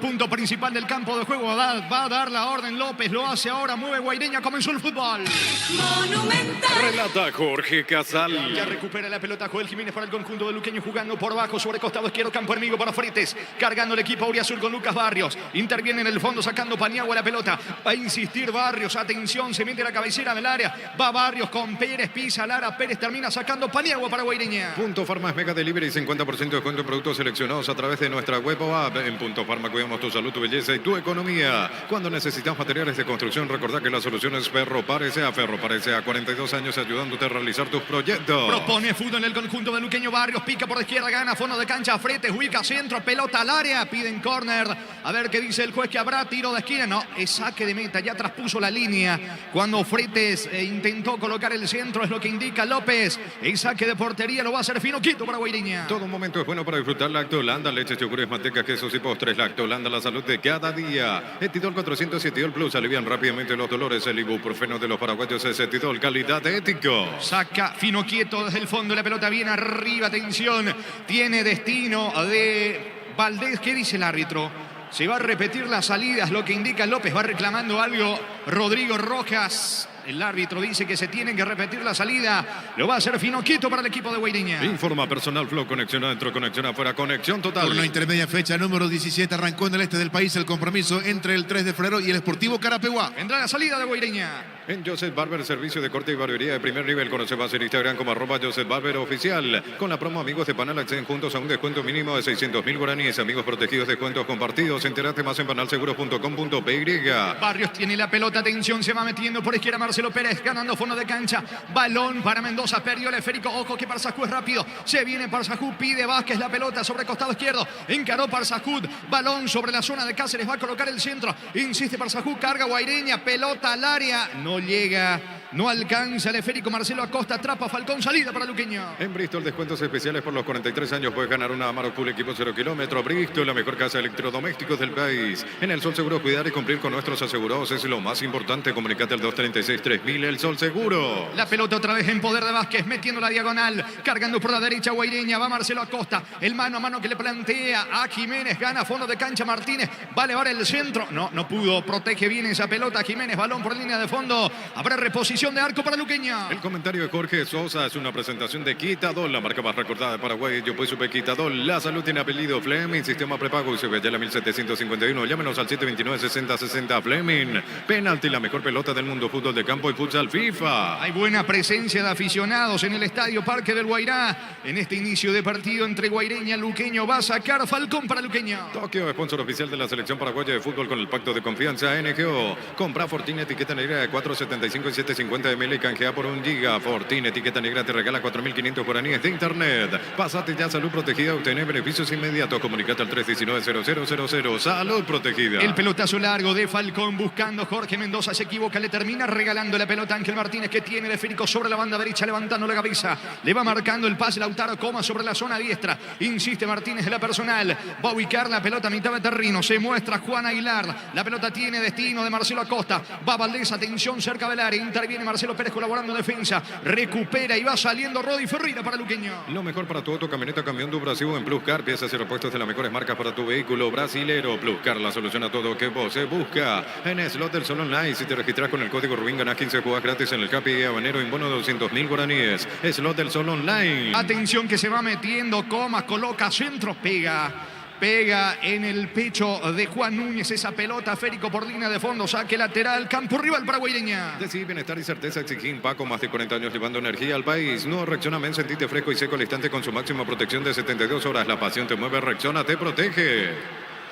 punto principal del campo de juego. Va a dar la orden López, lo hace ahora, mueve Guaireña, comenzó el fútbol. Monumental. Relata Jorge Casal. Ya recupera la pelota Joel Jiménez para el conjunto de luqueño, jugando por abajo sobre costado izquierdo, campo enemigo para Fretes, cargando el equipo auriazul con Lucas Barrios, interviene en el fondo sacando Paniagua la pelota, va a insistir Barrios, atención, se mete la cabecera del área, va Barrios con Pérez, pisa Lara, Pérez termina sacando Paniagua para Guaireña. Punto Farma es Mega Delivery, 50% de descuento en productos seleccionados a través de nuestra web o app. En Punto Farma cuidamos tu salud, tu belleza y tu economía. Cuando necesitas materiales de construcción, recordá que la solución es Ferropar S.A. Ferropar S.A. 42 años ayudándote a realizar tus proyectos. Propone fútbol en el conjunto de luqueño. Barrios pica por la izquierda, gana fondo de cancha, Fretes ubica centro, pelota al área, piden córner. A ver qué dice el juez, que habrá tiro de esquina. No, es saque de meta, ya traspuso la línea cuando Fretes intentó colocar el centro, es lo que indica López. El saque de portería lo va a hacer Finoquito para Guaireña. Todo momento es bueno para disfrutar Lactolanda, leches, yogures, mantecas, quesos y postres. Lactolanda, la salud de cada día. Etidol 400 y Etidol Plus alivian rápidamente los dolores. El ibuprofeno de los paraguayos es Etidol, calidad ético. Saca Finoquieto desde el fondo, la pelota viene arriba, atención, tiene destino de Valdés. ¿Qué dice el árbitro? Se va a repetir las salidas, lo que indica López, va reclamando algo Rodrigo Rojas. El árbitro dice que se tiene que repetir la salida. Lo va a hacer Finoquito para el equipo de Guaireña. Informa Personal Flow, conexión adentro, conexión afuera, conexión total. Turno intermedia, fecha número 17, arrancó en el este del país el compromiso entre el 3 de febrero y el Sportivo Carapeguá. Vendrá la salida de Guaireña. En Joseph Barber, servicio de corte y barbería de primer nivel. Conoce más en Instagram como @JosephBarberOficial. Con la promo Amigos de Panal acceden juntos a un descuento mínimo de 600.000 guaraníes. Amigos protegidos, descuentos compartidos. Entérate más en panalseguros.com.py. Barrios tiene la pelota, atención, se va metiendo por izquierda Marcelo Pérez, ganando fondo de cancha. Balón para Mendoza, perdió el esférico. Ojo que Parsajú es rápido. Se viene Parsajú, pide Vázquez la pelota sobre costado izquierdo. Encaró Parsajú, balón sobre la zona de Cáceres, va a colocar el centro. Insiste Parsajú, carga Guaireña, pelota al área. No llega, no alcanza el esférico. Marcelo Acosta atrapa Falcón, salida para luqueño. En Bristol, descuentos especiales por los 43 años. Puedes ganar una Amarok Full equipo 0 kilómetros. Bristol, la mejor casa de electrodomésticos del país. En el Sol Seguro, cuidar y cumplir con nuestros asegurados es lo más importante. Comunicate al 236-3000, el Sol Seguro. La pelota otra vez en poder de Vázquez, metiendo la diagonal, cargando por la derecha Guaireña, va Marcelo Acosta, el mano a mano que le plantea a Jiménez, gana fondo de cancha Martínez, va a elevar el centro, no pudo, protege bien esa pelota Jiménez, balón por línea de fondo, habrá reposición de arco para Luqueña. El comentario de Jorge Sosa es una presentación de Quitadol, la marca más recordada de Paraguay. Yo pues supe Quitadol, la salud tiene apellido Fleming, sistema prepago y se ve ya la 1751, llámenos al 729-6060 Fleming. Penalti, la mejor pelota del mundo, fútbol de campo y futsal FIFA. Hay buena presencia de aficionados en el Estadio Parque del Guairá. En este inicio de partido entre Guaireña y Luqueño va a sacar Falcón para Luqueño. Tokio, sponsor oficial de la selección paraguaya de fútbol con el pacto de confianza NGO. Compra Fortine etiqueta negra de 4.75 y 7.50 ml y canjea por 1 giga. Fortine etiqueta negra te regala 4.500 guaraníes de internet. Pásate ya Salud Protegida, obtener beneficios inmediatos. Comunicate al 319-0000. Salud Protegida. El pelotazo largo de Falcón buscando Jorge Mendoza, se equivoca, le termina regalando la pelota a Ángel Martínez, que tiene el esférico sobre la banda derecha, levantando la cabeza, le va marcando el pase Lautaro Coma sobre la zona diestra, insiste Martínez de la personal, va a ubicar la pelota a mitad de terreno, se muestra Juan Aguilar, la pelota tiene destino de Marcelo Acosta, va Valdés, atención cerca del área, interviene Marcelo Pérez colaborando en defensa, recupera y va saliendo Rodi Ferreira para Luqueño. Lo mejor para tu auto, camioneta, camión du Brasil en Pluscar, piezas y repuestos de las mejores marcas para tu vehículo brasilero. Pluscar, la solución a todo que vos se busca. En Slot del Sol Online, si te registras con el código Rubín, ganas 15 jugadas gratis en el Capi y Habanero en bono de 200.000 guaraníes. Slot del Sol Online. Atención que se va metiendo, Comas coloca centro, pega en el pecho de Juan Núñez esa pelota, Férico por línea de fondo, saque lateral, campo rival para Guaireña. Decí bienestar y certeza exigir Paco, más de 40 años llevando energía al país. No reaccioname, sentite fresco y seco al instante con su máxima protección de 72 horas. La pasión te mueve, reacciona, te protege.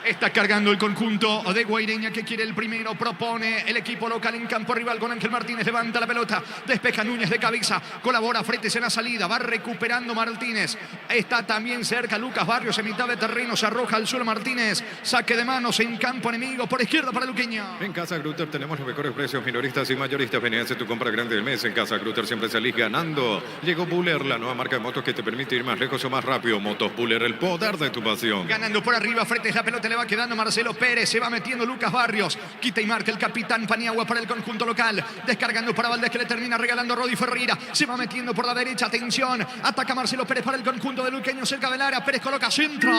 Está cargando el conjunto de Guaireña, que quiere el primero, propone el equipo local en campo rival con Ángel Martínez, levanta la pelota, despeja Núñez de cabeza, colabora Fretes en la salida, va recuperando Martínez, está también cerca Lucas Barrios en mitad de terreno, se arroja al suelo Martínez, saque de manos en campo enemigo, por izquierda para Luqueño. En Casa Grutter tenemos los mejores precios, minoristas y mayoristas. Vení a hacer tu compra grande del mes. En Casa Grutter siempre salís ganando. Llegó Buller, la nueva marca de motos que te permite ir más lejos o más rápido. Motos Buller, el poder de tu pasión. Ganando por arriba, Fretes, la pelota pelota le va quedando Marcelo Pérez. Se va metiendo Lucas Barrios. Quita y marca el capitán Paniagua para el conjunto local. Descargando para Valdés, que le termina regalando a Rodi Ferreira. Se va metiendo por la derecha. Atención. Ataca Marcelo Pérez para el conjunto de luqueño cerca del área. Pérez coloca centro.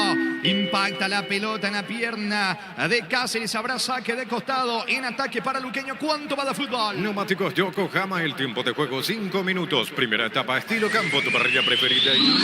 Impacta la pelota en la pierna de Cáceres. Habrá saque de costado en ataque para luqueño. ¿Cuánto va de fútbol? Neumáticos Yokohama, el tiempo de juego 5 minutos. Primera etapa, estilo campo, tu parrilla preferida. Y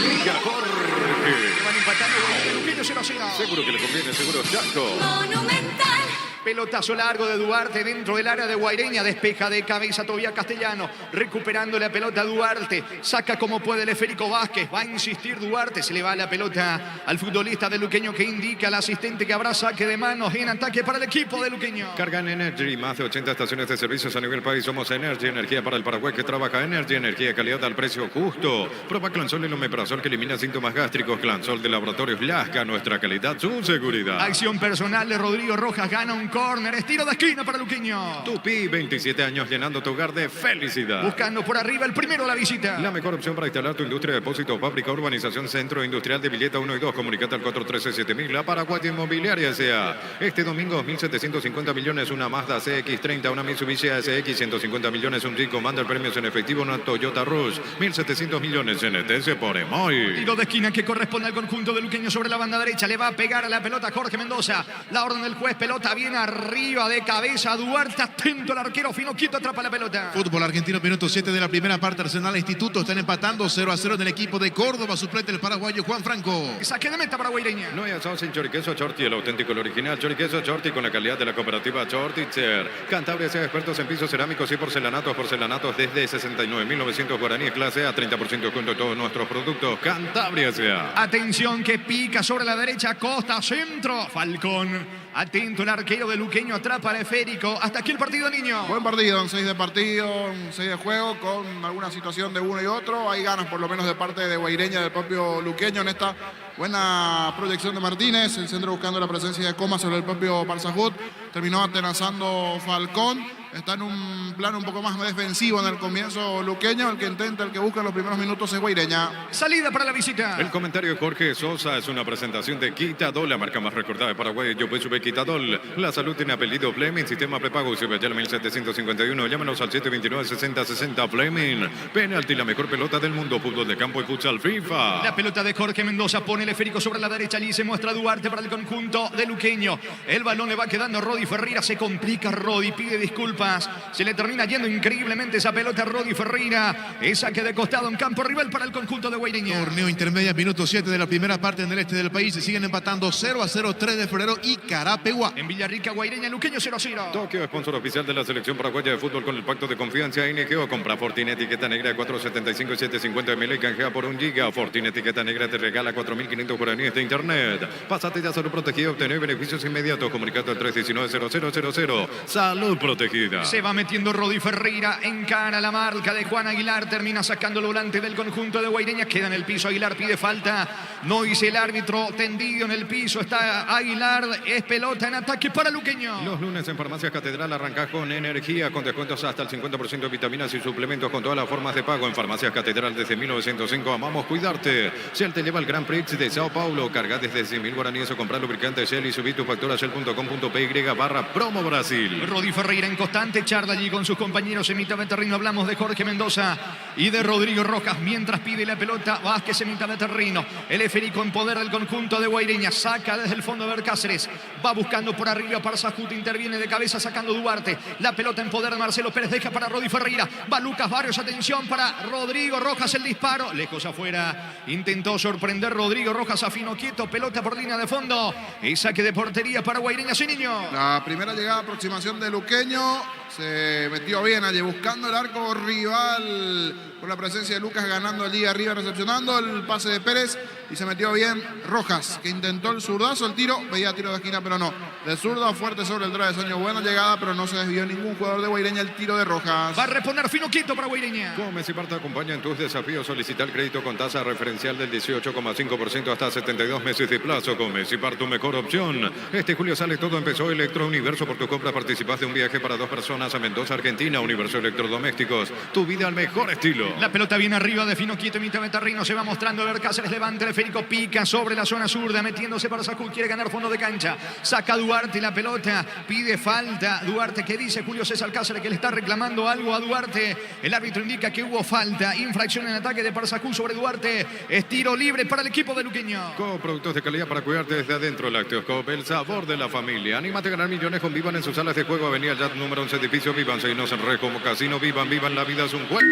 Jorge. Van empatando luqueño 0-0. Seguro que le conviene, seguro Chaco. Monumental. Pelotazo largo de Duarte dentro del área de Guaireña. Despeja de cabeza Tobías Castellano. Recuperando la pelota Duarte. Saca como puede el esférico Vázquez. Va a insistir Duarte. Se le va la pelota al futbolista de luqueño, que indica al asistente que habrá saque de manos en ataque para el equipo de luqueño. Cargan Energy, más de 80 estaciones de servicios a nivel país. Somos Energy, energía para el Paraguay que trabaja. Energy, energía de calidad al precio justo. Proba Clansol, el omeprazol que elimina síntomas gástricos. Clansol de Laboratorios Lasca, nuestra calidad, su seguridad. Acción personal de Rodrigo Rojas. Gana un córner. Estiro de esquina para luqueño. Tupi, 27 años llenando tu hogar de felicidad. Buscando por arriba el primero la visita. La mejor opción para instalar tu industria de depósito, fábrica, urbanización, centro industrial de Villeta 1 y 2. Comunicate al 413-7000. La Paraguay Inmobiliaria S.A. Este domingo, 1.750 millones, una Mazda CX-30, una Mitsubishi ASX, 150 millones, un Jeep Commander, premios en efectivo, una Toyota Rush, 1.700 millones en ETS por Emoy. Tiro de esquina que corresponde al conjunto de luqueño sobre la banda derecha. Le va a pegar a la pelota Jorge Mendoza. La orden del juez, pelota bien arriba de cabeza. Duarte, atento al arquero, fino, quieto, atrapa la pelota. Fútbol argentino, minuto 7 de la primera parte. Arsenal e Instituto están empatando 0-0 en el equipo de Córdoba. Suplente el paraguayo Juan Franco. Saque de meta para Guaireña. No hay asado sin choriqueso Chorti, el auténtico, el original. Choriqueso Chorti con la calidad de la cooperativa Chortitzer. Cantabria sea expertos en pisos cerámicos y porcelanatos. Porcelanatos desde 69.900 guaraníes, clase A, 30% junto a todos nuestros productos. Cantabria sea. Atención que pica sobre la derecha, Costa, centro. Falcón. Atento el arquero de luqueño, atrapa al esférico. Hasta aquí el partido, niño. Buen partido, en 6 de partido, en 6 de juego, con alguna situación de uno y otro. Hay ganas por lo menos de parte de Guaireña, del propio luqueño en esta buena proyección de Martínez. El centro buscando la presencia de Coma sobre el propio Parsajut. Terminó atenazando Falcón. Está en un plano un poco más defensivo en el comienzo luqueño. El que intenta, el que busca en los primeros minutos es Guaireña. Salida para la visita. El comentario de Jorge Sosa es una presentación de Quitadol, la marca más recordada de Paraguay. Yo sube Quitadol. La salud tiene apellido Fleming, sistema prepago. Sube ya al 1751. Llámanos al 729-6060 Fleming. Penalti, la mejor pelota del mundo. Fútbol de campo y futsal FIFA. La pelota de Jorge Mendoza pone el esférico sobre la derecha. Allí se muestra Duarte para el conjunto de luqueño. El balón le va quedando a Rodi Ferreira. Se complica Rodi, pide disculpas. Se le termina yendo increíblemente esa pelota a Rodi Ferreira. Es saque de costado en campo rival para el conjunto de Guaireña. Torneo intermedia, minuto 7 de la primera parte en el este del país. Se siguen empatando 0-0, 3 de febrero y Carapeguá. En Villarrica, Guaireña, luqueño 0-0. Tokio, sponsor oficial de la selección paraguaya de fútbol con el pacto de confianza. NGO, compra Fortine etiqueta negra de 475 y 750 ml y canjea por 1 giga. Fortine etiqueta negra te regala 4.500 guaraníes de internet. Pásate ya salud protegida, obtener beneficios inmediatos. Comunicado al 319-0000. Salud protegida. Se va metiendo Rodi Ferreira, encara la marca de Juan Aguilar, termina sacando el volante del conjunto de Guaireña, queda en el piso, Aguilar pide falta, no dice el árbitro, tendido en el piso está Aguilar, es pelota en ataque para luqueño. Los lunes en Farmacias Catedral arrancás con energía, con descuentos hasta el 50% de vitaminas y suplementos con todas las formas de pago. En Farmacias Catedral desde 1905, amamos cuidarte. Shell te lleva al Grand Prix de Sao Paulo, carga desde 100.000 guaraníes o comprar lubricante Shell y subí tu factor a shell.com.py/promo Brasil. Rodi Ferreira en constante charla allí con sus compañeros en mitad de terreno. Hablamos de Jorge Mendoza y de Rodrigo Rojas mientras pide la pelota Vázquez en mitad de terreno. El esférico en poder del conjunto de Guaireña, saca desde el fondo de Cáceres, va buscando por arriba Parsajut, interviene de cabeza sacando Duarte, la pelota en poder de Marcelo Pérez, deja para Rodi Ferreira, va Lucas Barrios, atención para Rodrigo Rojas, el disparo, lejos afuera, intentó sorprender Rodrigo Rojas, afino quieto, pelota por línea de fondo y saque de portería para Guaireña, sí niño. La primera llegada, aproximación de luqueño. Se metió bien allí buscando el arco rival con la presencia de Lucas ganando allí arriba, recepcionando el pase de Pérez y se metió bien Rojas, que intentó el zurdazo, el tiro, veía tiro de esquina pero no, de zurda fuerte sobre el travesaño, buena llegada pero no se desvió ningún jugador de Guaireña el tiro de Rojas. Va a reponer fino quieto para Guaireña. Como Messipar te acompaña en tus desafíos, solicita el crédito con tasa referencial del 18,5% hasta 72 meses de plazo. Con Messipar tu mejor opción. Este julio sale todo, empezó Electrouniverso, por tu compra participas de un viaje para 2 personas Aduanas a Mendoza, Argentina. Universo Electrodomésticos, tu vida al mejor estilo. La pelota viene arriba de Fino Quieto, mitad de terreno, se va mostrando Ever Cáceres, levanta el esférico, pica sobre la zona zurda, metiéndose para Sacú, quiere ganar fondo de cancha, saca Duarte la pelota, pide falta, Duarte, ¿qué dice Julio César Cáceres? Que le está reclamando algo a Duarte, el árbitro indica que hubo falta, infracción en ataque de Parsacú sobre Duarte, es tiro libre para el equipo de Luqueño. Productos de calidad para cuidarte desde adentro, Lácteos Coop, el sabor de la familia. Anímate a ganar millones con Vivan en sus salas de juego, Avenida Yat número 11, edificio Vivan, seguinos en red como Casino Vivan, Vivan, la vida es un juego.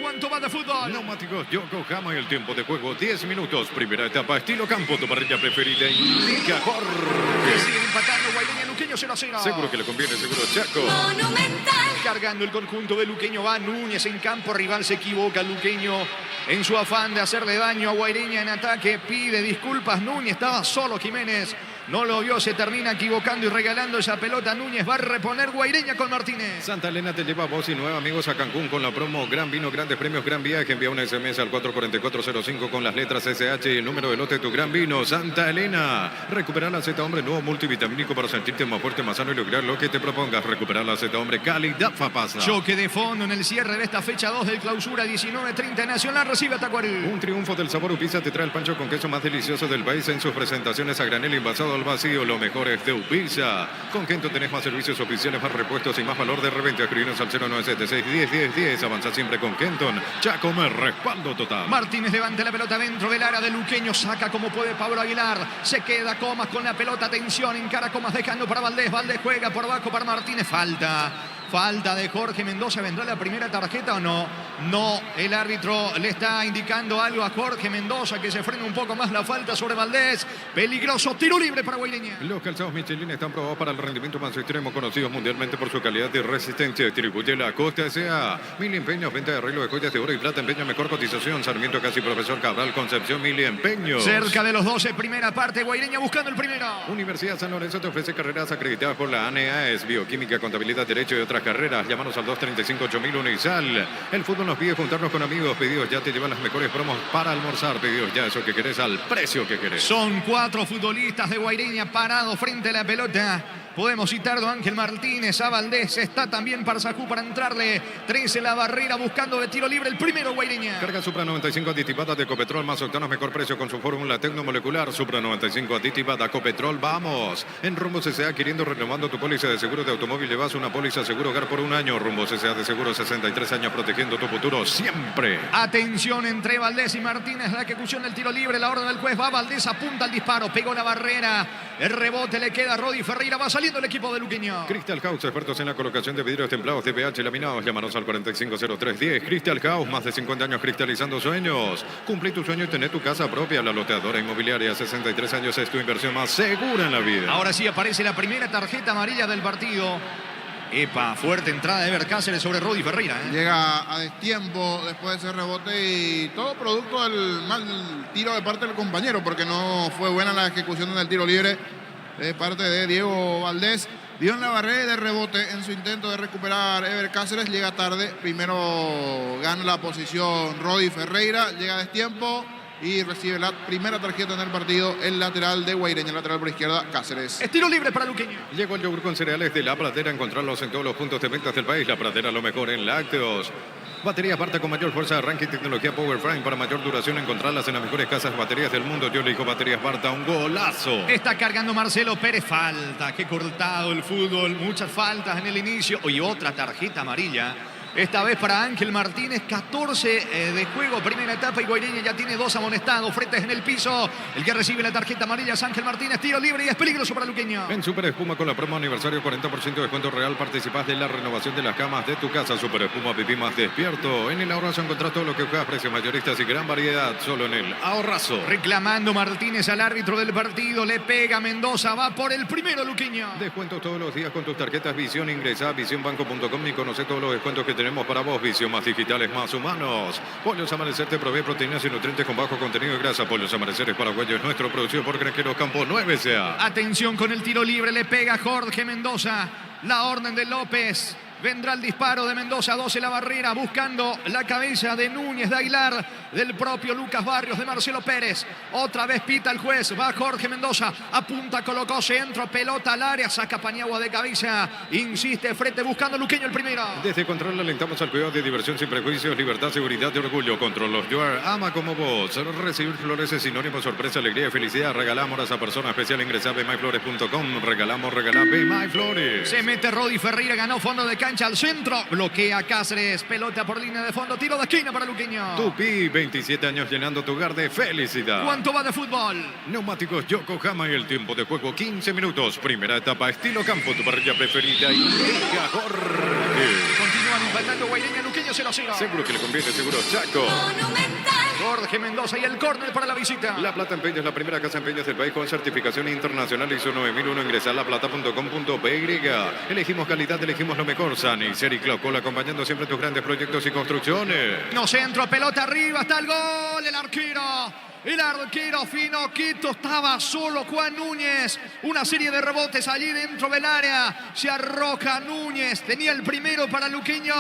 ¿Cuánto va de fútbol? Neumáticos Yokohama y el tiempo de juego 10 minutos. Primera etapa, estilo campo, tu parrilla preferida. Indica Jorge. Siguen empatando Guaireña, Luqueño 0-0. Seguro que le conviene, seguro Chaco. Monumental. Cargando el conjunto de Luqueño, va Núñez en campo, rival se equivoca, Luqueño en su afán de hacerle daño a Guaireña en ataque, pide disculpas, Núñez estaba solo, Jiménez no lo vio, se termina equivocando y regalando esa pelota, Núñez va a reponer Guaireña con Martínez. Santa Elena te lleva a vos y nueve amigos a Cancún con la promo Gran Vino, Grandes Premios, Gran Viaje. Envía un SMS al 44405 con las letras SH y el número de lote de tu Gran Vino. Santa Elena, recuperar la Z Hombre nuevo multivitamínico para sentirte más fuerte, más sano y lograr lo que te propongas. Recuperar la Z Hombre, calidad Fapasa. Choque de fondo en el cierre de esta fecha 2 del clausura 19:30 Nacional, recibe a Tacuarí. Un triunfo del sabor Upisa te trae el pancho con queso más delicioso del país en sus presentaciones a granel envasado al vacío. Lo mejor es de Upisa. Con Kento tenés más servicios oficiales, más repuestos y más valor de reventa. Escribinos al 0976-10-10-10. Avanza siempre con Kenton. Chacomé, respaldo total. Martínez levanta la pelota dentro del área de Luqueño, saca como puede Pablo Aguilar, se queda Comas con la pelota, atención, encara Comas dejando para Valdés, Valdés juega por abajo para Martínez, falta de Jorge Mendoza, ¿vendrá la primera tarjeta o no? No, el árbitro le está indicando algo a Jorge Mendoza, que se frena un poco más la falta sobre Valdés, peligroso, tiro libre para Guaireña. Los calzados Michelin están probados para el rendimiento más extremo, conocidos mundialmente por su calidad y resistencia. Distribuye la Costa S.A. Mil Empeños, venta de arreglo de joyas de oro y plata, empeño, mejor cotización. Sarmiento Casi, Profesor Cabral, Concepción, Mil Empeños. Cerca de los 12, primera parte, Guaireña buscando el primero. Universidad San Lorenzo te ofrece carreras acreditadas por la ANEAES, Bioquímica, Contabilidad, Derecho y otras carreras. Llámanos al 235-8000 Unisal. El fútbol nos pide juntarnos con amigos. Pedidos ya te llevan las mejores promos para almorzar. Pedidos ya eso que querés al precio que querés. Son 4 futbolistas de Guaireña parados frente a la pelota. Podemos citar a Ángel Martínez, a Valdés, está también Parsacú para entrarle. 13 la barrera buscando de tiro libre el primero Guaireña. Carga Supra 95 aditivada de Copetrol más octanos, mejor precio con su fórmula tecnomolecular. Supra 95 aditivada Copetrol, vamos. En Rumbo CCA, queriendo renovando tu póliza de seguro de automóvil, llevas una póliza seguro hogar por un año. Rumbo CCA de seguro 63 años protegiendo tu futuro siempre. Atención entre Valdés y Martínez, la ejecución del tiro libre, la orden del juez va Valdés, apunta al disparo, pegó la barrera, el rebote le queda a Rodi Ferreira, va saliendo el equipo de Luqueño. Crystal House, expertos en la colocación de vidrios templados, TPH laminados. Llámanos al 450310. Crystal House, más de 50 años cristalizando sueños. Cumplí tu sueño y tener tu casa propia. La loteadora inmobiliaria, 63 años es tu inversión más segura en la vida. Ahora sí aparece la primera tarjeta amarilla del partido. Epa, fuerte entrada de Ever Cáceres sobre Rodi Ferreira. Llega a destiempo después de ese rebote y todo producto del mal tiro de parte del compañero, porque no fue buena la ejecución del tiro libre de parte de Diego Valdés. Dio en la barrera de rebote en su intento de recuperar Ever Cáceres. Llega tarde. Primero gana la posición Rodi Ferreira. Llega a destiempo y recibe la primera tarjeta en el partido. El lateral de Guaireña, el lateral por izquierda, Cáceres. Es tiro libre para Luqueño. Llegó el yogur con cereales de La Pradera. Encontrarlos en todos los puntos de ventas del país. La Pradera, lo mejor en lácteos. Baterías Barta con mayor fuerza, arranque y tecnología Power Frame para mayor duración. Encontrarlas en las mejores casas de baterías del mundo. Yo le digo Baterías Barta, un golazo. Está cargando Marcelo Pérez, falta. Qué cortado el fútbol, muchas faltas en el inicio. Y otra tarjeta amarilla. Esta vez para Ángel Martínez, 14 de juego, primera etapa, y Guaireña ya tiene 2 amonestados, fretes en el piso. El que recibe la tarjeta amarilla es Ángel Martínez, tiro libre y es peligroso para Luqueño. En Super Espuma con la promo aniversario, 40% de descuento real, participás de la renovación de las camas de tu casa. Super Espuma, viví más despierto. En el Ahorrazo encontrás todo lo que juegas, precios mayoristas y gran variedad, solo en el Ahorrazo. Reclamando Martínez al árbitro del partido, le pega Mendoza, va por el primero Luqueño. Descuentos todos los días con tus tarjetas Visión. Ingresa a visionbanco.com y conoce todos los descuentos que tenemos para vos. Visión, más digitales, más humanos. Pollos Amanecer te provee proteínas y nutrientes con bajo contenido de grasa. Pollos Amanecer es paraguayo, es nuestro, producido por Granjeros Campo 9 S.A. Atención con el tiro libre, le pega Jorge Mendoza. La orden de López. Vendrá el disparo de Mendoza, 12 la barrera, buscando la cabeza de Núñez, de Aguilar, del propio Lucas Barrios, de Marcelo Pérez. Otra vez pita el juez, va Jorge Mendoza, apunta, colocó centro, pelota al área, saca Paniagua de cabeza, insiste frente buscando Luqueño el primero. Desde Control alentamos al cuidado de diversión sin prejuicios, libertad, seguridad y orgullo. Control los Your ama como vos. Recibir flores es sinónimo, sorpresa, alegría y felicidad. Regalamos a esa persona especial. Ingresa a bmyflores.com. Regalamos BMyFlores. Se mete Rodi Ferreira, ganó fondo de cancha al centro. Bloquea Cáceres, pelota por línea de fondo, tiro de esquina para Luqueño. Tupi, 27 años llenando tu hogar de felicidad. ¿Cuánto va de fútbol? Neumáticos Yokohama y el tiempo de juego 15 minutos. Primera etapa, estilo campo, tu parrilla preferida. Y llega Jorge. Continúan empatando Guaireña, Luqueño 0-0. Seguro que le conviene, seguro Chaco. Monumental. Jorge Mendoza y el córner para la visita. La Plata Empeños, la primera casa empeños del país con certificación internacional ISO 9001. Ingresa a laplata.com.py. Elegimos calidad, elegimos lo mejor. San y Sericlocol acompañando siempre tus grandes proyectos y construcciones. No centro, pelota arriba, está el gol, el arquero Finoquito estaba solo, Juan Núñez, una serie de rebotes allí dentro del área, se arroja Núñez, tenía el primero para Luqueño,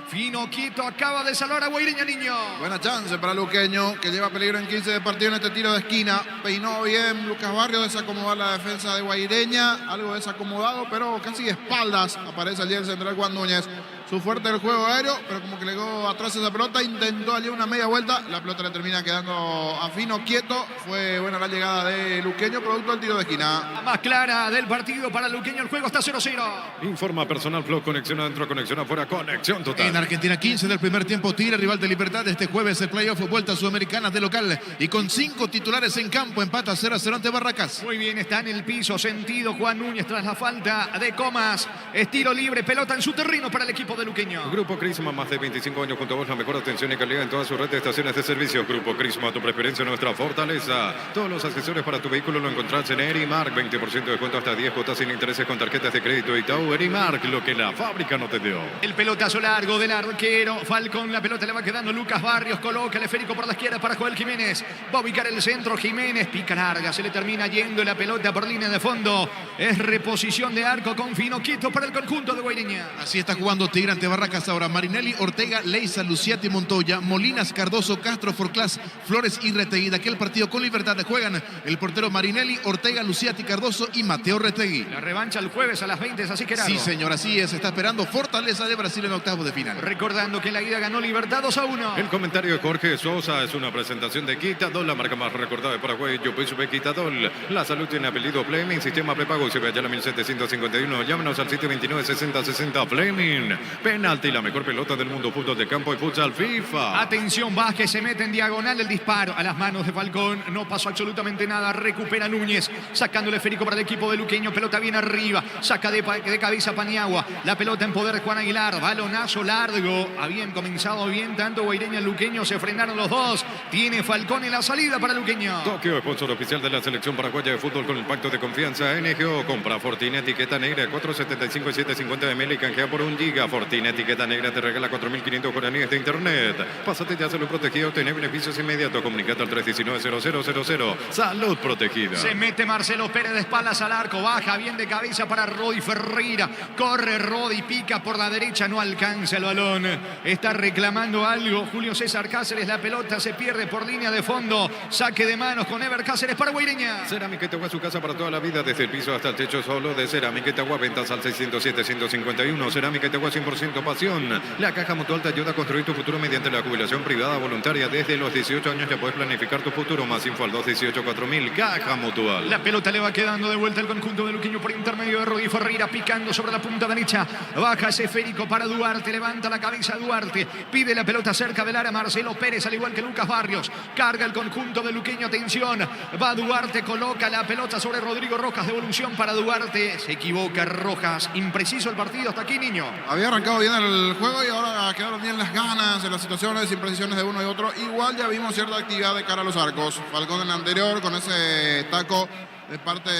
Finoquito acaba de salvar a Guaireña, niño. Buena chance para Luqueño, que lleva peligro en 15 de partido en este tiro de esquina. Peinó bien Lucas Barrios, desacomodar la defensa de Guaireña, algo desacomodado, pero casi de espaldas aparece allí el central Juan Núñez. Su fuerte el juego aéreo, pero como que le llegó atrás esa pelota, intentó allí una media vuelta, la pelota le termina quedando a Finoquito. Fue buena la llegada de Luqueño, producto del tiro de esquina. La más clara del partido para Luqueño, el juego está 0-0. Informa Personal Flow, conexión adentro, conexión afuera, conexión total. En Argentina, 15 del primer tiempo, Tigre, rival de Libertad. Este jueves el playoff, vuelta sudamericana de local. Y con 5 titulares en campo, empata 0-0 ante Barracas. Muy bien, está en el piso, sentido Juan Núñez tras la falta de Comas. Estilo libre, pelota en su terreno para el equipo de Luqueño. Grupo Crisma, más de 25 años junto a vos, la mejor atención y calidad en toda su red de estaciones de servicios. Grupo Crisma, tu preferencia, nuestra fortaleza. Todos los accesorios para tu vehículo lo encontrás en Erimark. 20% de descuento hasta 10 cuotas sin intereses con tarjetas de crédito Itaú. Erimark, lo que la fábrica no te dio. El pelotazo largo del arquero Falcón, la pelota le va quedando Lucas Barrios, coloca el esférico por la izquierda para Joel Jiménez, va a ubicar el centro Jiménez, pica larga, se le termina yendo la pelota por línea de fondo, es reposición de arco con Finoquito para el conjunto de Guaireña. Así está jugando Tigre ante Barracas ahora. Marinelli, Ortega, Leiza, Luciati, Montoya, Molinas, Cardoso, Castro, Forclás, Flores y Retegui. De aquel partido con Libertad juegan el portero Marinelli, Ortega, Luciati, Cardoso y Mateo Retegui. La revancha el jueves a las 20, así que Sí, señor, así es. Está esperando Fortaleza de Brasil en octavos de final. Recordando que la ida ganó Libertad 2-1. El comentario de Jorge Sosa es una presentación de Quitadol, la marca más recordada de Paraguay. Yo soy Quitadol. La salud tiene apellido Fleming, sistema prepago y se ve allá la 1751. Llámenos al 729-6060 Fleming. Penalti, la mejor pelota del mundo, fútbol de campo y futsal FIFA. Atención, Vázquez se mete en diagonal el disparo a las manos de Falcón. No pasó absolutamente nada. Recupera Núñez, sacando el esférico para el equipo de Luqueño. Pelota bien arriba, saca de cabeza Paniagua. La pelota en poder de Juan Aguilar. Balonazo largo. Habían comenzado bien tanto Guaireña y Luqueño. Se frenaron los dos. Tiene Falcón en la salida para Luqueño. Tokio, sponsor oficial de la selección paraguaya de fútbol con el pacto de confianza. NGO, compra Fortina etiqueta negra 475 y 750 de ml y canjea por 1 giga. Fortina etiqueta negra te regala 4.500 guaraníes de internet. Pásate ya, salud protegida, obtener beneficios inmediatos. Comunicate al 319-0000. Salud protegida. Se mete Marcelo Pérez de espaldas al arco. Baja bien de cabeza para Rodi Ferreira. Corre Rodi, pica por la derecha. No alcanza el balón. Está reclamando algo Julio César Cáceres. La pelota se pierde por línea de fondo. Saque de manos con Ever Cáceres para Guaireña. Cerámica Itagua, su casa para toda la vida. Desde el piso hasta el techo solo de Cerámica Itagua. Ventas al 607-151. Cerámica Itagua, 100% pasión. La Caja Mutual te ayuda a construir tu futuro mediante la jubilación privada voluntaria. Desde los 18 años ya puedes planificar tu futuro. Más info al 218-4000. Caja Mutual. La pelota le va quedando de vuelta el conjunto de Luqueño por intermedio de Rodi Ferreira, picando sobre la punta derecha. Baja ese esférico para Duarte. Levanta la cabeza Duarte. Pide la pelota cerca del área Marcelo Pérez, al igual que Lucas Barrios. Carga el conjunto de Luqueño. Atención. Va Duarte, coloca la pelota sobre Rodrigo Rojas. Devolución para Duarte. Se equivoca Rojas. Impreciso el partido hasta aquí, niño. Había arrancado bien el juego y ahora quedaron bien las ganas en las situaciones, imprecisiones de uno y otro. Igual ya vimos cierta actividad de cara a los arcos. Falcón en el anterior con ese taco de parte,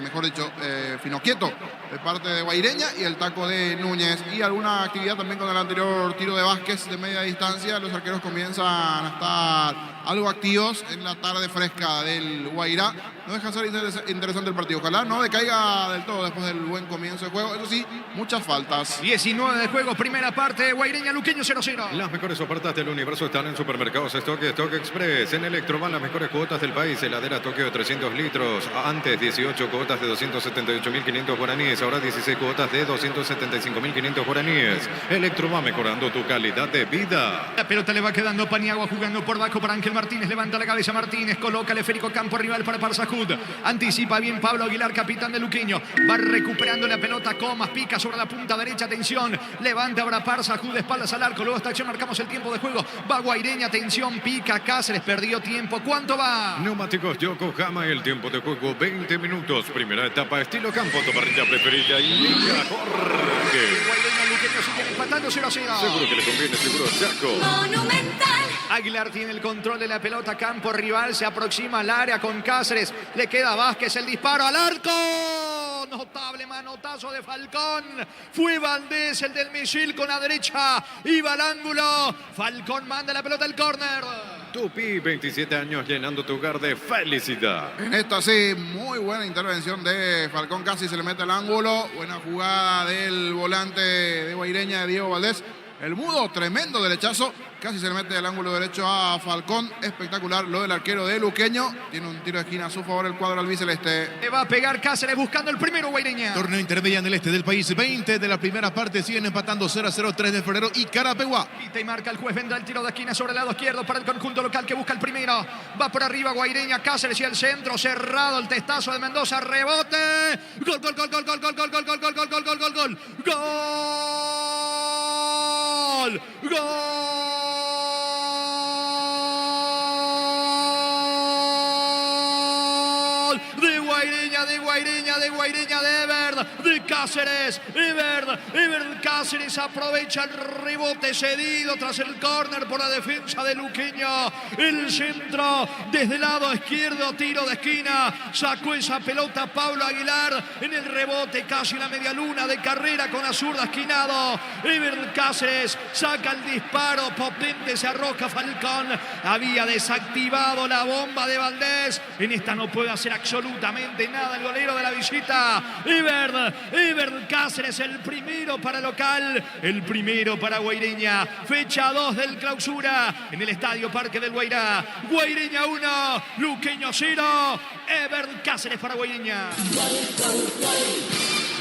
mejor dicho, Finoquieto, de parte de Guaireña, y el taco de Núñez. Y alguna actividad también con el anterior tiro de Vázquez de media distancia. Los arqueros comienzan a estar algo activos en la tarde fresca del Guairá. No deja ser interesante el partido. Ojalá no decaiga del todo después del buen comienzo de juego. Eso sí, muchas faltas. 19 de juego, primera parte, Guaireña Luqueño 0-0. Las mejores ofertas del universo están en Supermercados Stock Express. En Electroban las mejores cuotas del país. Heladera Tokio de 300 litros. Antes 18 cuotas de 278.500 guaraníes. Ahora 16 cuotas de 275.500 guaraníes. Electroban mejorando tu calidad de vida. La pelota le va quedando Paniagua jugando por bajo para Ángel Martínez. Levanta la cabeza Martínez. Coloca el esférico campo rival para Parsahud. Anticipa bien Pablo Aguilar, capitán de Luqueño. Va recuperando la pelota. Comas pica sobre la punta derecha. Atención. Levanta ahora Parsahud. Espaldas al arco. Luego esta acción marcamos el tiempo de juego. Va Guaireña. Atención. Pica Cáceres. Perdió tiempo. ¿Cuánto va? Neumáticos Yokohama. El tiempo de juego 20 minutos. Primera etapa estilo campo. Tu parrilla preferida. Indica Jorge. Guaireña Luqueño sigue empatando 0-0. Seguro que le conviene. Seguro Chaco. Monumental. Aguilar tiene el control de la pelota, campo rival, se aproxima al área con Cáceres, le queda Vázquez, el disparo al arco, notable manotazo de Falcón, fue Valdés el del misil con la derecha, iba al ángulo, Falcón manda la pelota al córner. Tupi, 27 años llenando tu hogar de felicidad. En esta sí, muy buena intervención de Falcón, casi se le mete al ángulo. Buena jugada del volante de Guaireña, Diego Valdés. El mudo, tremendo derechazo, casi se le mete al ángulo derecho a Falcón. Espectacular lo del arquero de Luqueño. Tiene un tiro de esquina a su favor el cuadro albiceleste. Le va a pegar Cáceres buscando el primero Guaireña. Torneo intermedio en el este del país. 20 de la primera parte siguen empatando 0-0, 3 de febrero y Carapeguá. Pita y marca el juez, vendrá el tiro de esquina sobre el lado izquierdo para el conjunto local que busca el primero. Va por arriba Guaireña, Cáceres y el centro, cerrado el testazo de Mendoza, rebote. Gol, gol, gol, gol, gol, gol, gol, gol, gol, gol, gol, gol, gol, gol, gol. ¡Gol! ¡Gol! De Guaireña, de Guaireña, de Guaireña, de Ever, de Cáceres, Ever Cáceres aprovecha el rebote cedido tras el córner por la defensa de Luqueño. El centro desde el lado izquierdo, tiro de esquina, sacó esa pelota Pablo Aguilar en el rebote, casi la media luna de carrera con la zurda esquinado. Ever Cáceres saca el disparo potente, se arroja Falcón, había desactivado la bomba de Valdés, en esta no puede hacer absolutamente nada el golero de la visita. Ever Cáceres, el primero para local, el primero para Guaireña, fecha 2 del clausura en el Estadio Parque del Guairá. Guaireña 1, Luqueño 0, Ever Cáceres para Guaireña.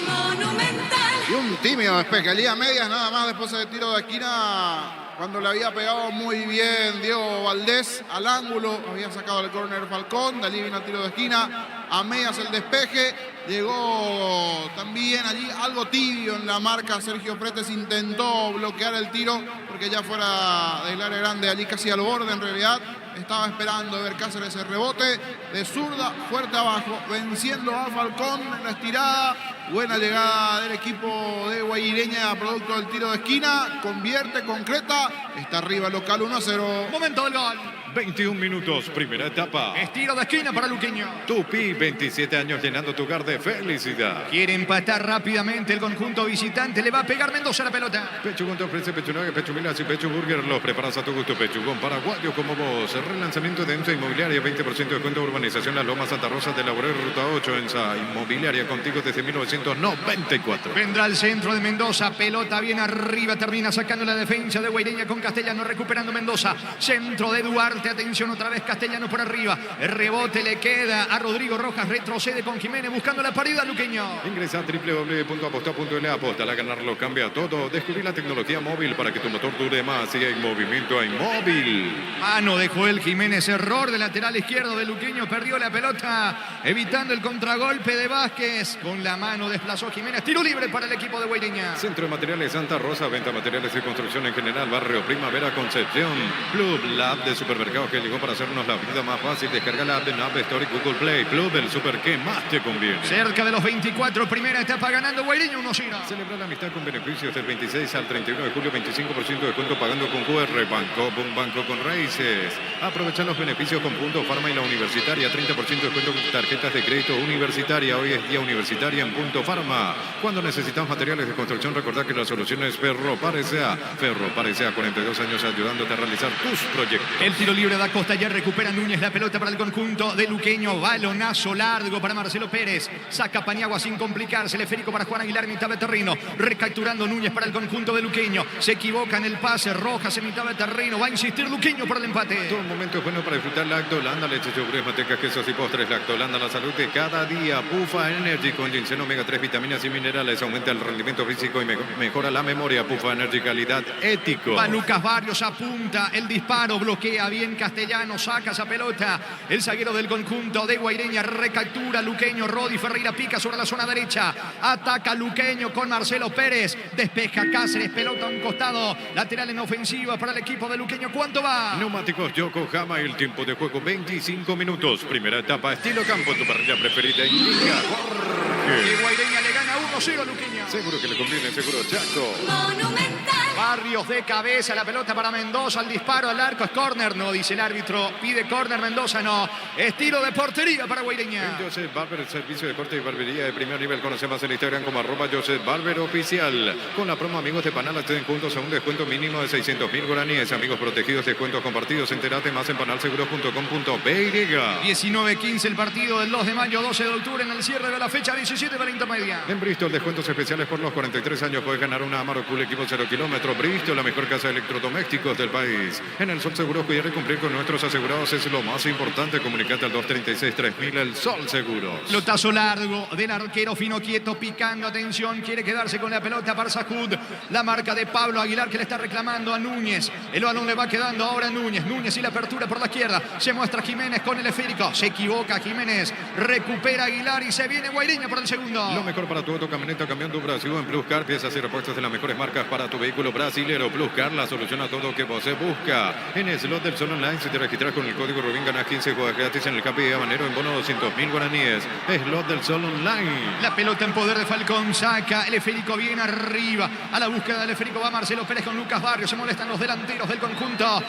Monumental. Y un tímido despeje, Lía medias nada más después del tiro de esquina. Cuando le había pegado muy bien Diego Valdés al ángulo, había sacado el córner Falcón, de allí vino el tiro de esquina, a medias el despeje, llegó también allí algo tibio en la marca, Sergio Pretes intentó bloquear el tiro, porque ya fuera del área grande, allí casi al borde en realidad, estaba esperando ver Cáceres el rebote, de zurda, fuerte abajo, venciendo a Falcón en la estirada, buena llegada del equipo de Guaireña, producto del tiro de esquina, convierte, concreta, está arriba el local 1-0. Momento del gol. 21 minutos, primera etapa. Es tiro de esquina para Luqueño. Tupi, 27 años llenando tu hogar de felicidad. Quiere empatar rápidamente el conjunto visitante. Le va a pegar Mendoza la pelota. Pechugón te ofrece Pecho Nugget, Pecho Milas y Pecho Burger. Los preparas a tu gusto. Pechugón paraguayo como vos. El relanzamiento de EMSA Inmobiliaria. 20% de descuento de urbanización La Loma Santa Rosa de la Obrera Ruta 8. EMSA Inmobiliaria contigo desde 1994. Vendrá al centro de Mendoza. Pelota bien arriba. Termina sacando la defensa de Guaireña con Castellano. Recuperando Mendoza. Centro de Duarte. Atención otra vez Castellano por arriba. El rebote le queda a Rodrigo Rojas. Retrocede con Jiménez buscando la pared a Luqueño. Ingresa a www.aposta.la. Aposta a ganarlo cambia todo. Descubrí la tecnología móvil para que tu motor dure más. Y en movimiento en móvil. Mano de Joel Jiménez. Error del lateral izquierdo de Luqueño. Perdió la pelota evitando el contragolpe de Vázquez. Con la mano desplazó Jiménez. Tiro libre para el equipo de Guaireña. Centro de Materiales Santa Rosa. Venta materiales de construcción en general. Barrio Primavera Concepción. Club, la app de supermercados que llegó para hacernos la vida más fácil. Descarga la app de App Store y Google Play. Club, el super que más te conviene. Cerca de los 24, primera etapa ganando Guaireña 1-0. Celebra la amistad con beneficios del 26 al 31 de julio. 25% de descuento pagando con QR. Banco, un banco con raíces. Aprovecha los beneficios con Punto Farma y la Universitaria. 30% de descuento con tarjetas de crédito universitaria. Hoy es día universitaria en Punto Farma. Cuando necesitamos materiales de construcción, recordad que la solución es Ferropar S.A. Ferropar S.A. 42 años ayudándote a realizar tus proyectos. El tiro libre libre da Costa, ya recupera Núñez la pelota para el conjunto de Luqueño. Balonazo largo para Marcelo Pérez. Saca Paniagua sin complicarse. El esférico para Juan Aguilar, mitad de terreno. Recapturando Núñez para el conjunto de Luqueño. Se equivoca en el pase. Rojas en mitad de terreno. Va a insistir Luqueño por el empate. Todo momento es bueno para disfrutar Lactolanda, leche, yogures, mantecas, quesos y postres. Lactolanda, la salud de cada día. Pufa Energy con ginseng, omega 3, vitaminas y minerales. Aumenta el rendimiento físico y mejora la memoria. Pufa Energy, calidad ético. Va Lucas Barrios, apunta el disparo, bloquea bien Castellano, saca esa pelota. El zaguero del conjunto de Guaireña recaptura Luqueño. Rodi Ferreira pica sobre la zona derecha. Ataca Luqueño con Marcelo Pérez. Despeja Cáceres, pelota a un costado. Lateral en ofensiva para el equipo de Luqueño. ¿Cuánto va? Neumáticos Yokohama, el tiempo de juego 25 minutos. Primera etapa, estilo campo, tu parrilla preferida. Indica Jorge. Y Guaireña le gana 1-0 a Luqueño. Seguro que le conviene, seguro Chaco. Monumental. Barrios de cabeza, la pelota para Mendoza, el disparo al arco, es córner, no dice el árbitro, pide córner Mendoza, no, es tiro de portería para Guaireña. Joseph Barber, servicio de corte y barbería de primer nivel, conocemos en Instagram como @Joseph Barber Oficial. Con la promo Amigos de Panal, acceden juntos a un descuento mínimo de 600.000 guaraníes. Amigos protegidos, descuentos compartidos, entérate más en panalseguros.com.py. 19-15 el partido del 2 de mayo, 12 de octubre en el cierre de la fecha 17 para la intermedia. En Bristol, descuentos especiales por los 43 años. Puedes ganar una Amarok Cool equipo 0 kilómetros. Bristol, la mejor casa de electrodomésticos del país. En el Sol Seguros, cuidar y cumplir con nuestros asegurados es lo más importante. Comunicate al 236-3000, el Sol Seguros. Pelotazo largo del arquero Fino Quieto, picando, atención, quiere quedarse con la pelota para Sacud. La marca de Pablo Aguilar que le está reclamando a Núñez. El balón le va quedando ahora a Núñez. Núñez y la apertura por la izquierda. Se muestra Jiménez con el esférico. Se equivoca Jiménez. Recupera Aguilar y se viene Guaireña por el segundo. Lo mejor para tu auto, camioneta, camión, tu Brasil en Plus Car. Piezas y repuestos de las mejores marcas para tu vehículo brasilero. Plus Car, la solución a todo lo que vos busca. En Slot del Sol Online, si te registras con el código Rubín, ganas 15 juegos gratis en el Capi de Habanero en bono 200.000 guaraníes. Slot del Sol Online. La pelota en poder de Falcón, saca el esférico bien arriba. A la búsqueda del esférico va Marcelo Pérez con Lucas Barrios. Se molestan los delanteros del conjunto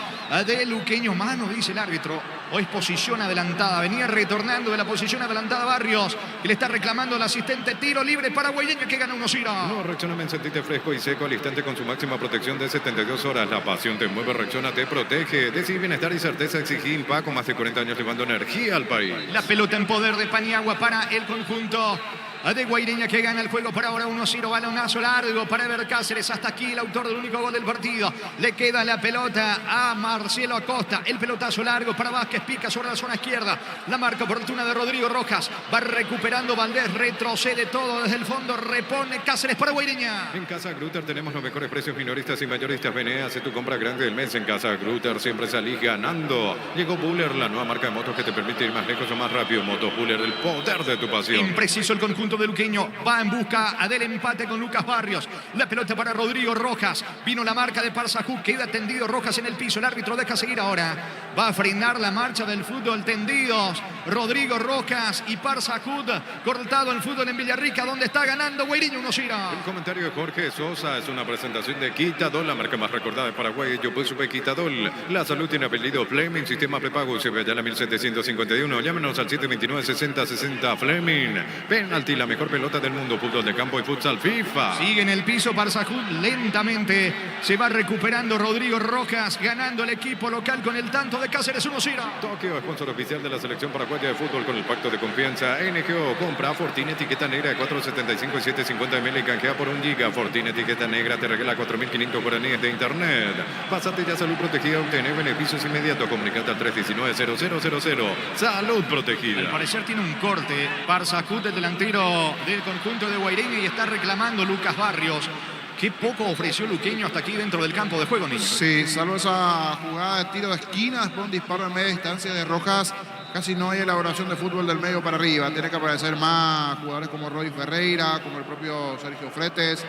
de Luqueño. Mano, dice el árbitro. Hoy es posición adelantada. Venía retornando de la posición adelantada Barrios, que le está reclamando al asistente. Tiro libre para Guaireña que gana 1-0. No, Rexona, sentite fresco y seco al instante con su máxima protección de 72 horas. La pasión te mueve, Rexona te protege. Decir bienestar y certeza, exigí Impa con más de 40 años llevando energía al país. La pelota en poder de Paniagua para el conjunto de Guaireña que gana el juego por ahora 1-0. Balonazo largo para Ever Cáceres. Hasta aquí el autor del único gol del partido. Le queda la pelota a Marcelo Acosta. El pelotazo largo para Vázquez. Pica sobre la zona izquierda. La marca oportuna de Rodrigo Rojas. Va recuperando Valdés. Retrocede todo desde el fondo. Repone Cáceres para Guaireña. En Casa Grutter tenemos los mejores precios minoristas y mayoristas. Vene, hace tu compra grande del mes en Casa Grutter. Siempre salís ganando. Llegó Buller, la nueva marca de motos que te permite ir más lejos o más rápido. Motos Buller, el poder de tu pasión. Impreciso el conjunto de Luqueño. Va en busca del empate con Lucas Barrios. La pelota para Rodrigo Rojas. Vino la marca de Parsajú. Queda tendido Rojas en el piso. El árbitro deja seguir ahora. Va a frenar la marcha del fútbol tendidos. Rodrigo Rojas y Parsajú. Cortado el fútbol en Villarrica, donde está ganando Guaireña 1-0. El comentario de Jorge Sosa es una presentación de Quitadol, la marca más recordada de Paraguay. Yo pues supe Quitadol. La salud tiene apellido Fleming, sistema prepago. Se ve allá la 1751. Llámenos al 729-6060 Fleming. Penalti, la mejor pelota del mundo, fútbol de campo y futsal FIFA. Sigue en el piso Parsajud lentamente. Se va recuperando Rodrigo Rojas, ganando el equipo local con el tanto de Cáceres 1-0. Tokio, sponsor oficial de la selección paraguaya de fútbol con el pacto de confianza. NGO, compra Fortine etiqueta negra de 4.75 y 7.50 ml y canjea por 1 giga. Fortine etiqueta negra te regala 4.500 guaraníes de internet. Pásate ya Salud Protegida, obtener beneficios inmediatos. Comunicate al 319-0000. Salud Protegida. Al parecer tiene un corte Parsajud, el delantero del conjunto de Guaireña, y está reclamando Lucas Barrios. Qué poco ofreció Luqueño hasta aquí dentro del campo de juego, niño. Sí, salvo esa jugada de tiro de esquina, después un disparo en media distancia de Rojas. Casi no hay elaboración de fútbol del medio para arriba. Tiene que aparecer más jugadores como Rodi Ferreira, como el propio Sergio Fretes,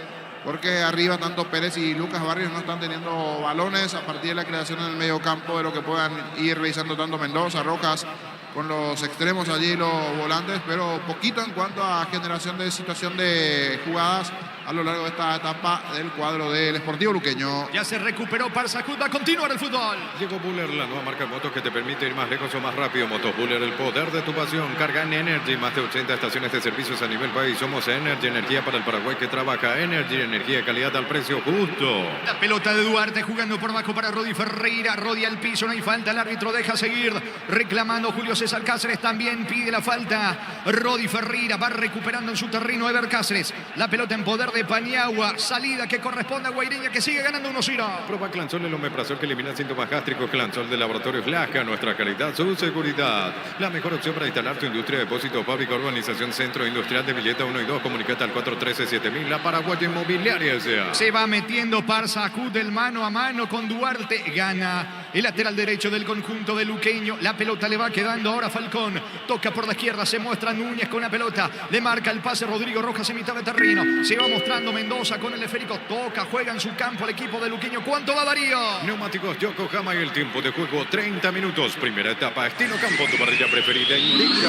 porque arriba tanto Pérez y Lucas Barrios no están teniendo balones a partir de la creación en el medio campo, de lo que puedan ir revisando tanto Mendoza, Rojas, con los extremos allí, los volantes, pero poquito en cuanto a generación de situación de jugadas a lo largo de esta etapa del cuadro del Sportivo Luqueño. Ya se recuperó Parsacud, va a continuar el fútbol. Llegó Buller, la nueva marca de motos que te permite ir más lejos o más rápido. Motos Buller, el poder de tu pasión. Carga en Energy, más de 80 estaciones de servicios a nivel país. Somos Energy, energía para el Paraguay que trabaja. Energy, energía de calidad al precio justo. La pelota de Duarte jugando por abajo para Rodi Ferreira. Rodi al piso, no hay falta. El árbitro deja seguir. Reclamando Julio César Cáceres, también pide la falta. Rodi Ferreira va recuperando en su terreno Ever Cáceres. La pelota en poder de Paniagua. Salida que corresponde a Guaireña, que sigue ganando 1-0. Proba Clansol, el omeprazol que elimina síntomas gástricos. Clansol de Laboratorio Flasca, nuestra calidad, su seguridad. La mejor opción para instalar tu industria de depósito, fábrica, urbanización, centro industrial de Villeta 1 y 2. Comunicate al 413-7000. La Paraguaya Inmobiliaria S.A. Se va metiendo Parsacud del mano a mano con Duarte. Gana el lateral derecho del conjunto de Luqueño. La pelota le va quedando ahora Falcón. Toca por la izquierda, se muestra Núñez con la pelota. Le marca el pase Rodrigo Rojas en mitad de terreno. Se va mostrando Mendoza con el esférico. Toca, juega en su campo el equipo de Luqueño. ¿Cuánto va Darío? Neumáticos Yokohama y el tiempo de juego 30 minutos. Primera etapa, estilo campo, tu parrilla preferida. Indica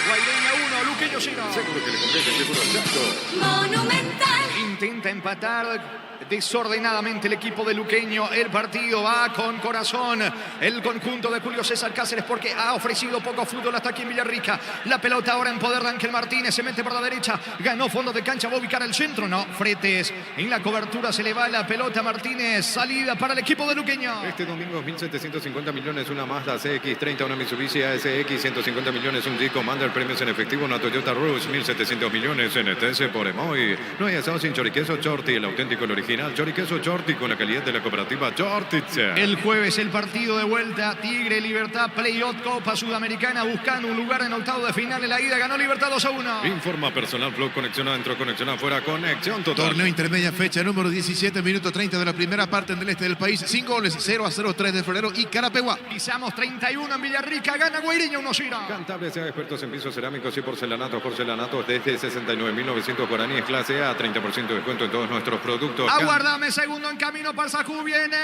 Guaireña 1, Luqueño 0. seguro que le conviene, seguro exacto. Monumental. Intenta empatar desordenadamente el equipo de Luqueño. El partido va con corazón. El conjunto de Julio César Cáceres, porque ha ofrecido poco fútbol hasta aquí en Villarrica. La pelota ahora en poder de Ángel Martínez. Se mete por la derecha. Ganó fondo de cancha. Va a ubicar al centro. No, Fretes. En la cobertura se le va la pelota a Martínez. Salida para el equipo de Luqueño. Este domingo 1.750 millones, una Mazda CX-30, una Mitsubishi ASX, 150 millones, un Jeep Commander, premios en efectivo, una Toyota Rush, 1.700 millones en ETS por Emoy. No hay asado sin choriqueso Chorti, el auténtico, el original. Choriqueso Chorti con la calidad de la cooperativa Chortitze. El jueves el partido de vuelta. Tigre Libertad, Playoff Copa Sudamericana, buscando un lugar en octavo de final. En la ida ganó Libertad 2-1. Informa Personal Flow, conexión adentro, conexión afuera, conexión total. Torneo intermedia, fecha número 17, minuto 30 de la primera parte en el este del país. 5 goles, 0-0, 3 de Florero y Carapeguá. Pisamos 31 en Villarrica. Gana Guaireña 1-0. Cantabria sea expertos en pisos cerámicos y porcelanatos. Porcelanatos desde 69.900 guaraníes, clase A, 30% de descuento en todos nuestros productos. Aguardame, segundo en camino. Parsacud viene.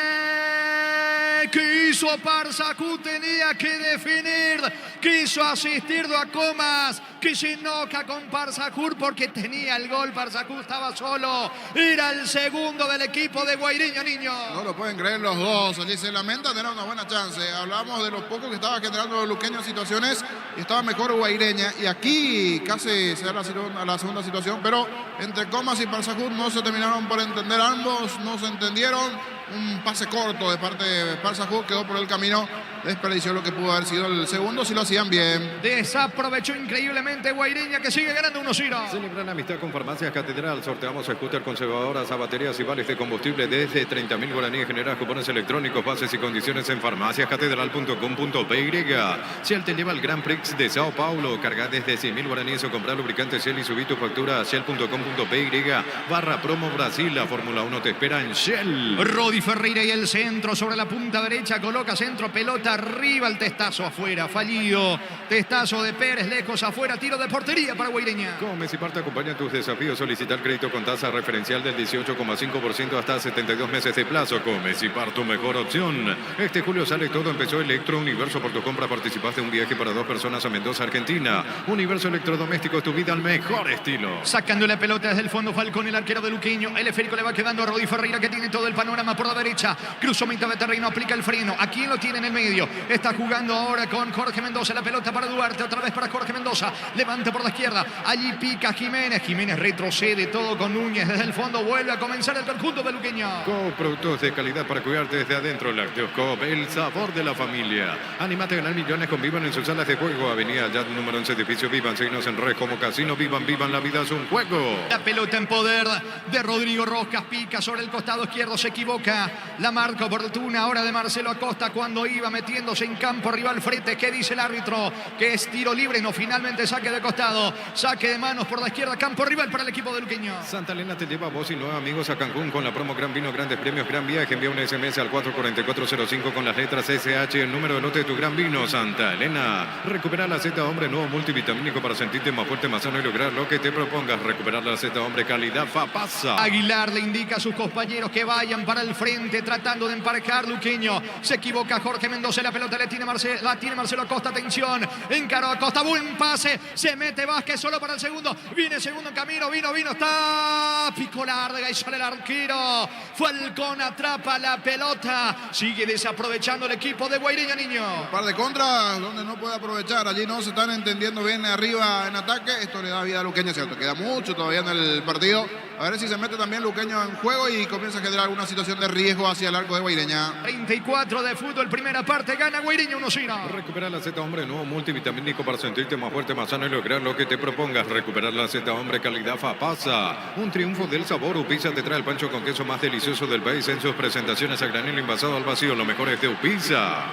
Quiso Parsacud, tenía que definir. Quiso asistir a Comas, que se enoja con Parsacud porque tenía el gol. Parsacud estaba solo. Era el segundo del equipo de Guaireña, niño. No lo pueden creer los dos. Allí se lamenta tener una buena chance. Hablamos de los pocos que estaba generando los luqueños situaciones y estaba mejor Guaireña. Y aquí casi se da la segunda situación, pero entre Comas y Parsacud no se terminaron por entender ambos, no se entendieron. Un pase corto de parte de Parsacud quedó por el camino, desperdició lo que pudo haber sido el segundo si lo hacían bien. Desaprovechó increíblemente Guaireña, que sigue ganando 1-0. Celebra la amistad con Farmacias Catedral. Sorteamos scooter, conservadoras, a baterías y vales de combustible desde 30.000 guaraníes. Generas cupones electrónicos, bases y condiciones en farmaciascatedral.com.py. Shell te lleva al Grand Prix de Sao Paulo. Carga desde 100.000 guaraníes o comprar lubricante Shell y subí tu factura a shell.com.py/promo Brasil. La Fórmula 1 te espera en Shell. Rodi Ferreira y el centro sobre la punta derecha. Coloca centro, pelota arriba, el testazo afuera. Fallido. Testazo de Pérez, lejos afuera. Tiro de portería para Guaireña. Como Mecipar te acompaña en tus desafíos. Solicita el crédito con tasa referencial del 18,5% hasta 72 meses de plazo. Con Mecipar, tu mejor opción. Este julio sale todo. Empezó Electro Universo. Por tu compra participaste en un viaje para 2 personas a Mendoza, Argentina. Universo Electrodomésticos, tu vida al mejor estilo. Sacando la pelota desde el fondo, Falcón, el arquero de Luqueño. El esférico le va quedando a Rodi Ferreira, que tiene todo el panorama por la derecha. Cruzó mitad de terreno, aplica el freno. ¿A quién lo tiene en el medio? Está jugando ahora con Jorge Mendoza. La pelota para Duarte, otra vez para Jorge Mendoza. Levanta por la izquierda. Allí pica Jiménez. Jiménez retrocede todo con Núñez desde el fondo. Vuelve a comenzar el conjunto de Luqueño. Coop, productos de calidad para cuidarte desde adentro. Lácteos Coop, el sabor de la familia. Animate a ganar millones con Vivan en sus salas de juego. Avenida Yad, número 11, edificio Vivan. Seguinos en red como Casino Vivan. Vivan, la vida es un juego. La pelota en poder de Rodrigo Rojas. Pica sobre el costado izquierdo. Se equivoca. La marca oportuna ahora de Marcelo Acosta cuando iba metiéndose en campo rival Fretes. ¿Qué dice el árbitro? Que es tiro libre. No, finalmente saque de costado. Saque de manos por la izquierda. Campo rival para el equipo de Luqueño. Santa Elena te lleva a vos y 9 amigos a Cancún con la promo Gran Vino, Grandes Premios, Gran Viaje. Envía un SMS al 44405 con las letras SH, el número de lote de tu Gran Vino. Santa Elena. Recupera la Z Hombre nuevo multivitamínico para sentirte más fuerte, más sano y lograr lo que te propongas. Recuperar la Z Hombre calidad FAPASA. Aguilar le indica a sus compañeros que vayan para el frente tratando de emparejar Luqueño. Se equivoca Jorge Mendoza. moviéndose la pelota, la tiene Marcelo Acosta, atención, encaró Acosta, buen pase, se mete Vázquez solo para el segundo, viene segundo en camino, vino, está, picó larga y sale el arquero, Falcón atrapa la pelota, sigue desaprovechando el equipo de Guaireña, niño. Un par de contras donde no puede aprovechar, allí no se están entendiendo bien arriba en ataque, esto le da vida a Luqueño, cierto, queda mucho todavía en el partido, a ver si se mete también Luqueño en juego y comienza a generar alguna situación de riesgo hacia el arco de Guaireña. 34 de fútbol, primera parte, gana Guaireña 1-0. Recuperar la Z Hombre, nuevo multivitamínico para sentirte más fuerte, más sano y lograr lo que te propongas. Recuperar la Z Hombre, calidad Fapasa. Un triunfo del sabor. Upisa te trae el pancho con queso más delicioso del país en sus presentaciones a granel envasado al vacío. Lo mejor es de Upisa.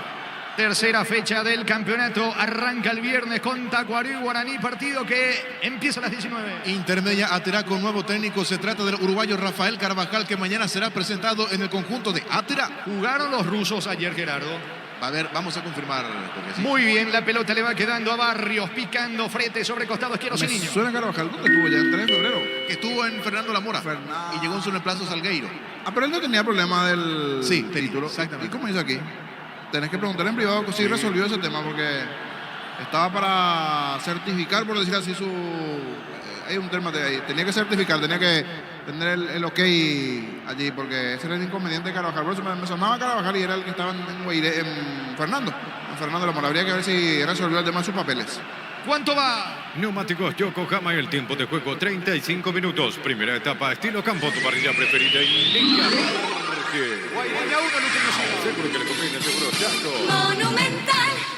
Tercera fecha del campeonato, arranca el viernes con Tacuarí Guaraní, partido que empieza a las 19. Intermedia Atera con nuevo técnico. Se trata del uruguayo Rafael Carvajal, que mañana será presentado en el conjunto de Atera. Jugaron los rusos ayer, Gerardo. A ver, vamos a confirmar. Sí. Muy bien, la pelota le va quedando a Barrios, picando frente sobre costado izquierdo, sin niño. Suena Carvajal, ¿dónde estuvo ya? El 3 de febrero. Estuvo en Fernando Lamora y llegó en su reemplazo Salgueiro. Ah, pero él no tenía problema del título. Exactamente. ¿Y cómo dice aquí? Tenés que preguntar en privado si resolvió ese tema, porque estaba para certificar, por decir así, hay un tema de ahí. Tenía que certificar, tenía que tener el ok allí, porque ese era el inconveniente de Carvajal. Por eso me sonaba Carvajal y era el que estaba en Fernando Lamora. Habría que ver si resolvió el tema de sus papeles. ¿Cuánto va? Neumáticos Yokohama y el tiempo de juego 35 minutos. Primera etapa, estilo campo, tu parrilla preferida y liga. Guaireña 1, Luqueño 0. Seguro que le conviene, seguro Chaco. Monumental.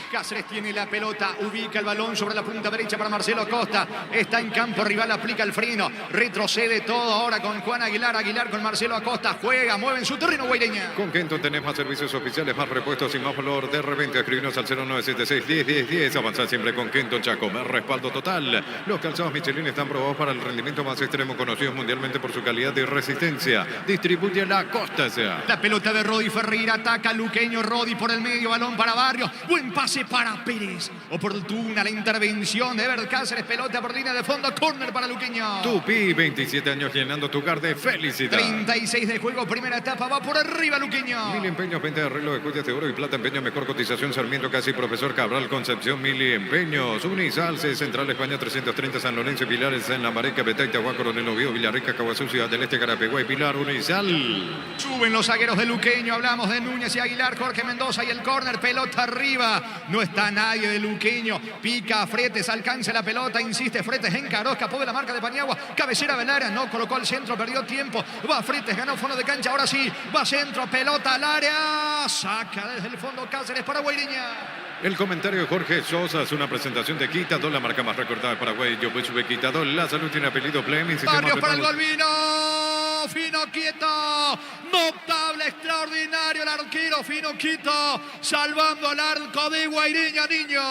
Cáceres tiene la pelota, ubica el balón sobre la punta derecha para Marcelo Acosta. Está en campo rival, aplica el freno. Retrocede todo ahora con Juan Aguilar. Aguilar con Marcelo Acosta. Juega, mueve en su terreno Guaireña. Con Kenton tenés más servicios oficiales, más repuestos y más valor de reventa. Escribinos al 0976-10-10-10. Avanzar siempre con Kenton Chaco. Más respaldo total. Los calzados Michelin están probados para el rendimiento más extremo, conocidos mundialmente por su calidad y resistencia. Distribuye la Costa S.A. La pelota de Rodi Ferreira, ataca Luqueño, Rodi por el medio, balón para Barrios, buen pase para Pérez, oportuna la intervención de Ever Cáceres, pelota por línea de fondo, córner para Luqueño. Tupi, 27 años llenando tu hogar de felicidad. 36 de juego, primera etapa, va por arriba Luqueño. Mili Empeños, venta de arreglo de joyas de oro y plata, empeño, mejor cotización, Sarmiento Casi, Profesor Cabral, Concepción, Mili Empeños, Unisalce, Central España 330, San Lorenzo y Pilares, en La Mareca, Betaita, Agua, Coronel Oviedo, Villarrica, Caguazú, Ciudad del Este, Carapeguay, Pilar, Unisal. Suben los zagueros de Luqueño, hablamos de Núñez y Aguilar, Jorge Mendoza y el córner, pelota arriba, no está nadie de Luqueño, pica Fretes, alcanza la pelota, insiste Fretes, encaró, escapó de la marca de Paniagua, cabecera del área, no colocó al centro, perdió tiempo, va Fretes, ganó fondo de cancha, ahora sí, va centro, pelota al área, saca desde el fondo Cáceres para Guaireña. El comentario de Jorge Sosa es una presentación de Quitador, la marca más recordada de Paraguay. Yo pues sube Quitador, la salud tiene apellido Pleming. Barrios para el gol, vino, fino, quieto, notable, extraordinario el arquero, fino, quieto, salvando al arco de Guaireña, niño.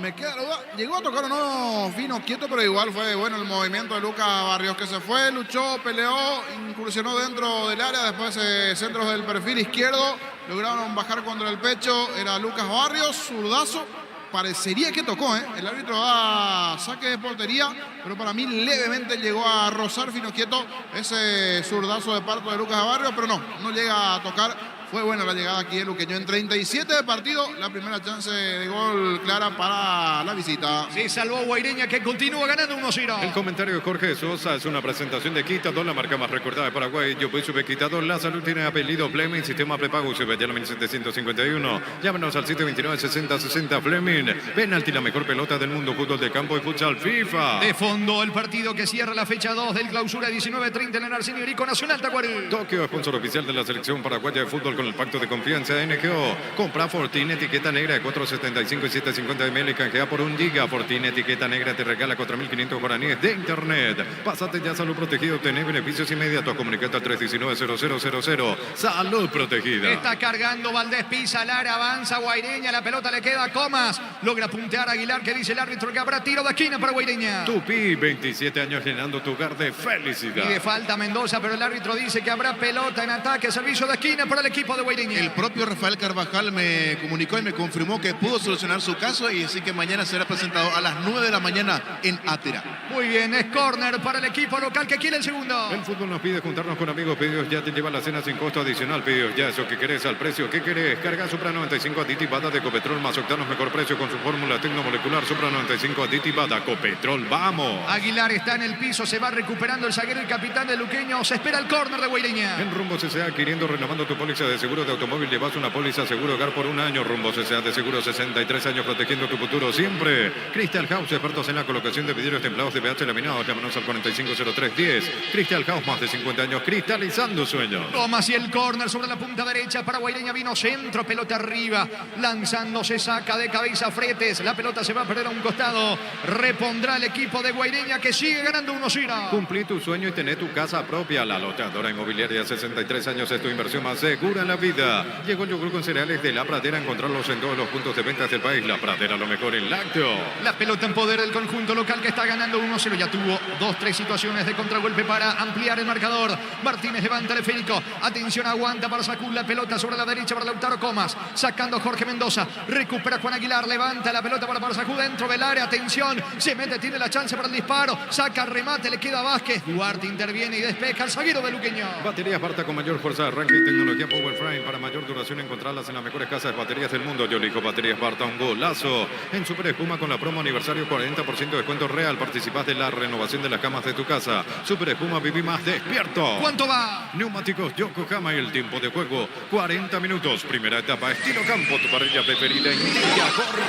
Me queda la duda, llegó a tocar o no fino, quieto, pero igual fue bueno el movimiento de Lucas Barrios, que se fue, luchó, peleó, incursionó dentro del área, después centros del perfil izquierdo, lograron bajar contra el pecho, era Lucas Barrios, zurdazo, parecería que tocó, el árbitro da saque de portería, pero para mí levemente llegó a rozar fino quieto ese zurdazo de parto de Lucas Barrios, pero no llega a tocar. Fue buena la llegada aquí de Luqueño. En 37 de partido, la primera chance de gol clara para la visita. Se salvó Guaireña, que continúa ganando 1-0. El comentario de Jorge Sosa es una presentación de Quitador, la marca más recordada de Paraguay. Yo pues sube Quitador, la salud tiene apellido Fleming, sistema prepago sube ya 1751. Llámanos al 729-6060 Fleming. Penalti, la mejor pelota del mundo, fútbol de campo y futsal FIFA. De fondo, el partido que cierra la fecha 2 del clausura 19-30 en el Arsenio Irico Nacional Tacuarí. Tokio, sponsor oficial de la selección paraguaya de fútbol con el pacto de confianza NGO. Compra Fortine etiqueta negra de 4.75 y 7.50 ml y canjea por 1 giga. Fortine etiqueta negra te regala 4.500 guaraníes de internet. Pásate ya a Salud Protegido, tenés beneficios inmediatos. Comunicate al 319-0000. Salud Protegida. Está cargando Valdés, pisa al área, avanza Guaireña, la pelota le queda a Comas. Logra puntear a Aguilar, que dice el árbitro que habrá tiro de esquina para Guaireña. Tupi, 27 años llenando tu hogar de felicidad. Y de falta Mendoza, pero el árbitro dice que habrá pelota en ataque, servicio de esquina para el equipo equipo de Guaireña. El propio Rafael Carvajal me comunicó y me confirmó que pudo solucionar su caso y así que mañana será presentado a las 9 de la mañana en Átera. Muy bien, es córner para el equipo local que quiere el segundo. El fútbol nos pide juntarnos con amigos. Pedidos ya te lleva la cena sin costo adicional. Pedidos ya, eso que querés al precio que querés. Carga Supra 95 aditivada de Copetrol más octanos mejor precio con su fórmula tecnomolecular. Supra 95 aditivada Copetrol. ¡Vamos! Aguilar está en el piso, se va recuperando el zaguero y capitán de Luqueño. Se espera el córner de Guaireña. En Rumbo CCA adquiriendo, renovando tu póliza de seguro de automóvil, llevas una póliza seguro hogar por un año. Rumbo CCA de seguro 63 años protegiendo tu futuro siempre. Crystal House, expertos en la colocación de vidrios templados de pH laminados. Llámanos al 450310. Crystal House, más de 50 años cristalizando sueños. Toma y el córner sobre la punta derecha para Guaireña. Vino centro, pelota arriba. Lanzándose, saca de cabeza Fretes. La pelota se va a perder a un costado. Repondrá el equipo de Guaireña que sigue ganando 1-0. Cumplí tu sueño y tener tu casa propia. La Loteadora Inmobiliaria, 63 años es tu inversión más segura en la vida. Llegó el yogur con cereales de La Pradera. Encontrarlos en todos los puntos de ventas del país. La Pradera, lo mejor en lácteo. La pelota en poder del conjunto local que está ganando 1-0. Ya tuvo 2-3 situaciones de contragolpe para ampliar el marcador. Martínez levanta el esférico. Atención, aguanta para Sacul. La pelota sobre la derecha para Lautaro Comas. Sacando Jorge Mendoza. Recupera Juan Aguilar. Levanta la pelota para Barzajú dentro del área. Atención. Se mete, tiene la chance para el disparo. Saca, remate, le queda Vázquez. Duarte interviene y despeja al zaguero de Luqueño. Baterías Barta con mayor fuerza de arranque y tecnología Power Frame. Para mayor duración encontrarlas en las mejores casas de baterías del mundo. Yo elijo Baterías Barta, un golazo. En Super Espuma con la promo aniversario 40% de descuento real. Participás de la renovación de las camas de tu casa. Super Espuma, viví más despierto. ¿Cuánto va? Neumáticos Yokohama y el tiempo de juego 40 minutos. Primera etapa, estilo campo, tu parrilla preferida en Villa Jorge.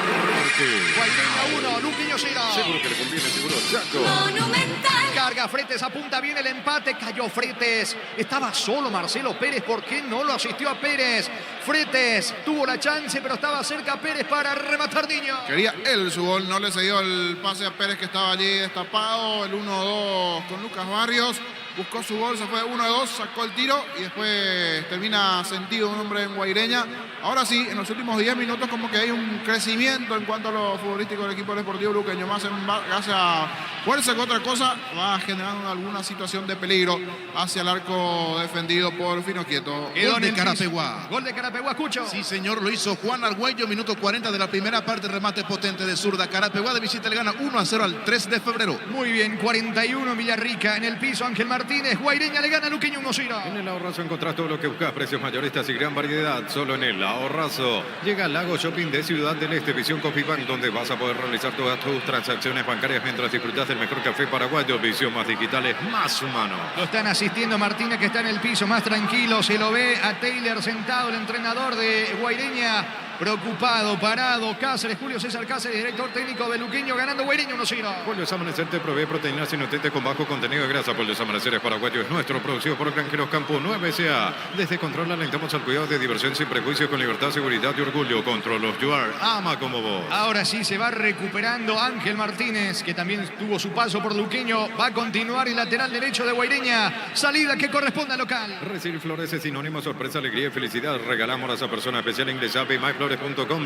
Guaireña 1, Luqueño 0. Seguro que le conviene, seguro Chaco. Monumental. Carga Fretes, apunta bien el empate. Cayó Fretes. Estaba solo Marcelo Pérez. ¿Por qué no lo asistió a Pérez? Fretes tuvo la chance, pero estaba cerca Pérez para rematar Niño. Quería él su gol, no le cedió el pase a Pérez que estaba allí destapado. El 1-2 con Lucas Barrios. Buscó su gol, se fue 1-2, sacó el tiro y después termina sentido un hombre en Guaireña. Ahora sí, en los últimos 10 minutos como que hay un crecimiento en cuanto a lo futbolístico del equipo deportivo luqueño. Más gracias a fuerza que otra cosa, va generando alguna situación de peligro hacia el arco defendido por Fino Quieto. Quedó Gol en de el piso. Carapeguá. Gol de Carapeguá, escucho. Sí, señor, lo hizo Juan Argüello, minuto 40 de la primera parte, remate potente de zurda. Carapeguá de visita le gana 1-0 al 3 de febrero. Muy bien, 41 Villarrica en el piso. Ángel Martínez, Guaireña le gana a Luqueño 1-0. En el Ahorrazo encontrás todo lo que buscas, precios mayoristas y gran variedad. Solo en el Ahorrazo. Llega al Lago Shopping de Ciudad del Este, Visión Coffee Bank, donde vas a poder realizar todas tus transacciones bancarias mientras disfrutas del mejor café paraguayo. Visión más digitales, más humano. Lo están asistiendo Martínez, que está en el piso más tranquilo. Se lo ve a Taylor sentado, el entrenador de Guaireña. Preocupado, parado. Cáceres, Julio César Cáceres, director técnico de Luqueño, ganando Guaireña 1-0. Pollos Amanecer te provee proteínas y nutrientes con bajo contenido de grasa. Pollos Amaneceres paraguayos es nuestro, producido por Granjeros Campo 9SA. Desde Control alentamos al cuidado de diversión sin prejuicios, con libertad, seguridad y orgullo. Control los Yuar, ama como vos. Ahora sí se va recuperando Ángel Martínez, que también tuvo su paso por Luqueño. Va a continuar el lateral derecho de Guaireña. Salida que corresponde al local. Recibir flores es sinónimo, sorpresa, alegría y felicidad. Regalamos a esa persona especial. Ingresa a PayMyFlores.com.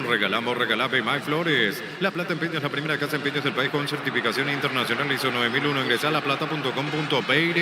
Regalamos PayMyFlores. La Plata Empeño es la primera casa de empeños del país con certificación internacional ISO 9001. Ingresa a laplata.com.py.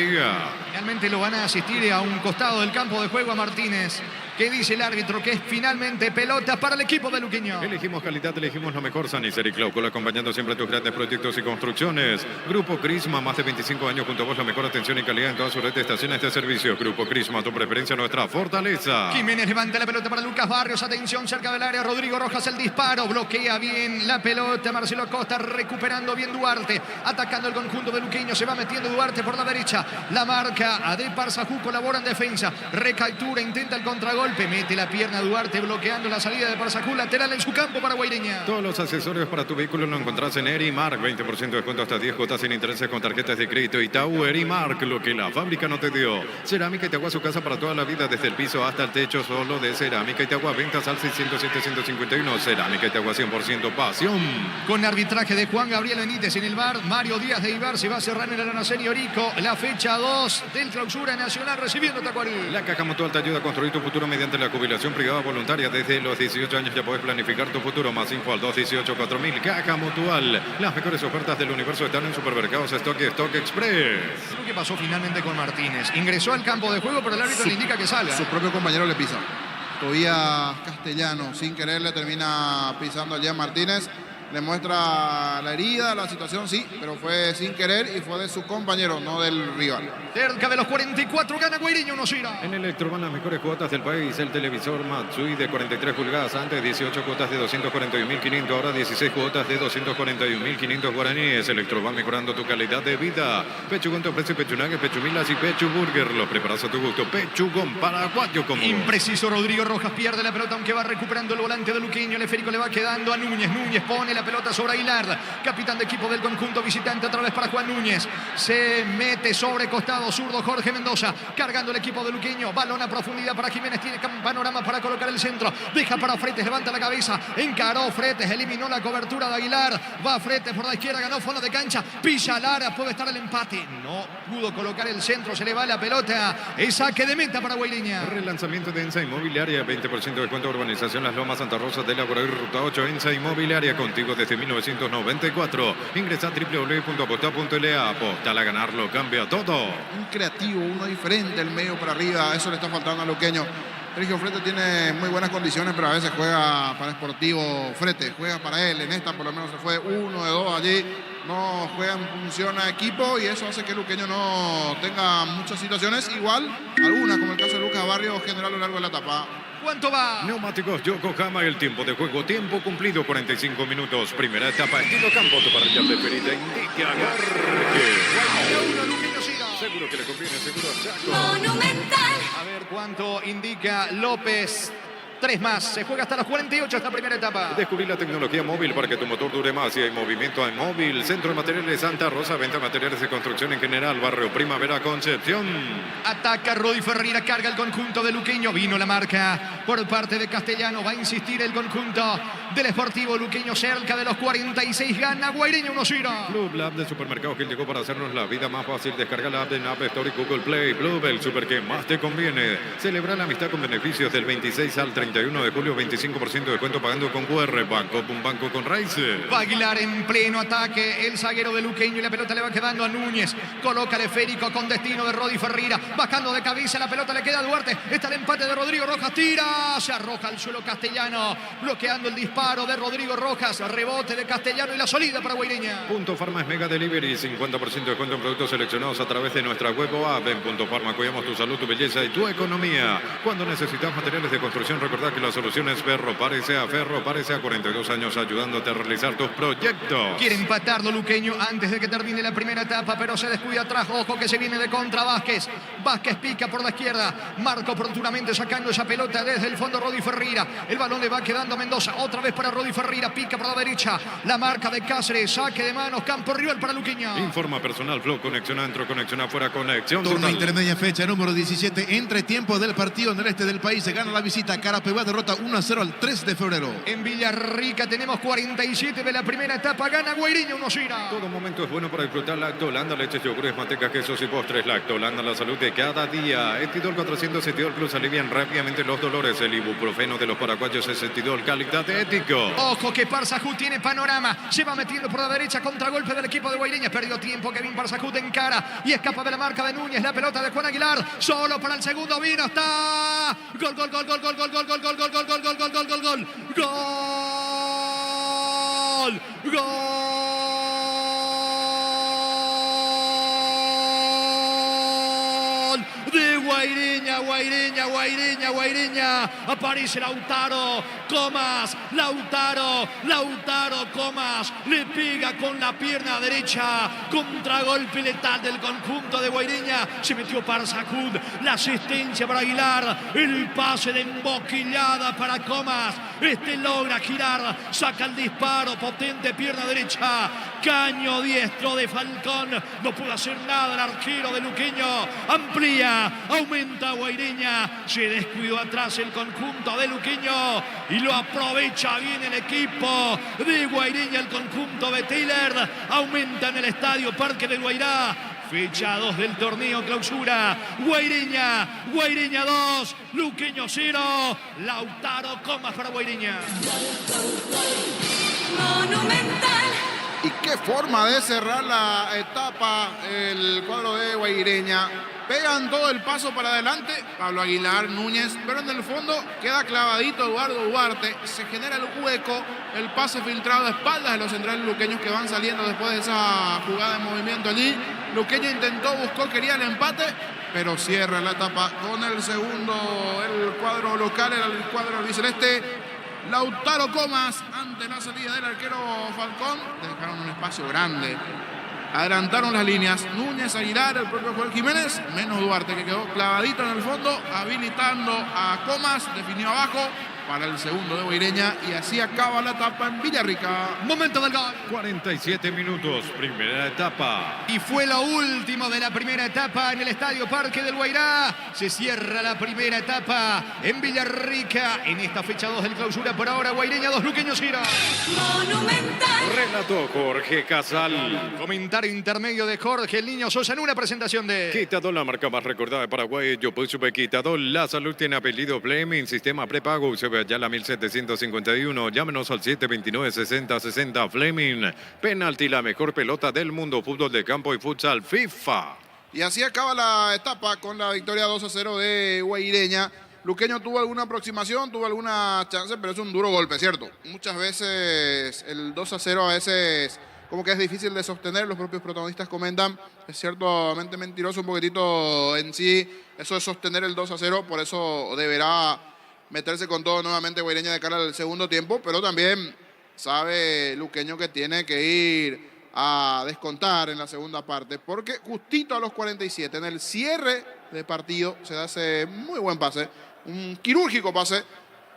Finalmente lo van a asistir a un costado del campo de juego a Martínez. ¿Qué dice el árbitro? Que es finalmente pelota para el equipo de Luqueño. Elegimos calidad, elegimos lo mejor. Sanicer y Cláucula, acompañando siempre tus grandes proyectos y construcciones. Grupo Crisma, más de 25 años junto a vos, la mejor atención y calidad en toda su red de estaciones de servicio. Grupo Crisma, tu preferencia, nuestra fortaleza. Jiménez levanta la pelota para Lucas Barrios. Atención, cerca del área. Rodrigo Rojas, el disparo. Bloquea bien la pelota. Marcelo Costa recuperando bien Duarte. Atacando el conjunto de Luqueño. Se va metiendo Duarte por la derecha. La marca a De Parzajú. Colabora en defensa. Recaptura, intenta el contragolpe. Mete la pierna Duarte bloqueando la salida de Parzajú. Lateral en su campo para Guaireña. Todos los accesorios para tu vehículo lo encontrás en Erimark. 20% de descuento hasta 10 cuotas sin intereses con tarjetas de crédito. Itaú Erimark, lo que la fábrica no te dio. Cerámica Itagua, su casa para toda la vida, desde el piso hasta el techo, solo de Cerámica Itagua. Ventas al 607-151. Cerámica Itagua, 100% pasión. Con arbitraje de Juan Gabriel Benítez en el bar. Mario Díaz de Ibar se va a cerrar en el Araceli Orico. La fecha 2 del Clausura Nacional recibiendo Tacuarí. La Caja Mutual te ayuda a construir tu futuro mediante la jubilación privada voluntaria. Desde los 18 años ya puedes planificar tu futuro. Más info al 218-4000. Caja Mutual. Las mejores ofertas del universo están en Supermercados Stock y Stock Express. Lo que pasó finalmente con Martínez. Ingresó al campo de juego, pero el árbitro le indica que salga. Su propio compañero le pisa. Tobías Castellano, sin querer le termina pisando allí a Martínez. Le muestra la herida, la situación sí, pero fue sin querer y fue de su compañero, no del rival. Cerca de los 44 gana Guairiña 1-0. En Electroban las mejores cuotas del país. El televisor Matsui de 43 pulgadas, antes 18 cuotas de 241.500, ahora 16 cuotas de 241.500 guaraníes. Electroban mejorando tu calidad de vida. Pechugón te ofrece pechunague, pechumilas y pechuburger. Los preparas a tu gusto. Pechugón paraguayo como Impreciso Rodrigo Rojas, pierde la pelota aunque va recuperando el volante de Luqueño. El esférico le va quedando a Núñez. Núñez pone la pelota sobre Aguilar, capitán de equipo del conjunto visitante, otra vez para Juan Núñez. Se mete sobre costado zurdo Jorge Mendoza, cargando el equipo de Luqueño. Balón a profundidad para Jiménez, tiene panorama para colocar el centro. Deja para Fretes, levanta la cabeza, encaró Fretes, eliminó la cobertura de Aguilar. Va Fretes por la izquierda, ganó fondo de cancha, pilla Lara, puede estar el empate. No pudo colocar el centro, se le va la pelota. Es saque de meta para Guairiña. relanzamiento de Ensa Inmobiliaria, 20% de descuento, urbanización Las Lomas, Santa Rosa de la Guaraí, Ruta 8. Ensa Inmobiliaria, contigo desde 1994. Ingresa a www.aposta.la. Apostar a ganarlo, cambia todo. Un creativo, uno diferente, el medio para arriba, eso le está faltando a Luqueño. Sergio Fretes tiene muy buenas condiciones, pero a veces juega para Sportivo Fretes, juega para él. En esta por lo menos se fue 1 de 2 allí. No juega en función a equipo y eso hace que Luqueño no tenga muchas situaciones. Igual, algunas, como el caso de Lucas Barrios, general a lo largo de la etapa. ¿Cuánto va? Neumáticos Yokohama, el tiempo de juego, tiempo cumplido, 45 minutos. Primera etapa, estilo campo, tu parrilla preferida indica Guairiña 1, Luqueño 0. Seguro que le conviene, seguro Chaco. Monumental. A ver cuánto indica López. 3 más, se juega hasta los 48 esta primera etapa. Descubrí la tecnología móvil para que tu motor dure más y hay movimiento en móvil. Centro de Materiales Santa Rosa, venta de materiales de construcción en general, barrio Primavera, Concepción. Ataca Rodi Ferreira, carga el conjunto de Luqueño. Vino la marca por parte de Castellano. Va a insistir el conjunto del Sportivo Luqueño. Cerca de los 46 gana Guairiña 1-0. Blue Lab de Supermercados que llegó para hacernos la vida más fácil. Descarga la app de App Store y Google Play. Blue, el super que más te conviene. Celebra la amistad con beneficios del 26 al 31 de julio. 25% de descuento pagando con QR. Banco, un banco con Raice. Va Aguilar en pleno ataque. El zaguero de Luqueño y la pelota le va quedando a Núñez. Coloca el esférico con destino de Rodi Ferreira. Bajando de cabeza, la pelota le queda a Duarte. Está el empate de Rodrigo Rojas. Tira. Se arroja al suelo Castellano. Bloqueando el disparo de Rodrigo Rojas. Rebote de Castellano y la salida para Guairiña. Punto Farma es Mega Delivery. 50% de descuento en productos seleccionados a través de nuestra web o app. En Punto Farma cuidamos tu salud, tu belleza y tu economía. Cuando necesitas materiales de construcción, recordad que la solución es Ferro. Parece a Ferro. Parece a 42 años ayudándote a realizar tus proyectos. Quiere empatarlo Luqueño antes de que termine la primera etapa, pero se descuida atrás. Ojo que se viene de contra Vázquez. Vázquez pica por la izquierda. Marco oportunamente sacando esa pelota desde el fondo Rodi Ferreira. El balón le va quedando a Mendoza. Otra vez para Rodi Ferreira. Pica por la derecha. La marca de Cáceres. Saque de manos. Campo rival para Luqueño. Informa personal Flow. Conexión adentro, conexión afuera, conexión Turno total. intermedia fecha número 17. Entre tiempo del partido en el este del país. Se gana la visita. Carapeguá derrota 1-0 al 3 de febrero. En Villarrica tenemos 47 de la primera etapa. Gana Guairiña 1-0. Todo momento es bueno para disfrutar Lactolanda, leches, yogures, mantecas, quesos y postres. Lactolanda, la salud de cada día. Etidol 400, Etidol Plus alivian rápidamente los dolores. El ibuprofeno de los paraguayos es Etidol, calidad ético. Ojo que Parsajut tiene panorama. Se va metiendo por la derecha. Contragolpe del equipo de Guairiña. Perdió tiempo. Kevin Parsajut encara y escapa de la marca de Núñez. La pelota de Juan Aguilar. Solo para el segundo. Vino. Está. Gol, gol, gol, gol, gol, gol, gol, gol, gol, gol, gol, gol, gol, gol, gol, gol, gol. Gol. Gol de Guairiña, Guairiña, Guairiña, Guairiña. Aparece Lautaro Comas. Lautaro Comas. Le pega con la pierna derecha. Contragolpe letal del conjunto de Guairiña. Se metió Parsajud. La asistencia para Aguilar. El pase de emboquillada para Comas. Este logra girar. Saca el disparo. Potente pierna derecha. Caño diestro de Falcón. No pudo hacer nada el arquero de Luqueño. Amplía. Aumenta Guairiña. Se descuidó atrás el conjunto de Luqueño. Y lo aprovecha bien el equipo de Guairiña. El conjunto de Taylor. Aumenta en el estadio Parque del Guairá. Fecha 2 del torneo clausura. Guairiña 2, Luqueño 0. Lautaro Comas para Guairiña. Monumental. Y qué forma de cerrar la etapa el cuadro de Guaireña. pegan todo el paso para adelante, Pablo Aguilar, Núñez, pero en el fondo queda clavadito Eduardo Duarte, se genera el hueco, el pase filtrado a espaldas de los centrales luqueños que van saliendo después de esa jugada de movimiento allí. Luqueño intentó, buscó, quería el empate, pero cierra la etapa con el segundo, el cuadro local, el cuadro albiceleste. Lautaro Comas ante la salida del arquero Falcón, dejaron un espacio grande. Adelantaron las líneas Núñez, Aguilar, el propio Joel Jiménez, menos Duarte que quedó clavadito en el fondo, habilitando a Comas, definió abajo para el segundo de Guaireña y así acaba la etapa en Villarrica. Momento del gol. 47 minutos, primera etapa. Y fue lo último de la primera etapa en el Estadio Parque del Guairá. Se cierra la primera etapa en Villarrica. En esta fecha 2 del clausura, por ahora Guaireña 2, Luqueño 0. Monumental. Relató Jorge Casal. Comentario intermedio de Jorge el Niño Sosa en una presentación de... Quitador, la marca más recordada de Paraguay. Yo puse Quitador. La salud tiene apellido Fleming. Sistema prepago. Usted ve ya la 1751. Llámenos al 729-6060. Fleming. Penalti, la mejor pelota del mundo. Fútbol de campo y futsal FIFA. Y así acaba la etapa con la victoria 2-0 de Guaireña. Luqueño tuvo alguna aproximación, tuvo alguna chance, pero es un duro golpe, ¿cierto? Muchas veces el 2-0 a veces como que es difícil de sostener, los propios protagonistas comentan, es ciertamente mentiroso un poquitito en sí eso de sostener el 2-0, por eso deberá meterse con todo nuevamente Guaireña de cara al segundo tiempo, pero también sabe Luqueño que tiene que ir a descontar en la segunda parte, porque justito a los 47, en el cierre de partido, se da ese muy buen pase, un quirúrgico pase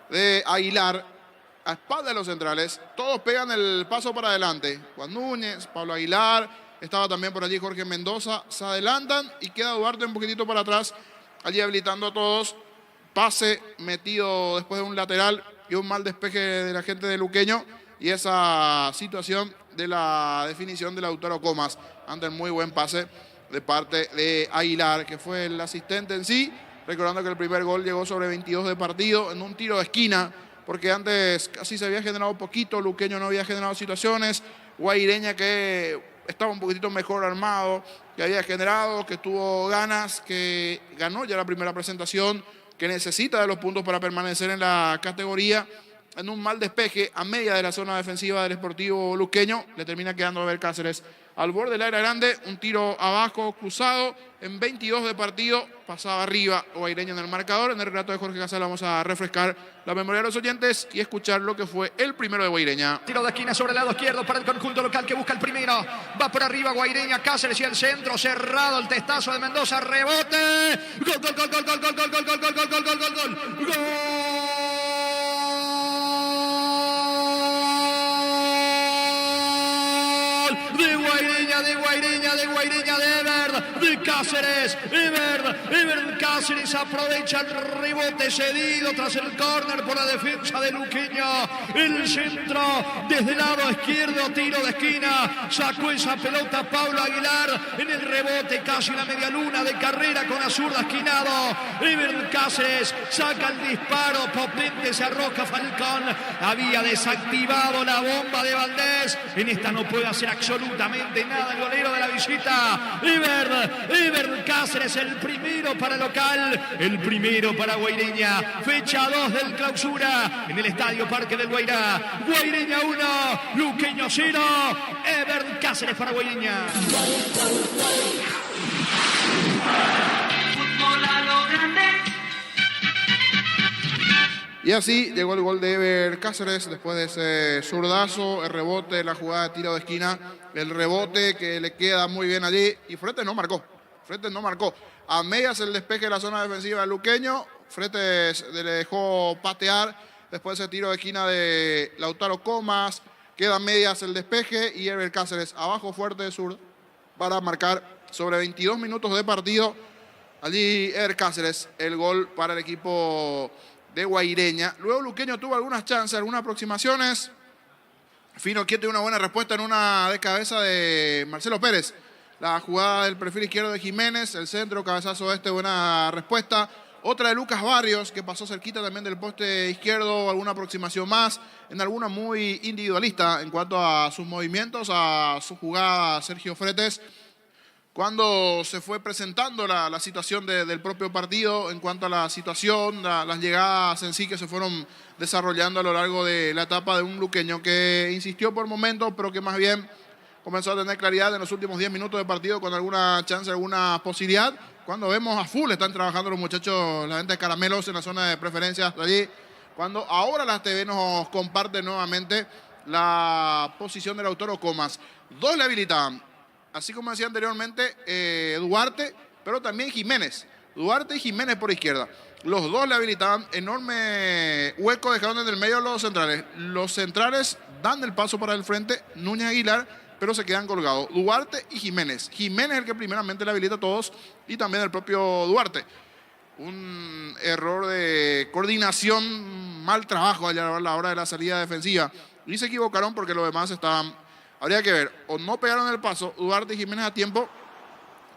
de Aguilar, a espalda de los centrales, todos pegan el paso para adelante. Juan Núñez, Pablo Aguilar, estaba también por allí Jorge Mendoza, se adelantan y queda Duarte un poquitito para atrás, allí habilitando a todos. Pase metido después de un lateral y un mal despeje de la gente de Luqueño y esa situación de la definición de Lautaro Comas ante el muy buen pase de parte de Aguilar, que fue el asistente en sí, recordando que el primer gol llegó sobre 22 de partido en un tiro de esquina, porque antes casi se había generado poquito, Luqueño no había generado situaciones, Guaireña que estaba un poquitito mejor armado, que había generado, que tuvo ganas, que ganó ya la primera presentación, que necesita de los puntos para permanecer en la categoría. En un mal despeje a media de la zona defensiva del Sportivo Luqueño, le termina quedando a ver Cáceres al borde del área grande, un tiro abajo cruzado, en 22 de partido, pasaba arriba Guaireña en el marcador. En el relato de Jorge Casal vamos a refrescar la memoria de los oyentes y escuchar lo que fue el primero de Guaireña. Tiro de esquina sobre el lado izquierdo para el conjunto local que busca el primero. Va por arriba Guaireña, Cáceres y el centro, cerrado el testazo de Mendoza, rebote. Gol, gol, gol, gol, gol, gol, gol, gol, gol, gol, gol, gol, gol, gol, gol. ¡Gol! De Ever, de Cáceres, Ever Cáceres aprovecha el rebote cedido tras el córner por la defensa de Luqueño, el centro desde el lado izquierdo, tiro de esquina, sacó esa pelota Pablo Aguilar en el rebote, casi la media luna de carrera con la zurda esquinado, Ever Cáceres saca el disparo potente, se arroja Falcón, había desactivado la bomba de Valdés, en esta no puede hacer absolutamente nada el golero de la visita, Ever Cáceres, el primero para local, el primero para Guaireña, fecha 2 del clausura en el Estadio Parque del Guairá, Guaireña 1, Luqueño 0, Ever Cáceres para Guaireña. Fútbol a lo grande. Y así llegó el gol de Ever Cáceres después de ese zurdazo, el rebote, la jugada de tiro de esquina, el rebote que le queda muy bien allí y Fretes no marcó. A medias el despeje de la zona defensiva del Luqueño, Fretes le dejó patear después de ese tiro de esquina de Lautaro Comas, queda a medias el despeje y Ever Cáceres abajo fuerte de sur para marcar sobre 22 minutos de partido. Allí Ever Cáceres, el gol para el equipo de Guaireña. Luego Luqueño tuvo algunas chances, algunas aproximaciones. Fino quieto y una buena respuesta en una de cabeza de Marcelo Pérez. La jugada del perfil izquierdo de Jiménez, el centro, cabezazo buena respuesta. Otra de Lucas Barrios, que pasó cerquita también del poste izquierdo, alguna aproximación más, en alguna muy individualista en cuanto a sus movimientos, a su jugada Sergio Fretes. cuando se fue presentando la situación del propio partido en cuanto a la situación, las llegadas en sí que se fueron desarrollando a lo largo de la etapa de un luqueño que insistió por momentos, pero que más bien comenzó a tener claridad en los últimos 10 minutos de partido con alguna chance, alguna posibilidad. Cuando vemos a full están trabajando los muchachos, la gente de Caramelos en la zona de preferencias allí. Cuando ahora la TV nos comparte nuevamente la posición del Lautaro Comas. 2 le habilitaban, así como decía anteriormente, Duarte, pero también Jiménez. Duarte y Jiménez por izquierda. Los 2 le habilitaban, enorme hueco dejaron en el medio los centrales. Los centrales dan el paso para el frente, Núñez Aguilar, pero se quedan colgados. Duarte y Jiménez. Jiménez es el que primeramente le habilita a todos y también el propio Duarte. Un error de coordinación, mal trabajo a la hora de la salida defensiva. Y se equivocaron porque los demás estaban... Habría que ver, o no pegaron el paso Duarte y Jiménez a tiempo,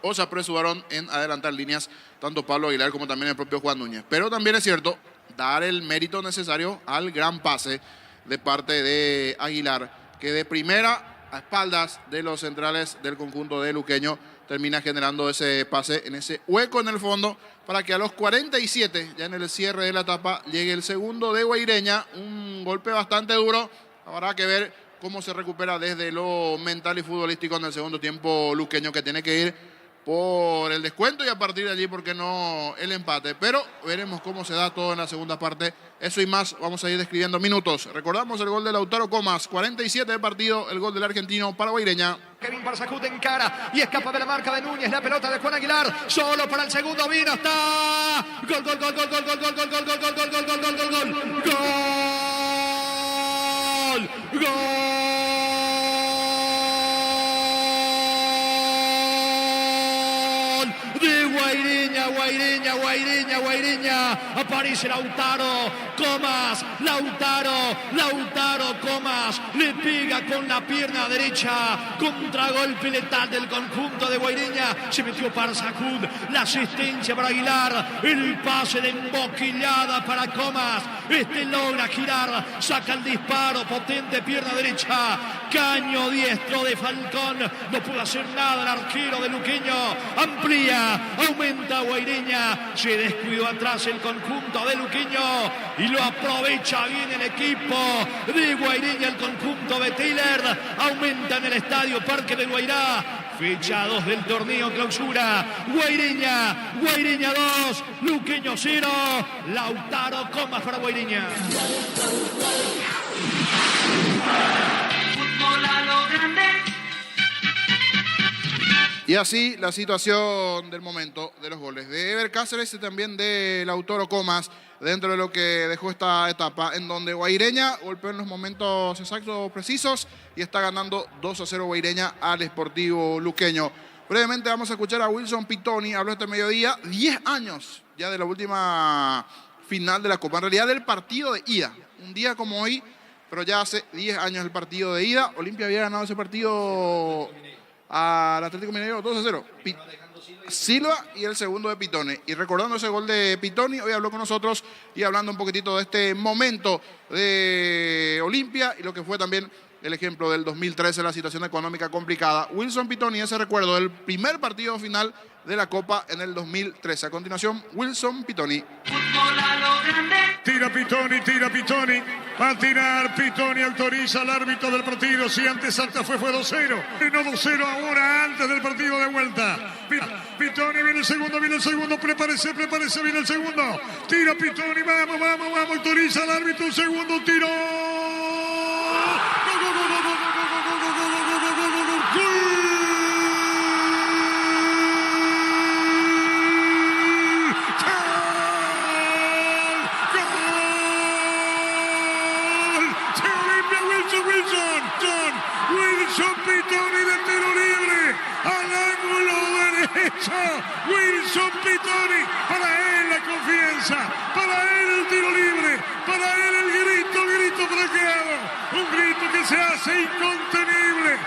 o se apresuraron en adelantar líneas, tanto Pablo Aguilar como también el propio Juan Núñez. Pero también es cierto, dar el mérito necesario al gran pase de parte de Aguilar, que de primera a espaldas de los centrales del conjunto de luqueño termina generando ese pase en ese hueco en el fondo para que a los 47, ya en el cierre de la etapa, llegue el segundo de Guaireña. Un golpe bastante duro. Habrá que ver cómo se recupera desde lo mental y futbolístico en el segundo tiempo luqueño, que tiene que ir por el descuento y a partir de allí, ¿por qué no el empate? Pero veremos cómo se da todo en la segunda parte. Eso y más vamos a ir describiendo minutos. Recordamos el gol de Lautaro Comas, 47 de partido, el gol del argentino para Guaireña. Kevin Barzajud encara y escapa de la marca de Núñez. La pelota de Juan Aguilar, solo para el segundo, vino, está. Gol, gol, gol, gol, gol, gol, gol, gol, gol, gol, gol, gol, gol, gol, gol, gol, gol, gol. Guaireña, aparece Lautaro Comas, Lautaro Comas, le pega con la pierna derecha, contragolpe letal del conjunto de Guaireña, se metió Barzajud, la asistencia para Aguilar, el pase de emboquillada para Comas, logra girar, saca el disparo, potente pierna derecha, caño diestro de Falcón, no pudo hacer nada el arquero de luqueño, amplía, aumenta Guaireña, se descuidó atrás el conjunto de luqueño y lo aprovecha bien el equipo de Guaireña, el conjunto de Taylor, aumenta en el estadio Parque del Guairá, fecha 2 del torneo clausura, Guaireña 2, luqueño 0, Lautaro Comas para Guaireña. Fútbol a lo grande. Y así la situación del momento de los goles de Ever Cáceres y también de Lautaro Comas dentro de lo que dejó esta etapa, en donde Guaireña golpeó en los momentos exactos, precisos, y está ganando 2-0 Guaireña al Sportivo Luqueño. Brevemente vamos a escuchar a Wilson Pitoni, habló este mediodía, 10 años ya de la última final de la Copa, en realidad del partido de ida, un día como hoy, pero ya hace 10 años el partido de ida. Olimpia había ganado ese partido al Atlético Mineiro 2-0. Silva y el segundo de Pitoni. Y recordando ese gol de Pitoni, hoy habló con nosotros y hablando un poquitito de este momento de Olimpia y lo que fue también el ejemplo del 2013, la situación económica complicada. Wilson Pitoni, ese recuerdo del primer partido final de la Copa en el 2013. A continuación, Wilson Pitoni. Fútbol a lo grande. Tira Pitoni. Va a tirar Pitoni, autoriza al árbitro del partido. Si antes Santa fue 2-0. Y no 2-0 ahora, antes del partido de vuelta. Pitoni, viene el segundo. Prepárese, viene el segundo. Tira Pitoni, vamos. Autoriza al árbitro, un segundo tiro. Wilson Pitoni de tiro libre al ángulo derecho. Wilson Pitoni, para él la confianza, para él el tiro libre, para él el grito fraqueado, un grito que se hace incontenible,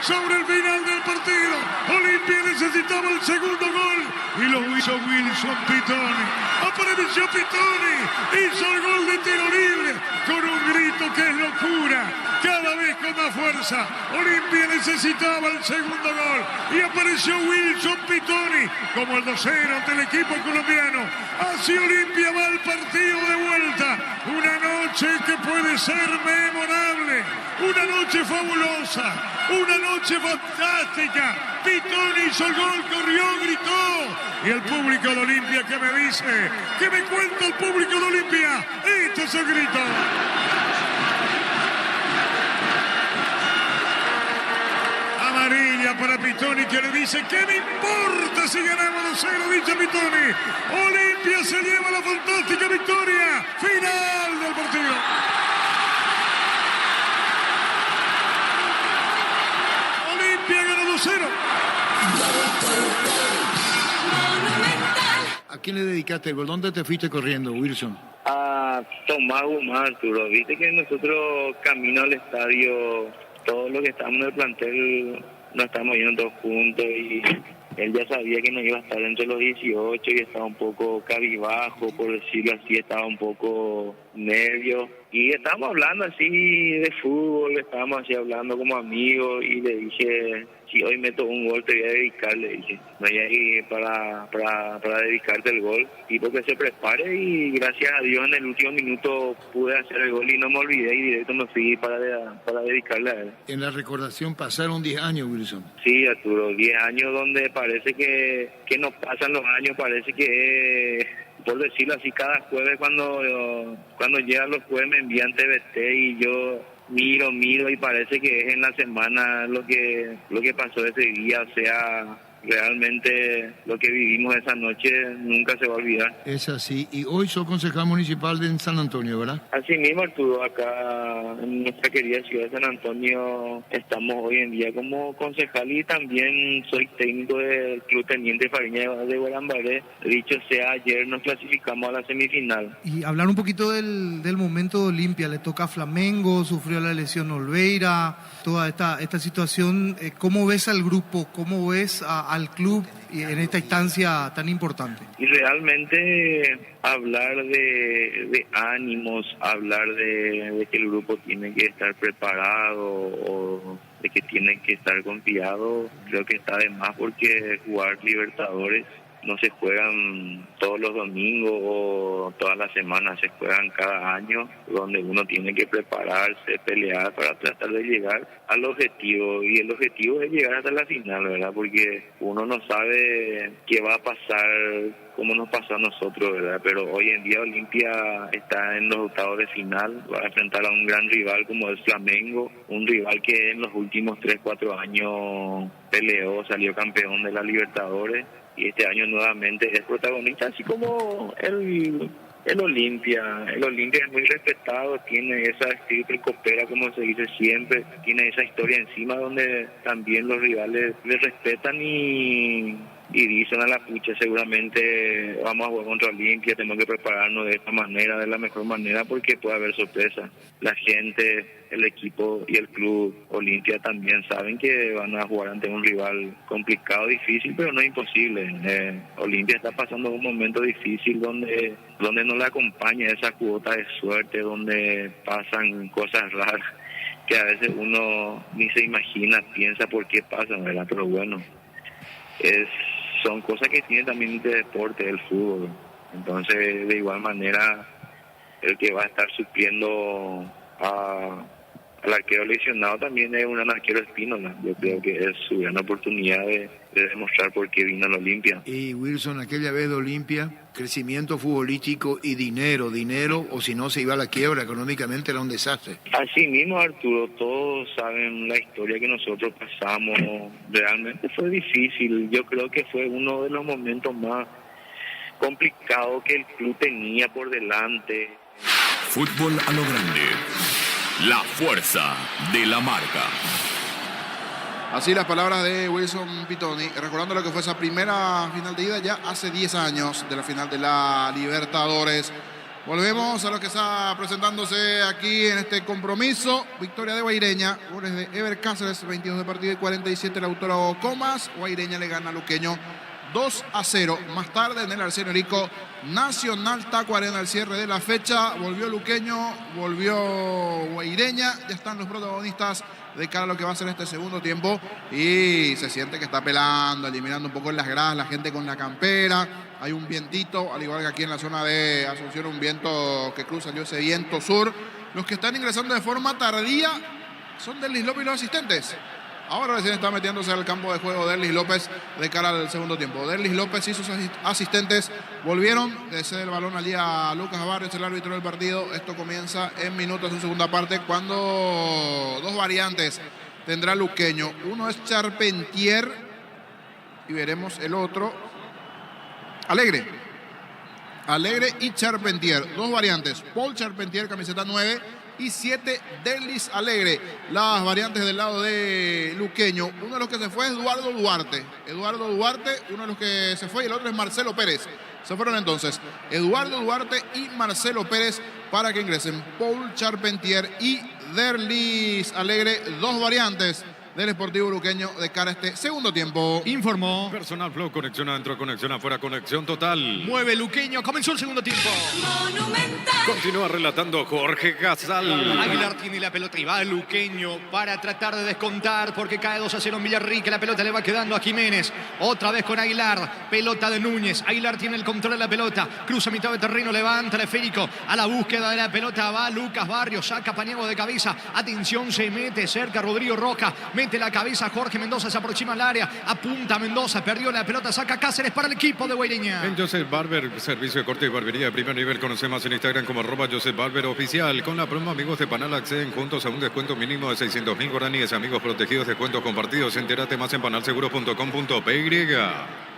sobre el final del partido. Olimpia necesitaba el segundo gol y lo hizo Wilson Pitoni. Apareció Pitoni, hizo el gol de tiro libre con un grito que es locura. Cada vez con más fuerza. Olimpia necesitaba el segundo gol y apareció Wilson Pitoni como el 2-0 ante el equipo colombiano. Así Olimpia va al partido de vuelta. Una noche que puede ser memorable, una noche fabulosa, una noche fantástica. Pitoni hizo el gol, corrió, gritó. Y el público de Olimpia que me dice, que me cuenta el público de Olimpia, este es el grito. Amarilla para Pitoni, que le dice, ¿qué me importa si ganamos 2-0? Dice Pitoni. Olimpia se lleva la fantástica victoria. Final del partido. Olimpia ganó 2-0. ¿A quién le dedicaste el gol? ¿Dónde te fuiste corriendo, Wilson? A Tomás Guzmán, Arturo. Viste que nosotros camino al estadio, todos los que estamos en el plantel nos estamos yendo todos juntos y él ya sabía que no iba a estar entre los 18 y estaba un poco cabizbajo, por decirlo así, estaba un poco nervio. Y estábamos hablando así de fútbol, estábamos así hablando como amigos y le dije, si hoy meto un gol te voy a dedicar, le dije. Voy a ir para dedicarte el gol. Y porque se prepare y gracias a Dios en el último minuto pude hacer el gol y no me olvidé y directo me fui para dedicarle a él. En la recordación pasaron 10 años, Wilson. Sí, Arturo, 10 años donde parece que no pasan los años, parece que... por decirlo así, cada jueves cuando llegan los jueves me envían TVT y yo miro y parece que es en la semana lo que pasó ese día, o sea, realmente lo que vivimos esa noche nunca se va a olvidar. Es así. Y hoy sos concejal municipal de San Antonio, ¿verdad? Así mismo, Arturo, acá en nuestra querida ciudad de San Antonio estamos hoy en día como concejal y también soy técnico del Club Teniente Fariña de Guarambaré. Dicho sea, ayer nos clasificamos a la semifinal. Y hablar un poquito del momento de Olimpia, le toca a Flamengo, sufrió la lesión Olveira, toda esta situación. ¿Cómo ves al grupo? ¿Cómo ves al club en esta instancia tan importante? Y realmente hablar de ánimos, hablar de que el grupo tiene que estar preparado o de que tiene que estar confiado, creo que está de más porque jugar Libertadores no se juegan todos los domingos o todas las semanas, se juegan cada año, donde uno tiene que prepararse, pelear para tratar de llegar al objetivo, y el objetivo es llegar hasta la final, ¿verdad? Porque uno no sabe qué va a pasar, como nos pasó a nosotros, ¿verdad? Pero hoy en día Olimpia está en los octavos de final, va a enfrentar a un gran rival como el Flamengo, un rival que en los últimos 3-4 años peleó, salió campeón de la Libertadores, y este año nuevamente es protagonista, así como el Olimpia. El Olimpia es muy respetado, tiene esa triple copera, como se dice siempre, tiene esa historia encima donde también los rivales le respetan y dicen a la pucha, seguramente vamos a jugar contra Olimpia, tenemos que prepararnos de esta manera, de la mejor manera, porque puede haber sorpresa. La gente, el equipo y el club Olimpia también saben que van a jugar ante un rival complicado, difícil, pero no imposible. Olimpia está pasando un momento difícil donde no le acompaña esa cuota de suerte, donde pasan cosas raras que a veces uno ni se imagina, piensa por qué pasan, ¿verdad? Pero bueno, son cosas que tiene también este deporte, el fútbol. Entonces, de igual manera, el que va a estar supliendo al arquero lesionado también es un arquero Espínola. Yo creo que es su gran oportunidad de demostrar por qué vino a la Olimpia. Y Wilson, aquella vez de Olimpia, crecimiento futbolístico y dinero, o si no se iba a la quiebra, económicamente era un desastre. Así mismo, Arturo, todos saben la historia que nosotros pasamos. Realmente fue difícil. Yo creo que fue uno de los momentos más complicados que el club tenía por delante. Fútbol a lo grande. La fuerza de la marca. Así las palabras de Wilson Pitoni, recordando lo que fue esa primera final de ida ya hace 10 años de la final de la Libertadores. Volvemos a lo que está presentándose aquí en este compromiso. Victoria de Guaireña, goles de Ever Cáceres, 22 de partido y 47 Lautaro Comas. Guaireña le gana a Luqueño 2-0. Más tarde en el Arsenio Rico, Nacional Tacuarembó al cierre de la fecha. Volvió Luqueño, volvió Guaireña. Ya están los protagonistas de cara a lo que va a ser este segundo tiempo. Y se siente que está pelando, eliminando un poco en las gradas la gente con la campera. Hay un vientito, al igual que aquí en la zona de Asunción, un viento que cruza ese viento sur. Los que están ingresando de forma tardía son Derlis López y los asistentes. Ahora recién está metiéndose al campo de juego Derlis López de cara al segundo tiempo. Derlis López y sus asistentes volvieron. Le cede el balón allí a Lucas Barrios, el árbitro del partido. Esto comienza en minutos en segunda parte, cuando dos variantes tendrá Luqueño. Uno es Charpentier y veremos el otro. Alegre y Charpentier. Dos variantes. Paul Charpentier, camiseta 9. Y 7, Derlis Alegre. Las variantes del lado de Luqueño. Uno de los que se fue es Eduardo Duarte. Uno de los que se fue, y el otro es Marcelo Pérez. Se fueron entonces Eduardo Duarte y Marcelo Pérez para que ingresen Paul Charpentier y Derlis Alegre. Dos variantes del Sportivo Luqueño de cara a este segundo tiempo. Informó Personal Flow, conexión adentro, conexión afuera, conexión total. Mueve Luqueño, comenzó el segundo tiempo. Continúa relatando Jorge Casal. Aguilar tiene la pelota y va Luqueño para tratar de descontar porque cae 2-0 en Villarrica. La pelota le va quedando a Jiménez. Otra vez con Aguilar. Pelota de Núñez. Aguilar tiene el control de la pelota. Cruza mitad de terreno, levanta el esférico. A la búsqueda de la pelota va Lucas Barrios. Saca Paniagua de cabeza. Atención, se mete cerca Rodrigo Roca. Mete la cabeza Jorge Mendoza, se aproxima al área. Apunta Mendoza, perdió la pelota. Saca Cáceres para el equipo de Guaireña. En Joseph Barber, servicio de corte y barbería de primer nivel. Conoce más en Instagram como @Joseph Barber Oficial. Con la promo Amigos de Panal acceden juntos a un descuento mínimo de 600.000 guaraníes. Amigos protegidos, descuentos compartidos. Entérate más en panalseguros.com.py.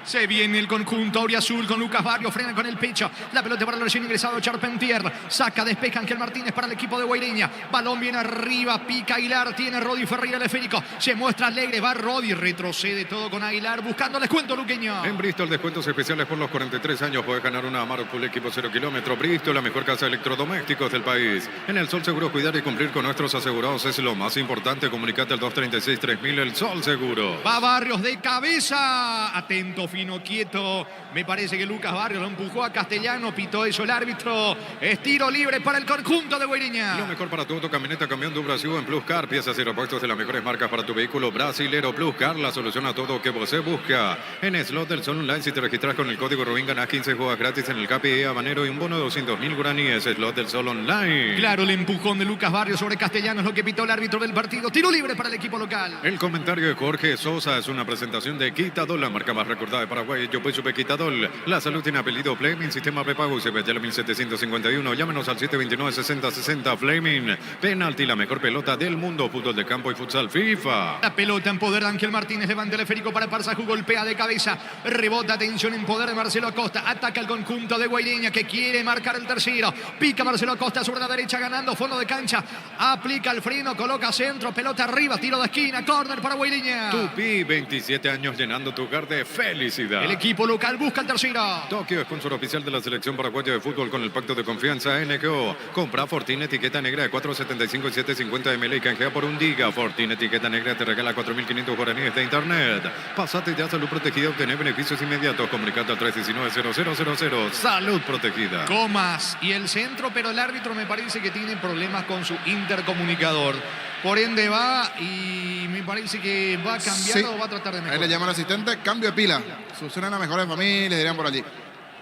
Se viene el conjunto auriazul con Lucas Barrios, frena con el pecho. La pelota para el recién ingresado Charpentier. Saca, despeja Ángel Martínez para el equipo de Guaireña. Balón viene arriba, pica Aguilar. Tiene Rodi Ferreira el esférico. Se muestra Alegre, va Rodi, retrocede todo con Aguilar. Buscando descuento Luqueño. En Bristol, descuentos especiales por los 43 años. Puedes ganar una Amarok Full Equipo 0 kilómetros. Bristol, la mejor casa de electrodomésticos del país. En El Sol Seguro, cuidar y cumplir con nuestros asegurados es lo más importante. Comunicate al 236-3000, El Sol Seguro. Va Barrios de cabeza. Atento, fino, quieto. Me parece que Lucas Barrios lo empujó a Castellano. Pitó eso el árbitro. Es tiro libre para el conjunto de Guaireña. Lo mejor para tu auto, camioneta, camión de Brasil en Plus Car. Piezas y repuestos de las mejores marcas para tu vehículo brasilero. Plus Car, la solución a todo que vos busca. En Slot del Sol Online, si te registras con el código RUBIN, ganás 15 juegos gratis en el KPI Habanero y un bono de 200.000 guaraníes. Slot del Sol Online. Claro, el empujón de Lucas Barrios sobre Castellano es lo que pitó el árbitro del partido. Tiro libre para el equipo local. El comentario de Jorge Sosa es una presentación de Quitadol, la marca más recordada de Paraguay. Yo soy Quitadol. La salud tiene apellido Fleming, sistema prepago CBTL 1751. Llámenos al 729-6060. Fleming, penalti, la mejor pelota del mundo. Fútbol de campo y futsal FIFA. La pelota en poder de Ángel Martínez. Levanta el esférico para Parsaju. Golpea de cabeza. Rebota, atención en poder de Marcelo Acosta. Ataca el conjunto de Guaireña que quiere marcar el tercero. Pica Marcelo Acosta sobre la derecha, ganando fondo de cancha. Aplica el freno, coloca centro. Pelota arriba, tiro de esquina. Córner para Guaireña. Tupi, 27 años llenando tu hogar de felicidad. El equipo local busca el tercero. Tokio, sponsor oficial de la selección paraguaya de fútbol con el pacto de confianza NGO. Compra Fortine etiqueta negra de 4.75 y 7.50 ml y canjea por 1 giga. Fortine etiqueta negra te regala 4.500 guaraníes de internet. Pásate ya a Salud Protegida, obtener beneficios inmediatos. Comunicate al 319-0000. Salud Protegida. Comas y el centro, pero el árbitro me parece que tiene problemas con su intercomunicador. Por ende va y me parece que va a cambiar o va a tratar de mejorar. Ahí le llama al asistente, cambio de pila. Suceden a las mejores familias, dirían por allí.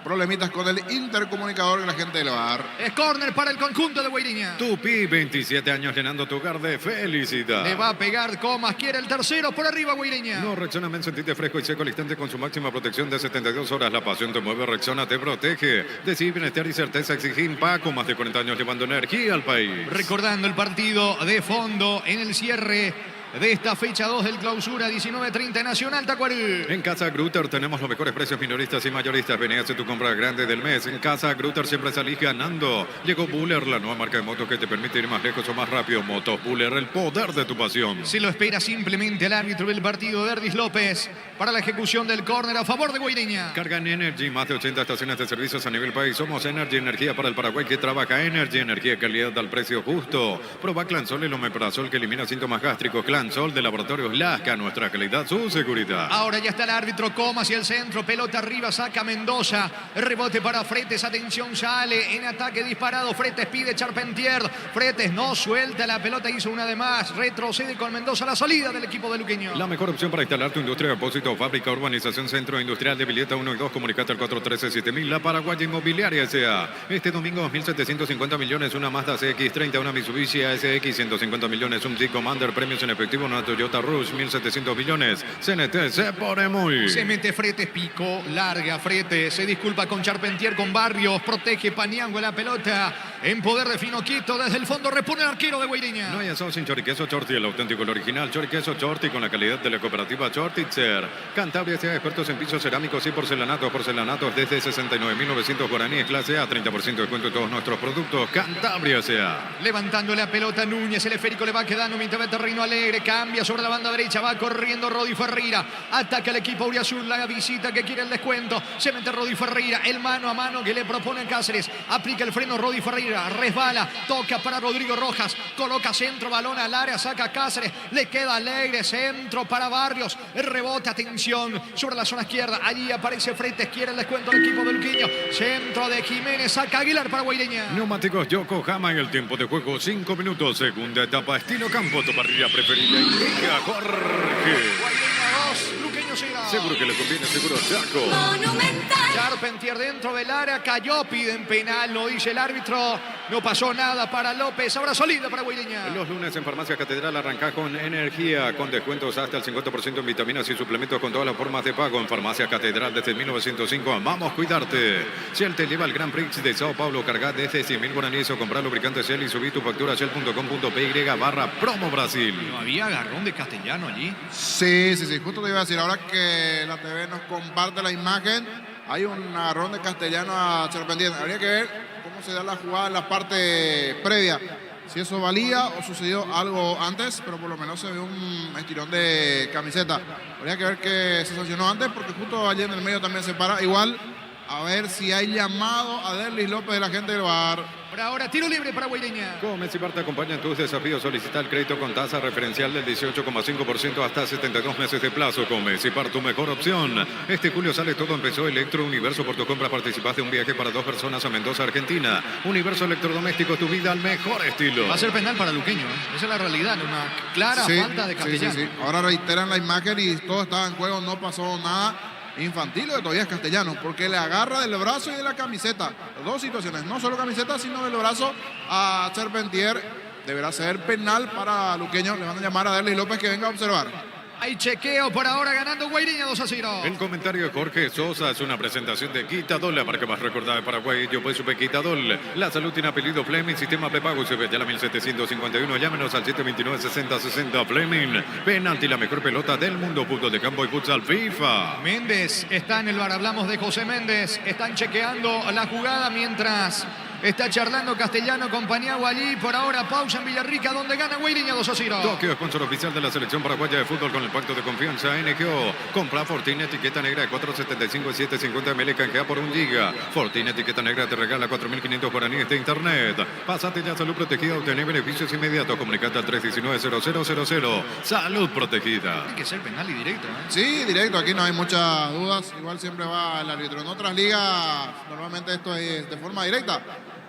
Problemitas con el intercomunicador de la gente del bar. Es córner para el conjunto de Guaireña. Tupi, 27 años llenando tu hogar de felicidad. Le va a pegar Comas, quiere el tercero por arriba Guaireña. No, Rexona Men, sentirte fresco y seco al instante con su máxima protección de 72 horas. La pasión te mueve, Rexona te protege. Decir bienestar y certeza exigir Paco, más de 40 años llevando energía al país. Recordando el partido de fondo en el cierre de esta fecha 2 del clausura 19:30 Nacional Tacuarembó. En Casa Grutter tenemos los mejores precios minoristas y mayoristas. Vení a hacer tu compra grande del mes. En Casa Grutter siempre salís ganando. Llegó Buller, la nueva marca de motos que te permite ir más lejos o más rápido. Motos Buller, el poder de tu pasión. Se lo espera simplemente el árbitro del partido, Derlis López, para la ejecución del córner a favor de Guaireña. Carga en Energy, más de 80 estaciones de servicios a nivel país. Somos Energy, energía para el Paraguay que trabaja. Energy, energía, calidad al precio justo. Proba Clansol, el omeprazol que elimina síntomas gástricos. Clansol, Gran Sol de Laboratorios Lasca, nuestra calidad, su seguridad. Ahora ya está el árbitro, Coma hacia el centro, pelota arriba, saca Mendoza, rebote para Fretes, atención, sale en ataque disparado, Fretes pide Charpentier, Fretes no suelta la pelota, hizo una de más, retrocede con Mendoza la salida del equipo de Luqueño. La mejor opción para instalar tu industria, depósito o fábrica, urbanización, centro industrial de Villeta 1 y 2, comunicate al 413-7000, La Paraguaya Inmobiliaria S.A. Este domingo 2.750 millones, una Mazda CX-30, una Mitsubishi ASX, 150 millones, un Jeep Commander, premios en efectivo, una Toyota Rush, 1.700 millones, CNT se pone muy. Se mete Fretes, pico, larga Fretes, se disculpa con Charpentier, con Barrios, protege Paniagua la pelota, en poder de Finoquito, desde el fondo repone el arquero de Guaireña. No hay asado sin choriqueso Chorti, el auténtico, el original. Choriqueso Chorti con la calidad de la cooperativa Chortitzer. Cantabria sea expertos en pisos cerámicos y porcelanatos. Porcelanatos desde 69.900 guaraníes, clase A, 30% de descuento en todos nuestros productos. Cantabria sea. Levantando la pelota Núñez, el esférico le va quedando mientras va terreno alegre, cambia sobre la banda derecha, va corriendo Rodi Ferreira, ataca el equipo Auriazul, la visita que quiere el descuento, se mete Rodi Ferreira, el mano a mano que le propone Cáceres, aplica el freno Rodi Ferreira, resbala, toca para Rodrigo Rojas, coloca centro, balón al área, saca Cáceres, le queda alegre, centro para Barrios, el rebote, atención, sobre la zona izquierda, allí aparece Fretes, quiere el descuento del equipo del Luqueño, centro de Jiménez, saca Aguilar para Guaireña. Neumáticos Yokohama en el tiempo de juego, 5 minutos, segunda etapa, estilo campo, tu parrilla preferida, indica Jorge. Guaireña 2, Luqueño 0. Seguro que le conviene, seguro Chaco. Charpentier dentro del área, cayó, piden penal, lo dice el árbitro, no pasó nada para López, ahora salida para Guaireña. Los lunes en Farmacia Catedral arranca con energía, con descuentos hasta el 50% en vitaminas y suplementos con todas las formas de pago. En Farmacia Catedral desde 1905, amamos cuidarte. Shell te lleva al Grand Prix de Sao Paulo, carga desde 100.000 guaraníes o comprar lubricante Shell y subí tu factura a shell.com.py/promo Brasil. ¿No había agarrón de Castellano allí? Sí, justo te iba a decir, ahora que la TV nos comparte la imagen, hay un agarrón de Castellano a Charpentier. Habría que ver cómo se da la jugada en la parte previa. Si eso valía o sucedió algo antes, pero por lo menos se ve un estirón de camiseta. Habría que ver qué se sancionó antes, porque justo allí en el medio también se para. Igual, a ver si hay llamado a Derlis López de la gente del VAR. Por ahora, tiro libre para Guaireña. Como Messi te acompaña en tus desafíos, solicita el crédito con tasa referencial del 18,5% hasta 72 meses de plazo. Con Messi tu mejor opción. Este julio sale todo, empezó Electro Universo. Por tu compra participaste de un viaje para 2 personas a Mendoza, Argentina. Universo Electrodoméstico, tu vida al mejor estilo. Va a ser penal para Luqueño, ¿eh? Esa es la realidad, una clara falta de Castellano. Sí. Ahora reiteran la imagen y todo estaba en juego, no pasó nada infantil, o todavía es Castellano, porque le agarra del brazo y de la camiseta. Dos situaciones, no solo camiseta, sino del brazo a Charpentier. Deberá ser penal para Luqueño. Le van a llamar a Derlis López que venga a observar. Hay chequeo por ahora, ganando Guaireña 2-0. El comentario de Jorge Sosa es una presentación de Quitadol, la marca más recordada de Paraguay. Yo pues supe Quitadol. La salud tiene apellido Fleming, sistema prepago se ve ya la 1751. Llámenos al 729-6060 Fleming. Penalti, la mejor pelota del mundo, fútbol de campo y futsal FIFA. Méndez está en el bar, hablamos de José Méndez. Están chequeando la jugada mientras está charlando Castellano con Paniagua allí. Por ahora, pausa en Villarrica, donde gana Guaireña 2-0. Tokio, sponsor oficial de la selección paraguaya de fútbol con el pacto de confianza NGO. Compra Fortine, etiqueta negra de 475 y 750 ml, canjea por 1 giga. Fortine, etiqueta negra, te regala 4.500 guaraníes de internet. Pásate ya Salud Protegida, obtener beneficios inmediatos. Comunicate al 319-0000. Salud Protegida. Tiene que ser penal y directo, ¿eh? Sí, directo, aquí no hay muchas dudas. Igual siempre va el árbitro. En otras ligas, normalmente esto es de forma directa.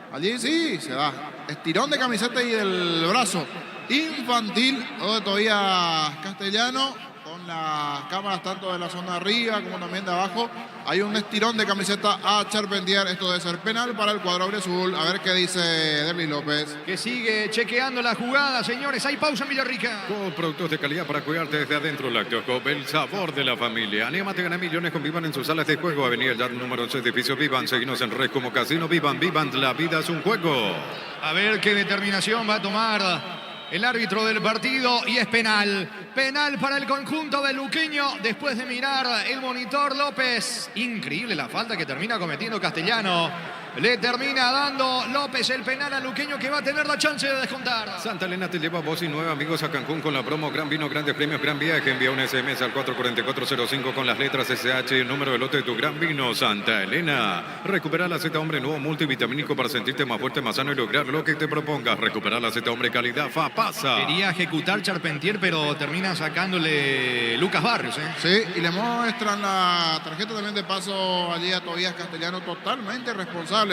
Allí sí, se da estirón de camiseta y del brazo. Infantil, donde todavía Castellano, con las cámaras tanto de la zona de arriba como también de abajo. Hay un estirón de camiseta a Charpentier. Esto debe ser penal para el cuadro azul. A ver qué dice Derlis López. Que sigue chequeando la jugada, señores. Hay pausa en Villarrica. Con productos de calidad para cuidarte desde adentro. Lactoscope, el sabor de la familia. Anímate a ganar millones con Vivan en sus salas de juego. Avenida Yard número 11, edificio Vivan. Seguimos en Red como Casino Vivan. Vivan, la vida es un juego. A ver qué determinación va a tomar el árbitro del partido, y es penal. Penal para el conjunto de Luqueño. Después de mirar el monitor, López. Increíble la falta que termina cometiendo Castellano. Le termina dando López el penal a Luqueño, que va a tener la chance de descontar. Santa Elena te lleva vos y 9 amigos a Cancún con la promo Gran Vino, Grandes Premios, Gran Viaje. Envía un SMS al 44405 con las letras SH y el número de lote de tu Gran Vino. Santa Elena. Recupera la Z Hombre nuevo multivitamínico para sentirte más fuerte, más sano y lograr lo que te propongas. Recupera la Z Hombre calidad FAPASA. Quería ejecutar Charpentier, pero termina sacándole Lucas Barrios. Sí, y le muestran la tarjeta también de paso allí a Tobías Castellano, totalmente responsable.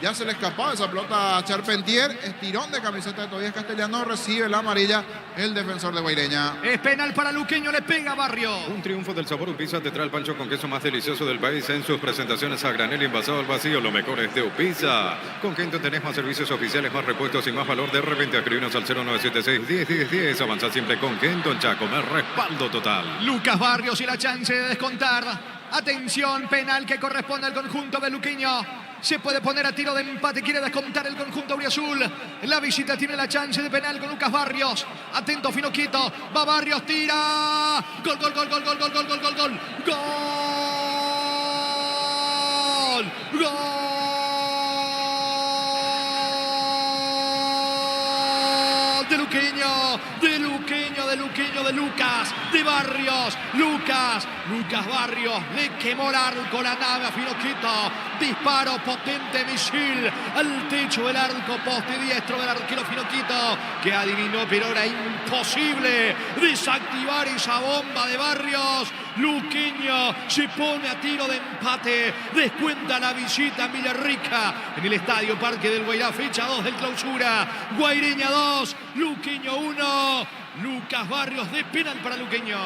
Ya se le escapaba esa pelota a Charpentier, estirón de camiseta de Tobías Castellano, recibe la amarilla el defensor de Guaireña. Es penal para Luqueño, le pega Barrios. Un triunfo del sabor Upisa te trae el pancho con queso más delicioso del país en sus presentaciones a granel y envasado al vacío. Lo mejor es de Upisa. Con Quinto tenés más servicios oficiales, más repuestos y más valor de reventa. Escribinos al 0976-101010. Avanza siempre con Quinto en Chacomer, respaldo total. Lucas Barrios y la chance de descontar. Atención, penal que corresponde al conjunto de Luqueño. Se puede poner a tiro de empate, quiere descontar el conjunto auriazul. La visita tiene la chance de penal con Lucas Barrios. Atento, Finoquito. Va Barrios, tira. Gol, gol, gol, gol, gol, gol, gol, gol, gol, gol. Gol. Gol. De Luqueño, de Luqueño, de Luqueño, de Lucas, de Barrios, Lucas Barrios, le quemó el arco, la nave a Finoquito, disparo potente, misil al techo del arco, poste diestro del arquero Finoquito, que adivinó, pero era imposible desactivar esa bomba de Barrios. Luqueño se pone a tiro de empate, descuenta la visita a Villarrica en el Estadio Parque del Guairá, fecha 2 del clausura. Guaireña 2, Luqueño 1. Lucas Barrios de penal para Luqueño.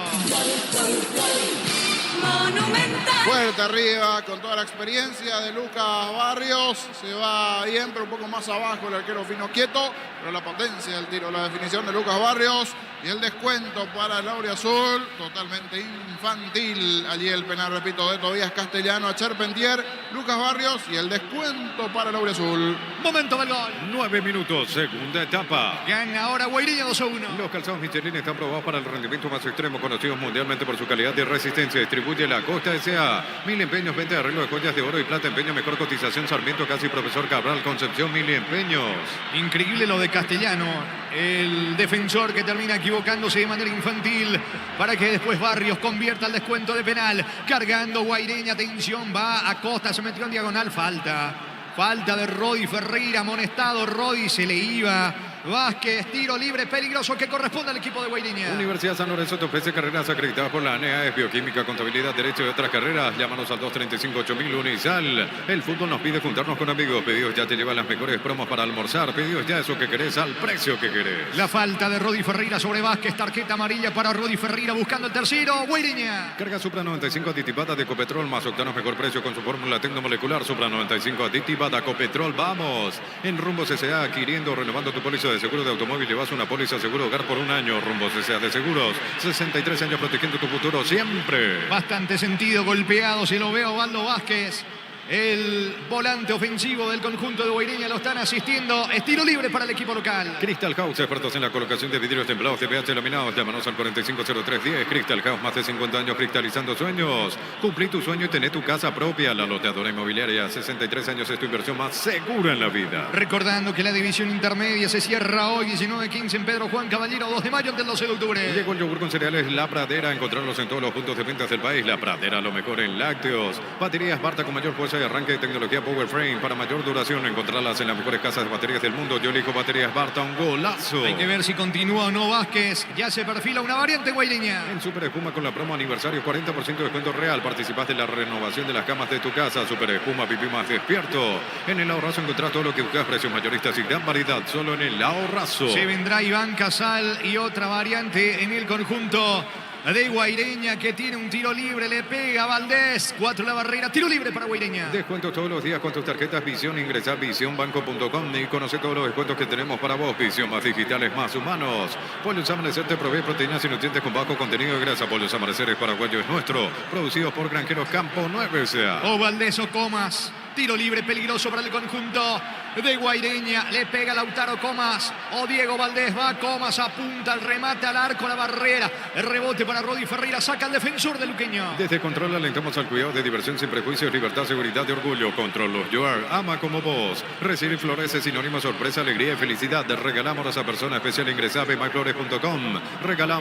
Fuerte arriba con toda la experiencia de Lucas Barrios. Se va bien, pero un poco más abajo el arquero Finoquieto. Pero la potencia del tiro, la definición de Lucas Barrios. Y el descuento para el Auriazul. Totalmente infantil. Allí el penal, repito, de Tobías Castellano a Charpentier. Lucas Barrios y el descuento para el Auriazul. Momento del gol. 9 minutos, segunda etapa. Gana ahora Guaireña 2-1. Los calzados Michelin están probados para el rendimiento más extremo, conocidos mundialmente por su calidad y resistencia. Distribuye la Costa S.A. 1000 empeños, venta de arreglo de joyas de oro y plata, empeño, mejor cotización, Sarmiento, Casi, Profesor Cabral, Concepción, 1000 empeños. Increíble lo de Castellano, el defensor que termina equivocándose de manera infantil para que después Barrios convierta el descuento de penal. Cargando Guaireña, atención, va a Costa, se metió en diagonal, falta de Rodi Ferreira, amonestado Rodi, se le iba. Vázquez, tiro libre peligroso que corresponde al equipo de Guaireña. Universidad San Lorenzo te ofrece carreras acreditadas por la ANEA, es bioquímica, contabilidad, derecho y otras carreras. Llámanos al 235-8000 Unisal. El fútbol nos pide juntarnos con amigos. Pedidos ya te llevan las mejores promos para almorzar. Pedidos ya eso que querés al precio que querés. La falta de Rodi Ferreira sobre Vázquez, tarjeta amarilla para Rodi Ferreira buscando el tercero. Guaireña. Carga Supra 95 aditivada de Copetrol más octanos mejor precio con su fórmula tecnomolecular. Supra 95 aditivada Copetrol. Vamos. En Rumbos S.A. adquiriendo o renovando tu póliza de seguro de automóvil, llevas una póliza seguro hogar por un año. Rumbos S.A. de Seguros, 63 años protegiendo tu futuro siempre. Bastante sentido, golpeado, se lo ve a Osvaldo Vázquez. El volante ofensivo del conjunto de Guaireña lo están asistiendo. Estilo libre para el equipo local. Crystal House, expertos en la colocación de vidrios templados de pH laminados. Llámanos al 450310. Crystal House, más de 50 años cristalizando sueños. Cumplí tu sueño y tené tu casa propia. La Loteadora Inmobiliaria, 63 años es tu inversión más segura en la vida. Recordando que la división intermedia se cierra hoy, 19-15 en Pedro Juan Caballero, 2 de mayo ante el 12 de octubre. Llegó el yogur con cereales La Pradera. Encontrarlos en todos los puntos de ventas del país. La Pradera, lo mejor en lácteos. Baterías Barta con mayor fuerza y arranque de tecnología Power Frame para mayor duración. Encontrarlas en las mejores casas de baterías del mundo. Yo elijo baterías Barta, un golazo. Hay que ver si continúa o no Vázquez. Ya se perfila una variante Guaireña. En Super Espuma con la promo aniversario, 40% de descuento real. Participás de la renovación de las camas de tu casa. Super Espuma, pipí más despierto. En el Ahorrazo encontrás todo lo que buscas, precios mayoristas y gran variedad. Solo en el Ahorrazo. Se vendrá Iván Casal y otra variante en el conjunto de Guaireña, que tiene un tiro libre, le pega a Valdés, 4 la barrera, tiro libre para Guaireña. Descuentos todos los días con tus tarjetas Visión. Ingresa a visionbanco.com y conoce todos los descuentos que tenemos para vos. Visión, más digitales, más humanos. Pollos Amanecer te provee proteínas y nutrientes con bajo contenido de grasa. Pollos Amaneceres paraguayo es nuestro, producidos por Granjeros Campo 9 S.A. O Valdés o Comas. Tiro libre peligroso para el conjunto de Guaireña. Le pega Lautaro Comas o Diego Valdés. Va Comas, apunta el remate al arco, la barrera. El rebote para Rodi Ferreira. Saca el defensor de Luqueño. Desde Control alentamos al cuidado de diversión sin prejuicios, libertad, seguridad y orgullo. Control Los Yoar, ama como vos. Recibir flores es sinónimo de sorpresa, alegría y felicidad. Regalamos a esa persona especial. Ingresa a bmyflores.com. Regalá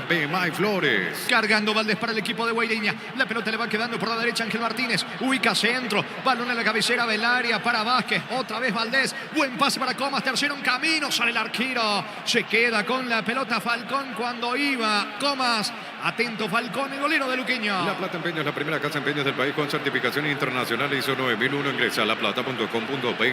BMyFlores. Cargando Valdés para el equipo de Guaireña. La pelota le va quedando por la derecha Ángel Martínez. Ubica centro. Balón en la cabecera del área para Vázquez. Otra vez Valdés. Buen pase para Comas. Tercero en camino. Sale el arquero. Se queda con la pelota Falcón cuando iba Comas. Atento Falcón, el golero de Luqueño. La Plata Empeños, la primera casa empeños del país con certificación internacional ISO 9001. Ingresa a laplata.com.py.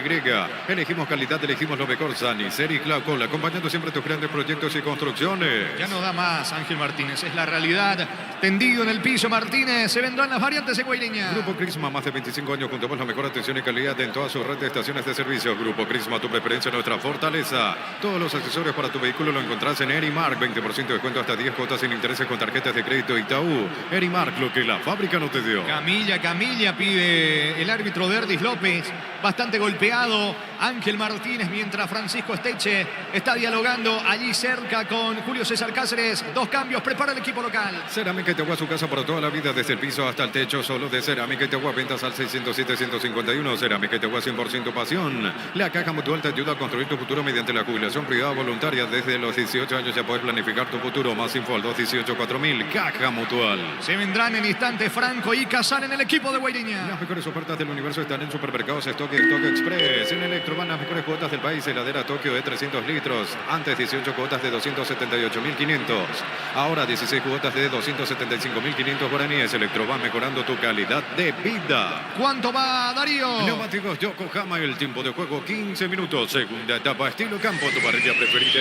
Elegimos calidad, elegimos lo mejor. Sanicer y Claucol, acompañando siempre tus grandes proyectos y construcciones. Ya no da más Ángel Martínez, es la realidad. Tendido en el piso Martínez, se vendrán las variantes de Guaireña. Grupo Crisma, más de 25 años junto con la mejor atención y calidad en toda su red de estaciones de servicio. Grupo Crisma, tu preferencia, nuestra fortaleza. Todos los accesorios para tu vehículo lo encontrás en Erimark. 20% de descuento hasta 10 cuotas sin intereses con tarjetas de crédito Itaú. Erimark, lo que la fábrica no te dio. Camilla pide el árbitro Derdis López. Bastante golpeado Ángel Martínez mientras Francisco Esteche está dialogando allí cerca con Julio César Cáceres. 2 cambios, prepara el equipo local. Cerámica Itagua, su casa para toda la vida, desde el piso hasta el techo, solo de Cerámica Itagua. Ventas al 607-151. Cerámica Itagua, 100% pasión. La Caja Mutual te ayuda a construir tu futuro mediante la jubilación privada voluntaria. Desde los 18 años ya puedes planificar tu futuro. Más info al 218-4000. Caja Mutual. Se vendrán en instantes Franco y Casal en el equipo de Guaireña. Las mejores ofertas del universo están en Supermercados Stock y Stock Express. En Electroban, las mejores cuotas del país. Heladera Tokio de 300 litros. Antes 18 cuotas de 278.500. Ahora 16 cuotas de 275.500 guaraníes. Electroban, mejorando tu calidad de vida. ¿Cuánto va, Darío? Neumáticos Yokohama, el tiempo de juego 15 minutos. Segunda etapa, estilo campo, tu parrilla preferida.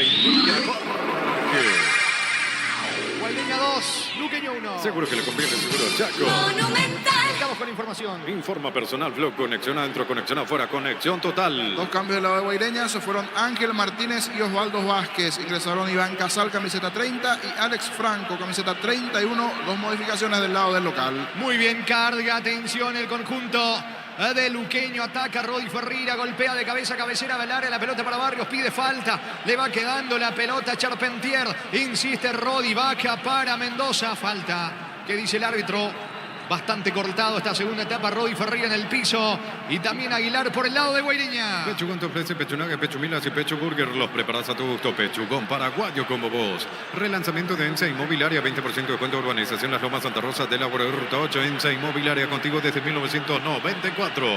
Guaireña 2, Luqueño 1. Seguro que le conviene, seguro, Chaco. Vamos con información. Informa personal, blog, conexión adentro, conexión afuera, conexión total. 2 cambios de lado de Guaireña, se fueron Ángel Martínez y Osvaldo Vázquez. Ingresaron Iván Casal, camiseta 30, y Alex Franco, camiseta 31. 2 modificaciones del lado del local. Muy bien, carga, atención, el conjunto de Luqueño. Ataca Rodi Ferreira, golpea de cabeza, cabecera del área, la pelota para Barrios, pide falta. Le va quedando la pelota a Charpentier. Insiste Rodi, baja para Mendoza. Falta. ¿Qué dice el árbitro? Bastante cortado esta segunda etapa. Rodi Ferreira en el piso. Y también Aguilar por el lado de Guaireña. Pechugón te ofrece pechunaga, pechumilas y pecho burger. Los preparas a tu gusto. Pechugón paraguayo como vos. Relanzamiento de ENSA Inmobiliaria. 20% de descuento. Urbanización Las Lomas Santa Rosa de la Ruta 8. ENSA Inmobiliaria contigo desde 1994.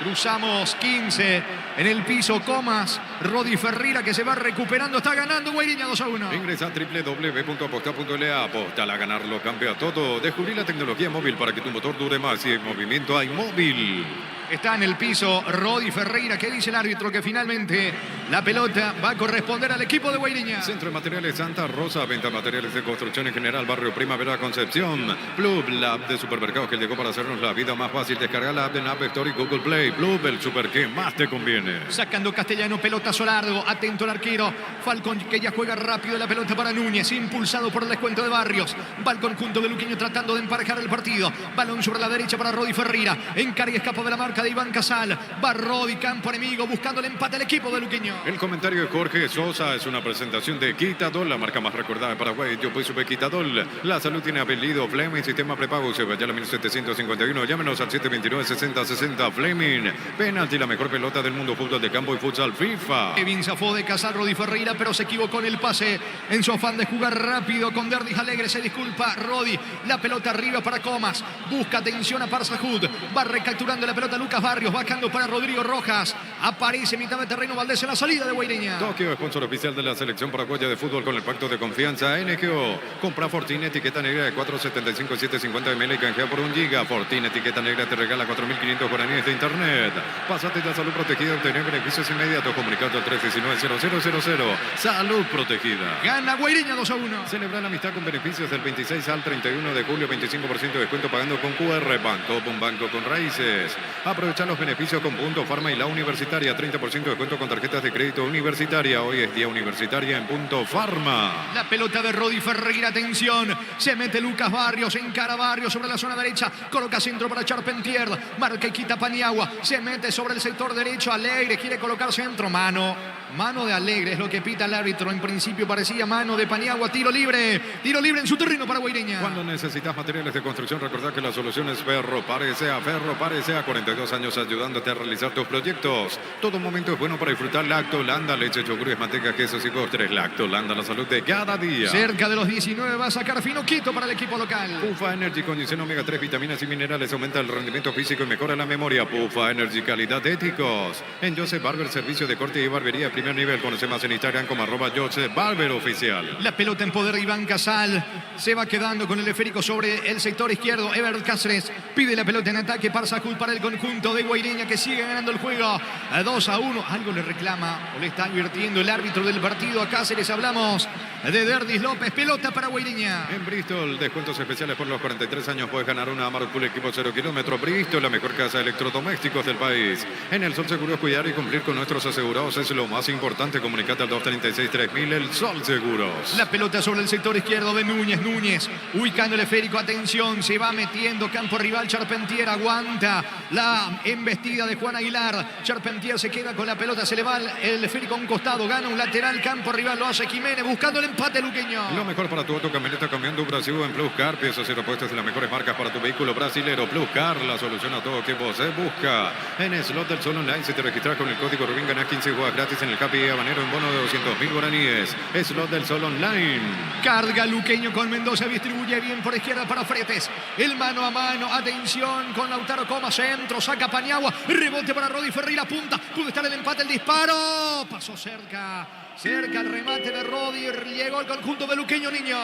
Cruzamos 15 en el piso. Comas. Rodi Ferreira que se va recuperando. Está ganando Guaireña 2-1. Ingresa a www.aposta.la. Apostala a ganarlo. Cambia todo. Descubrí la tecnología móvil para que tu motor dure más, y en movimiento hay móvil. Está en el piso Rodi Ferreira. ¿Qué dice el árbitro? Que finalmente la pelota va a corresponder al equipo de Guaireña. Centro de Materiales Santa Rosa. Venta de materiales de construcción en general. Barrio Primavera Concepción. Plub, la app de supermercados que llegó para hacernos la vida más fácil. Descarga la app en App Store y Google Play. Plub, el super que más te conviene. Sacando Castellano, pelotazo largo. Atento el arquero. Falcón que ya juega rápido la pelota para Núñez. Impulsado por el descuento de Barrios. Va al conjunto de Luqueño tratando de emparejar el partido. Balón sobre la derecha para Rodi Ferreira. Encara y escapa de la marca de Iván Casal. Va Rodi, campo enemigo, buscando el empate al equipo de Luqueño. El comentario de Jorge Sosa es una presentación de Quitadol, la marca más recordada de Paraguay. Yo pues supe Quitadol. La salud tiene apellido Fleming, sistema prepago. Se vaya a la 1751. Llámenos al 729-6060. Fleming. Penalti, la mejor pelota del mundo. Fútbol de campo y futsal FIFA. Kevin zafó de Casal Rodi Ferreira, pero se equivocó en el pase. En su afán de jugar rápido con Derdis Alegre, se disculpa Rodi. La pelota arriba para Comas. Busca atención a Parsahud. Va recapturando la pelota Lucas Barrios. Bajando para Rodrigo Rojas. Aparece mitad de terreno Valdés en la salida de Guaireña. Tokio, sponsor oficial de la selección paraguaya de fútbol con el pacto de confianza. NGO. Compra Fortín, etiqueta negra de 475 750 ml y canjea por 1 giga. Fortín, etiqueta negra te regala 4.500 guaraníes de internet. Pásate la salud protegida, obtener beneficios inmediatos. Comunicado al 319-0000. Salud protegida. Gana Guaireña 2-1. Celebra la amistad con beneficios del 26 al 31 de julio. 25% de descuento pagando con QR. Banco, un banco con raíces. Aprovecha los beneficios con Punto Farma y la Universitaria. 30% de descuento con tarjetas de crédito Crédito Universitaria. Hoy es Día Universitaria en Punto Farma. La pelota de Rodi Ferreira, atención. Se mete Lucas Barrios, encara Barrios sobre la zona derecha. Coloca centro para Charpentier. Marca y quita Paniagua. Se mete sobre el sector derecho. Alegre quiere colocar centro. Mano de Alegre es lo que pita el árbitro. En principio parecía mano de Paniagua. Tiro libre en su terreno para Guaireña. Cuando necesitas materiales de construcción, recordad que la solución es Ferro Parecea. Ferro Parecea, 42 años ayudándote a realizar tus proyectos. Todo momento es bueno para disfrutar Lactolanda, leche, yogures, manteca, quesos y postres. Lactolanda, la salud de cada día. Cerca de los 19 va a sacar finoquito para el equipo local. Pufa Energy, condición omega 3, vitaminas y minerales, aumenta el rendimiento físico y mejora la memoria. Pufa Energy, calidad de éticos. En Joseph Barber, servicio de corte y barbería primer nivel. Conoce más en Instagram como @Joseph Barber Oficial. La pelota en poder de Iván Casal. Se va quedando con el esférico sobre el sector izquierdo. Ever Cáceres pide la pelota en ataque. Parsacul para el conjunto de Guaireña, que sigue ganando el juego 2-1. Algo le reclama o le está advirtiendo el árbitro del partido a Cáceres. Hablamos de Derdis López. Pelota para Guaireña. En Bristol, descuentos especiales por los 43 años. Puedes ganar una Amarok Pool equipo 0 kilómetros. Bristol, la mejor casa de electrodomésticos del país. En El Sol Seguros, cuidar y cumplir con nuestros asegurados es lo más importante. Comunicate al 236-3000. El Sol Seguros. La pelota sobre el sector izquierdo de Núñez. Ubicando el esférico. Atención, se va metiendo campo rival. Charpentier aguanta la embestida de Juan Aguilar. Charpentier se queda con la pelota. Se le va el esférico a un costado. Gana un lateral. Campo rival lo hace Jiménez buscando el empate luqueño. Lo mejor para tu auto, camioneta, camión de Brasil en Plus Car. Piezas y repuestos de las mejores marcas para tu vehículo brasilero. Plus Car, la solución a todo que vos busca. En Slot del Sol Online, si te registras con el código Rubín, ganás 15 jugadas gratis en el Capi Habanero en bono de 200.000 guaraníes. Slot del Sol Online. Carga luqueño con Mendoza. Distribuye bien por izquierda para Fretes. El mano a mano. Atención con Lautaro Coma. Centro. Saca Paniagua. Rebote para Rodi Ferreira. Punta. Pudo estar el empate. El disparo. Pasó cerca el remate de Rodi. Llegó el conjunto de Luqueño, niño.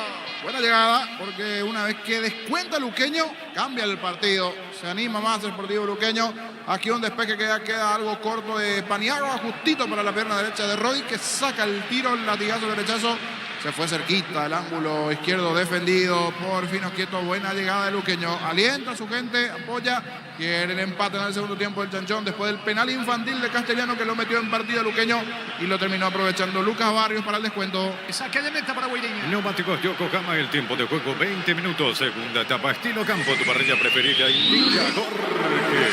Buena llegada, porque una vez que descuenta Luqueño, cambia el partido. Se anima más el partido luqueño. Aquí un despeje que ya queda algo corto de Paniagua, justito para la pierna derecha de Rodi, que saca el tiro, el latigazo, derechazo. Se fue cerquita, el ángulo izquierdo defendido por Finos Quieto. Buena llegada de Luqueño. Alienta a su gente, apoya. Quiere el empate en el segundo tiempo del Chanchón después del penal infantil de Castellano, que lo metió en partido Luqueño y lo terminó aprovechando Lucas Barrios para el descuento. Saque de meta para Guaireña. Neumáticos Yokohama, el tiempo de juego 20 minutos. Segunda etapa, estilo campo, tu parrilla preferida. Indica Jorge.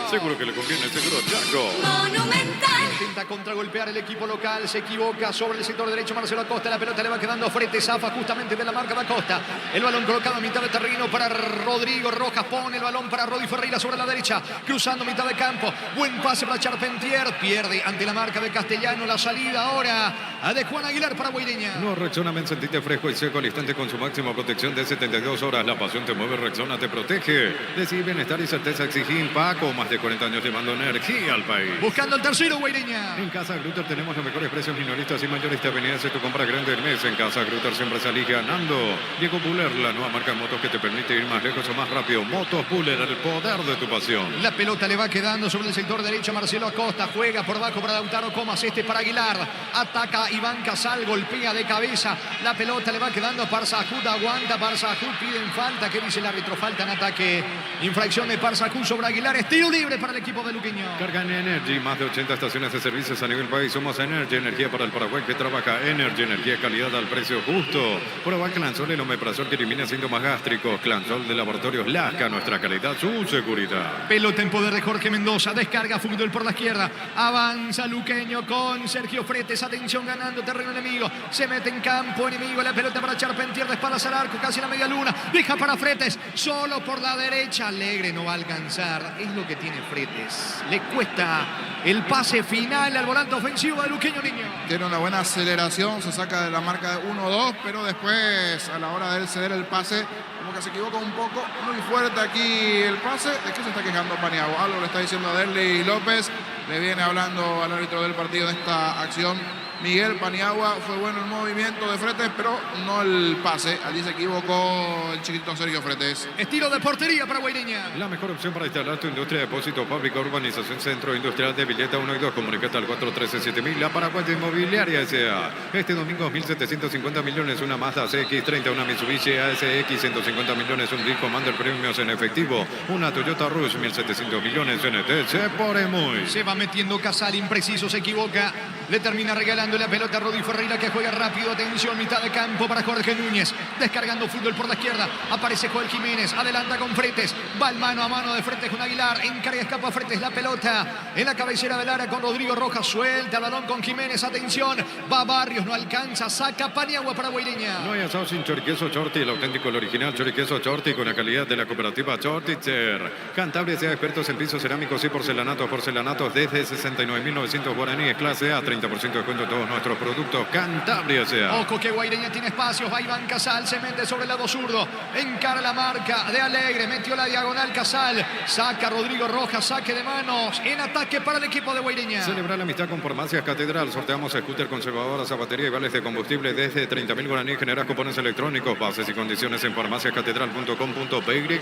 Seguro que le conviene, seguro Chaco. Monumental. Intenta contragolpear el equipo local. Se equivoca sobre el sector derecho Marcelo Acosta. La pelota le va quedando frente. Zafa justamente de la marca de Acosta. El balón colocado a mitad de terreno para Rodrigo Rojas. Pone el balón para Rodi Ferreira sobre la derecha. Cruzando mitad de campo. Buen pase para Charpentier. Pierde ante la marca de Castellano. La salida ahora de Juan Aguilar para Guaireña. No, Rexona, sentite fresco y seco al instante con su máxima protección de 72 horas. La pasión te mueve, Rexona te protege. Decí bienestar y certeza, exigí Paco. Más de 40 años llevando energía al país. Buscando el tercero, Guaireña. En Casa Grutter tenemos los mejores precios minoristas y mayoristas. Avenidas de tu compra grande del mes. En Casa Grutter siempre salís ganando. Diego Buller, la nueva marca de motos que te permite ir más lejos o más rápido. Motos Buller, el poder de tu pasión. La pelota le va quedando sobre el sector derecho. Marcelo Acosta juega por abajo para Lautaro Comas. Para Aguilar. Ataca Iván Casal. Golpea de cabeza. La pelota le va quedando a Parsajud. Aguanta Parsajud. Piden falta. ¿Qué dice el árbitro? Falta en ataque. Infracción de Parsajud sobre Aguilar. Estilo libre para el equipo de Luqueño. Carga en Energy. Más de 80 estaciones de servicios a nivel país. Somos Energy. Energía para el Paraguay que trabaja. Energy. Energía calidad al precio justo. Prueba Clansol, el omeprazol que elimina síntomas gástricos. Clansol de Laboratorios Lasca. Nuestra calidad, su seguridad. Pelota en poder de Jorge Mendoza. Descarga fútbol por la izquierda. Avanza Luqueño con Sergio Fretes. Atención, ganando terreno enemigo. Se mete en campo enemigo. La pelota para Charpentier. De espaldas al arco. Casi la media luna. Deja para Fretes. Solo por la derecha. Alegre no va a alcanzar. Es lo que tiene Fretes. Le cuesta el pase final al volante ofensivo de Luqueño, niño. Tiene una buena aceleración. Se saca de la marca de 1-2. Pero después, a la hora de él ceder el pase, como que se equivoca un poco. Muy fuerte aquí el pase. ¿De qué se está quejando Paniagua? Algo le está diciendo a Derly López. Le viene hablando al árbitro del partido de esta acción Miguel Paniagua. Fue bueno el movimiento de Fretes, pero no el pase. Allí se equivocó el chiquito Sergio Fretes. Estilo de portería para Guaireña. La mejor opción para instalar tu industria de depósito, fábrica, urbanización, centro industrial de Villeta 1 y 2. Comunicate al 413-7000. La Paraguay Inmobiliaria S.A. Este domingo 1.750 millones, una Mazda CX-30, una Mitsubishi ASX 150 millones, un Jeep Commander Premios en efectivo, una Toyota Rush 1.700 millones NT. Se pone muy. Se va metiendo Casal, impreciso, se equivoca. Le termina regalando la pelota a Rodi Ferreira, que juega rápido. Atención, mitad de campo para Jorge Núñez. Descargando fútbol por la izquierda. Aparece Joel Jiménez. Adelanta con Fretes. Va el mano a mano de Fretes con Aguilar. Encarga, escapa Fretes. La pelota en la cabecera del área con Rodrigo Rojas. Suelta el balón con Jiménez. Atención. Va Barrios. No alcanza. Saca Paniagua para Guaireña. No hay asado sin choriqueso Chorti, el auténtico, el original choriqueso Chorti con la calidad de la cooperativa Chortitzer. Cantabria sea expertos en pisos cerámicos y porcelanatos desde 69.900 guaraníes, clase A, 30% de descuento en todos nuestros productos. Cantabria sea. Ojo que Guaireña tiene espacios. Va Iván Casal, se mete sobre el lado zurdo. Encara la marca de Alegre. Metió la diagonal Casal. Saca Rodrigo Rojas. Saque de manos. En ataque para el equipo de Guaireña. Celebrar la amistad con Farmacias Catedral. Sorteamos scooter, conservadoras a batería y vales de combustible desde 30.000 guaraníes. Generas cupones electrónicos. Bases y condiciones en farmaciascatedral.com.py.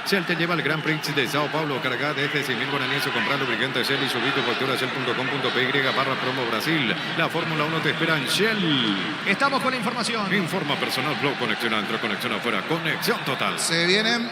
Shell te lleva al Grand Prix de Sao Paulo. Carga desde 100.000 guaraníes o comprar lubricante Shell y subir tu factura Shell.com.py/promo Brasil. La Fórmula 1 te espera en Shell. Estamos con la información. Informa personal, blog, conexión adentro, conexión afuera, conexión total. Se vienen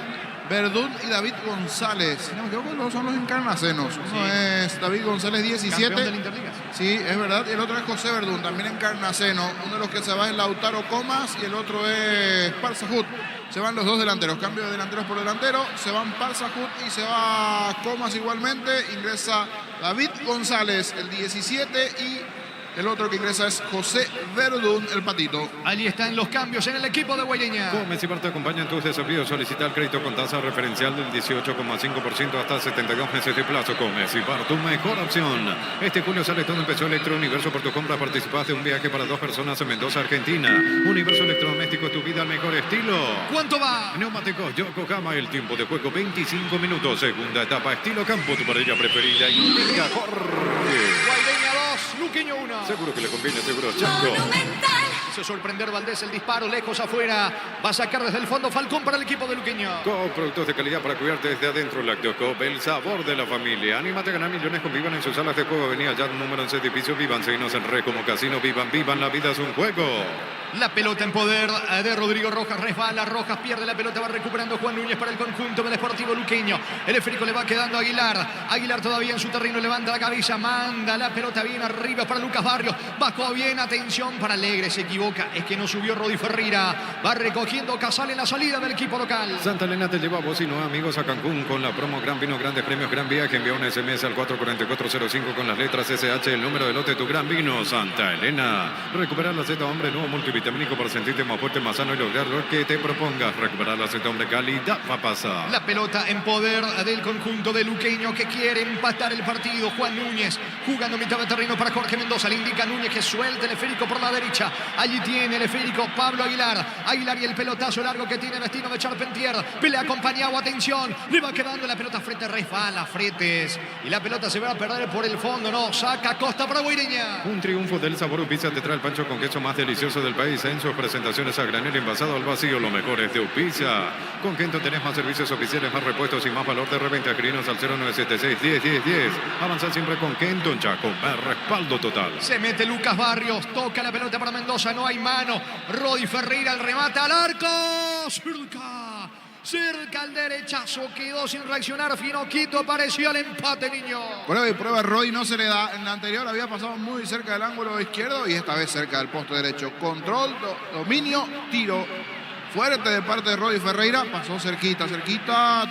Verdún y David González. Si no me equivoco, los son los encarnacenos. Uno es David González, 17. Campeón de la Interliga. Sí, es verdad. Y el otro es José Verdún, también encarnaceno. Uno de los que se va es Lautaro Comas y el otro es Parsahut. Se van los dos delanteros. Cambio de delanteros por delantero. Se van Parsahut y se va Comas igualmente. Ingresa David González, el 17, y el otro que ingresa es José Verdún, el patito. Allí están los cambios en el equipo de Guaireña. Gómez y Bar te acompañan en tus desafíos. Solicita el crédito con tasa referencial del 18,5% hasta 72 meses de plazo. Gómez y Bar, tu mejor opción. Este julio sale todo en Peso Electro Universo. Por tu compra participas de un viaje para 2 personas en Mendoza, Argentina. Universo Electrodoméstico, tu vida al mejor estilo. ¿Cuánto va? Neumáticos Yokohama, el tiempo de juego 25 minutos. Segunda etapa, estilo campo, tu parrilla preferida. Indica Guaireña 2, Luqueño 1. Seguro que le conviene, seguro. Chango. Hizo sorprender Valdés, el disparo lejos afuera. Va a sacar desde el fondo Falcón para el equipo de Luqueño. Coop, productos de calidad para cuidarte desde adentro. Lácteos Coop, el sabor de la familia. Anímate a ganar millones con Vivan en sus salas de juego. Venía ya número 11 edificio Vivan. Seguinos en red como casino. Vivan, Vivan, la vida es un juego. La pelota en poder de Rodrigo Rojas. Resbala, Rojas pierde la pelota. Va recuperando Juan Núñez para el conjunto del Sportivo Luqueño. El esférico le va quedando a Aguilar. Aguilar todavía en su terreno. Levanta la cabeza. Manda la pelota bien arriba para Lucas Barrios. Bajó bien. Atención para Alegre. Se equivoca. Es que no subió Rodi Ferreira. Va recogiendo Casal en la salida del equipo local. Santa Elena te lleva a vos y no amigos a Cancún con la promo Gran Vino, Grandes Premios, Gran Viaje. Envía un SMS al 44405 con las letras SH, el número de lote, tu Gran Vino. Santa Elena. Recuperar la Z Hombre nuevo multivitamínico para sentirte más fuerte, más sano y lograr lo que te propongas. Recuperar la Z Hombre calidad va pasar. La pelota en poder del conjunto de Luqueño que quiere empatar el partido. Juan Núñez jugando mitad de terreno para Jorge Mendoza. Le indica a Núñez que suelte el esférico por la derecha. Allí tiene el esférico Pablo Aguilar. Aguilar y el pelotazo largo que tiene destino de Charpentier. Pelea acompañado, atención. Le va quedando la pelota frente, resbala Fretes. Y la pelota se va a perder por el fondo. No, saca Costa para Guaireña. Un triunfo del sabor Upizza te trae el pancho con queso más delicioso del país. En sus presentaciones a granel envasado al vacío, lo mejor es de Upizza. Con Kento tenés más servicios oficiales, más repuestos y más valor de reventa. Escribinos al 0976-10-10-10. Avanzar siempre con Kento en Chaco. Respaldo total. Se mete Lucas Barrios. Toca la pelota para Mendoza. No hay mano. Rodi Ferreira el remate al arco. Cerca al derechazo. Quedó sin reaccionar. Finoquito apareció el empate, niño. Prueba Rodi, no se le da. En la anterior había pasado muy cerca del ángulo izquierdo y esta vez cerca del poste derecho. Control, dominio, tiro. Fuerte de parte de Rodi Ferreira. Pasó cerquita.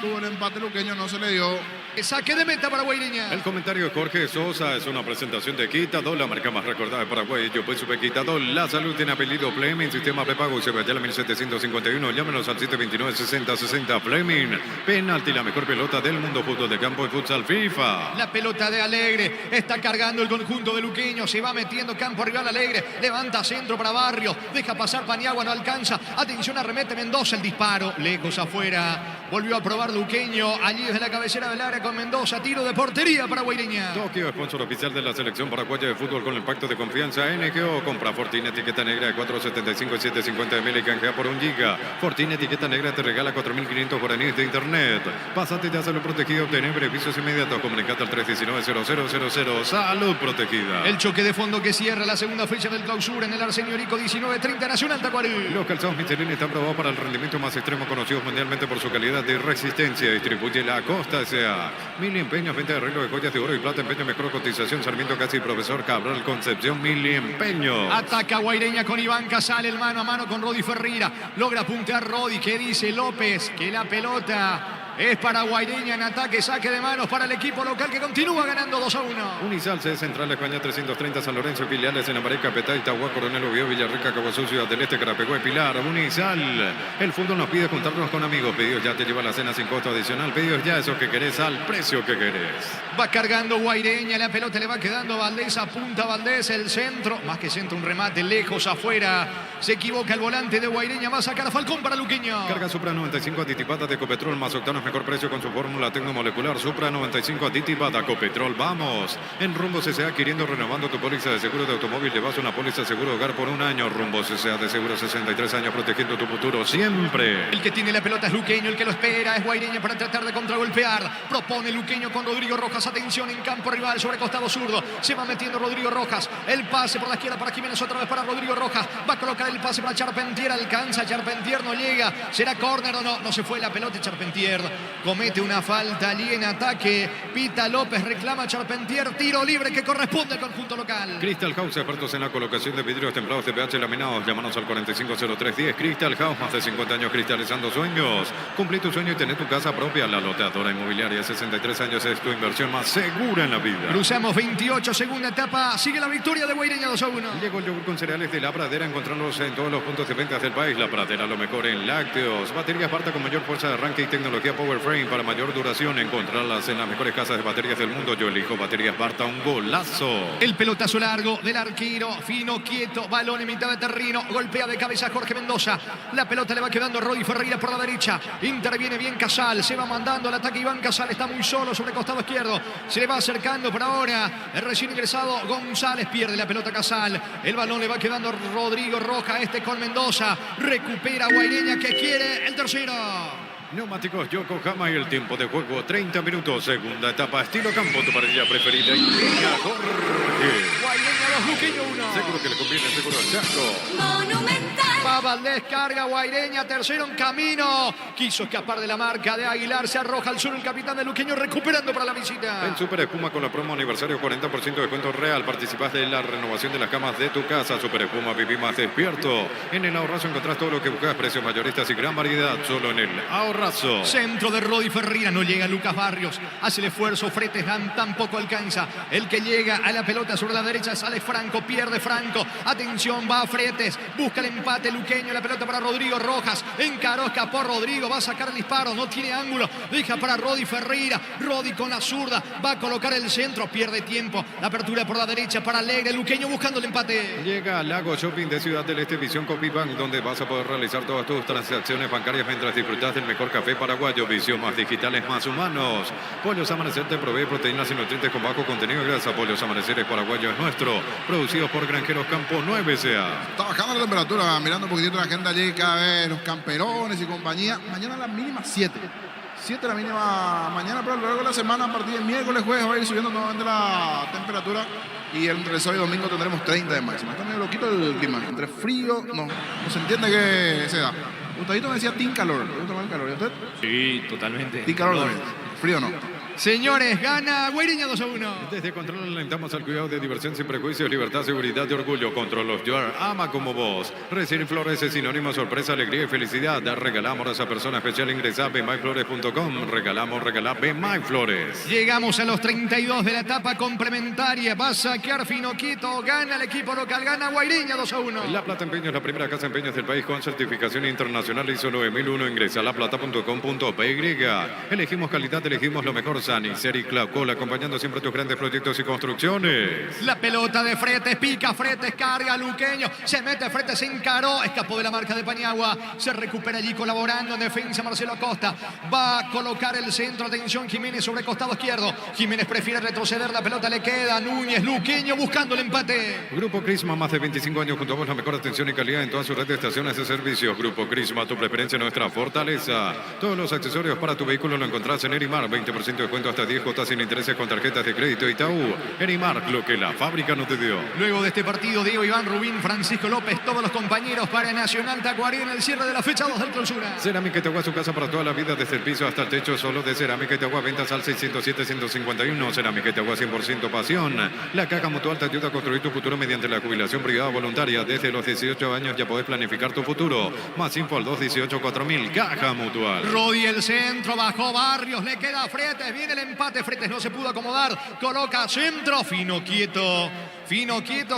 Tuvo el empate luqueño, no se le dio. Saque de meta para Guaireña. El comentario de Jorge Sosa es una presentación de Quitadol, la marca más recordada de Paraguay. Yo pues supe Quitadol. La salud tiene apellido Fleming, sistema prepago se vete a la 1751. Llámenos al 729-6060 Fleming. Penalti, la mejor pelota del mundo, fútbol de campo y futsal FIFA. La pelota de Alegre está cargando el conjunto de Luqueño. Se va metiendo campo rival Alegre. Levanta centro para Barrio. Deja pasar Paniagua, no alcanza. Atención, arremete Mendoza. El disparo lejos afuera. Volvió a probar Luqueño. Allí desde la cabecera del área con Mendoza. Tiro de portería para Guaireña. Tokio, sponsor oficial de la selección paraguaya de fútbol con el pacto de confianza. NGO, compra Fortine etiqueta negra de 4.75 y 7.50 ml y canjea por 1 giga. Fortine etiqueta negra te regala 4.500 guaraníes de internet. Pásate y te hace lo protegido. Obtener beneficios inmediatos. Comunicate al 319-0000. Salud protegida. El choque de fondo que cierra la segunda fecha del clausura en el Arsenio Rico 19:30 Nacional Tacuarí. Los calzados Michelin están probados para el rendimiento más extremo, conocidos mundialmente por su calidad de resistencia. Distribuye La Costa S.A. Mil Empeños, venta de arreglo de joyas de oro y plata, empeño, mejor cotización. Sarmiento Casi, Profesor Cabral, Concepción, Mil Empeños. Ataca Guaireña con Iván Casal, el mano a mano con Rodi Ferreira. Logra puntear Rodi, que dice López que la pelota es para Guaireña en ataque, saque de manos para el equipo local que continúa ganando 2-1. Unisal, sede central, España 330, San Lorenzo, filiales en América, Petá, Itagua, Coronel Oviedo, Villarrica, Caguazú, Ciudad del Este, Carapegüe, Pilar. Unisal, el fútbol nos pide juntarnos con amigos. Pedidos ya te lleva la cena sin costo adicional. Pedidos ya eso que querés al precio que querés. Va cargando Guaireña, la pelota le va quedando a Valdés, apunta Valdés, el centro, más que centro, un remate lejos afuera. Se equivoca el volante de Guaireña, va a sacar a Falcón para Luqueño. Carga Supra 95 aditivada de Copetrol más octanos, mejor precio con su fórmula tecnomolecular. Supra 95 aditivada Copetrol. Vamos. En Rumbo CCA, adquiriendo, renovando tu póliza de seguro de automóvil, llevas una póliza seguro de hogar por 1 año. Rumbo CCA de seguro 63 años, protegiendo tu futuro siempre. El que tiene la pelota es Luqueño, el que lo espera es Guaireña para tratar de contragolpear. Propone Luqueño con Rodrigo Rojas. Atención en campo rival sobre costado zurdo. Se va metiendo Rodrigo Rojas. El pase por la izquierda para Jiménez, otra vez para Rodrigo Rojas. Va a colocar el pase para Charpentier. Alcanza Charpentier, no llega. ¿Será córner o no? No se fue la pelota. Charpentier comete una falta allí en ataque. Pita López, reclama Charpentier. Tiro libre que corresponde al conjunto local. Crystal House, expertos en la colocación de vidrios templados de pH laminados. Llámanos al 450310. Crystal House, más de 50 años cristalizando sueños. Cumplí tu sueño y tener tu casa propia. La Loteadora Inmobiliaria, 63 años es tu inversión más segura en la vida. Cruzamos 28, segunda etapa. Sigue la victoria de Guaireña 2-1. Llegó el yogur con cereales de La Pradera. Encontrarlos en todos los puntos de ventas del país. La Pradera, lo mejor en lácteos. Baterías Barta con mayor fuerza de arranque y tecnología Power Frame para mayor duración. Encontrarlas en las mejores casas de baterías del mundo. Yo elijo Baterías Barta, un golazo. El pelotazo largo del arquero, fino, quieto, balón en mitad de terreno, golpea de cabeza Jorge Mendoza. La pelota le va quedando a Rodi Ferreira por la derecha. Interviene bien Casal, se va mandando al ataque Iván Casal, está muy solo sobre el costado izquierdo. Se le va acercando por ahora el recién ingresado González, pierde la pelota Casal. El balón le va quedando a Rodrigo Roja, este con Mendoza. Recupera Guaireña que quiere el tercero. Neumáticos Yokohama y el tiempo de juego 30 minutos, segunda etapa, estilo campo, tu parrilla preferida. Y llega Jorge. Guaireña 2, Luqueño 1. Seguro que le conviene, seguro al Chaco. Monumental. Va Valdés, carga Guaireña, tercero en camino. Quiso escapar de la marca de Aguilar, se arroja al sur el capitán de Luqueño, recuperando para la visita. En Super Espuma con la promo aniversario 40% de descuento real. Participas de la renovación de las camas de tu casa. Super Espuma, viví más despierto. En el ahorrazo encontrás todo lo que buscas, precios mayoristas y gran variedad. Solo en el ahorrazo. Centro de Rodi Ferreira, no llega Lucas Barrios. Hace el esfuerzo, Fretes tampoco alcanza. El que llega a la pelota sobre la derecha sale Franco, pierde Franco. Atención, va Fretes, busca el empate Luqueño, la pelota para Rodrigo Rojas. Encaró, escapó Rodrigo, va a sacar el disparo, no tiene ángulo. Deja para Rodi Ferreira. Rodi con la zurda, va a colocar el centro, pierde tiempo. La apertura por la derecha para Alegre, Luqueño buscando el empate. Llega Lago Shopping de Ciudad del Este, Visión Copibank, donde vas a poder realizar todas tus transacciones bancarias mientras disfrutas del mejor café paraguayo. Visión, más digitales, más humanos. Pollos Amanecer te provee proteínas y nutrientes con bajo contenido de grasa. Pollos Amaneceres Paraguayo es nuestro. Producidos por Granjeros Campo 9 SA. Está bajando la temperatura, mirando un poquitito la agenda allí, cada vez los camperones y compañía. Mañana la mínima 7. 7 la mínima mañana, pero luego de la semana, a partir del miércoles, jueves, va a ir subiendo nuevamente la temperatura. Y entre el sábado y domingo tendremos 30 de máxima. Está medio loquito el clima. Entre frío, no se entiende que se da. Gustavo me decía team calor. ¿Le gusta más el calor? ¿Y usted? Sí, totalmente. Team calor también. Frío no. Señores, gana Guaireña 2-1. Desde Control alentamos al cuidado de diversión sin prejuicios, libertad, seguridad y orgullo. Control of Your ama como vos. Recibir flores es sinónimo de sorpresa, alegría y felicidad. Regalamos a esa persona especial. Ingresa a bmyflores.com. Regala BMyFlores. Llegamos a los 32 de la etapa complementaria. Va a saquear Fino Quieto. Gana el equipo local. Gana Guaireña 2-1. La Plata Empeños, la primera casa de empeños del país con certificación internacional ISO 9001. Ingresa a laplata.com.py. Elegimos calidad, elegimos lo mejor. Sanicer y Clacol, acompañando siempre tus grandes proyectos y construcciones. La pelota de Fretes, pica Fretes, carga Luqueño, se mete Fretes, se encaró, escapó de la marca de Paniagua, se recupera allí colaborando en defensa Marcelo Acosta, va a colocar el centro, atención Jiménez sobre costado izquierdo, Jiménez prefiere retroceder, la pelota le queda a Núñez, Luqueño buscando el empate. Grupo Crisma, más de 25 años junto a vos, la mejor atención y calidad en toda su red de estaciones de servicio. Grupo Crisma, tu preferencia, nuestra fortaleza. Todos los accesorios para tu vehículo lo encontrás en Erimar, 20% de descuento hasta 10 cuotas sin intereses con tarjetas de crédito Itaú. Erimar, lo que la fábrica no te dio. Luego de este partido, Diego Iván Rubín, Francisco López, todos los compañeros para Nacional Tacuarí en el cierre de la fecha 2 del clausura. Cerámica Itagua, su casa para toda la vida, desde el piso hasta el techo, solo de Cerámica Itagua, ventas al 607-151. Cerámica Itagua, 100% pasión. La Caja Mutual te ayuda a construir tu futuro mediante la jubilación privada voluntaria. Desde los 18 años ya podés planificar tu futuro. Más info al 218-4000. Caja Mutual. Rodi el centro, bajó Barrios, le queda a Fretes, viene el empate, Fretes no se pudo acomodar, coloca centro, Fino quieto,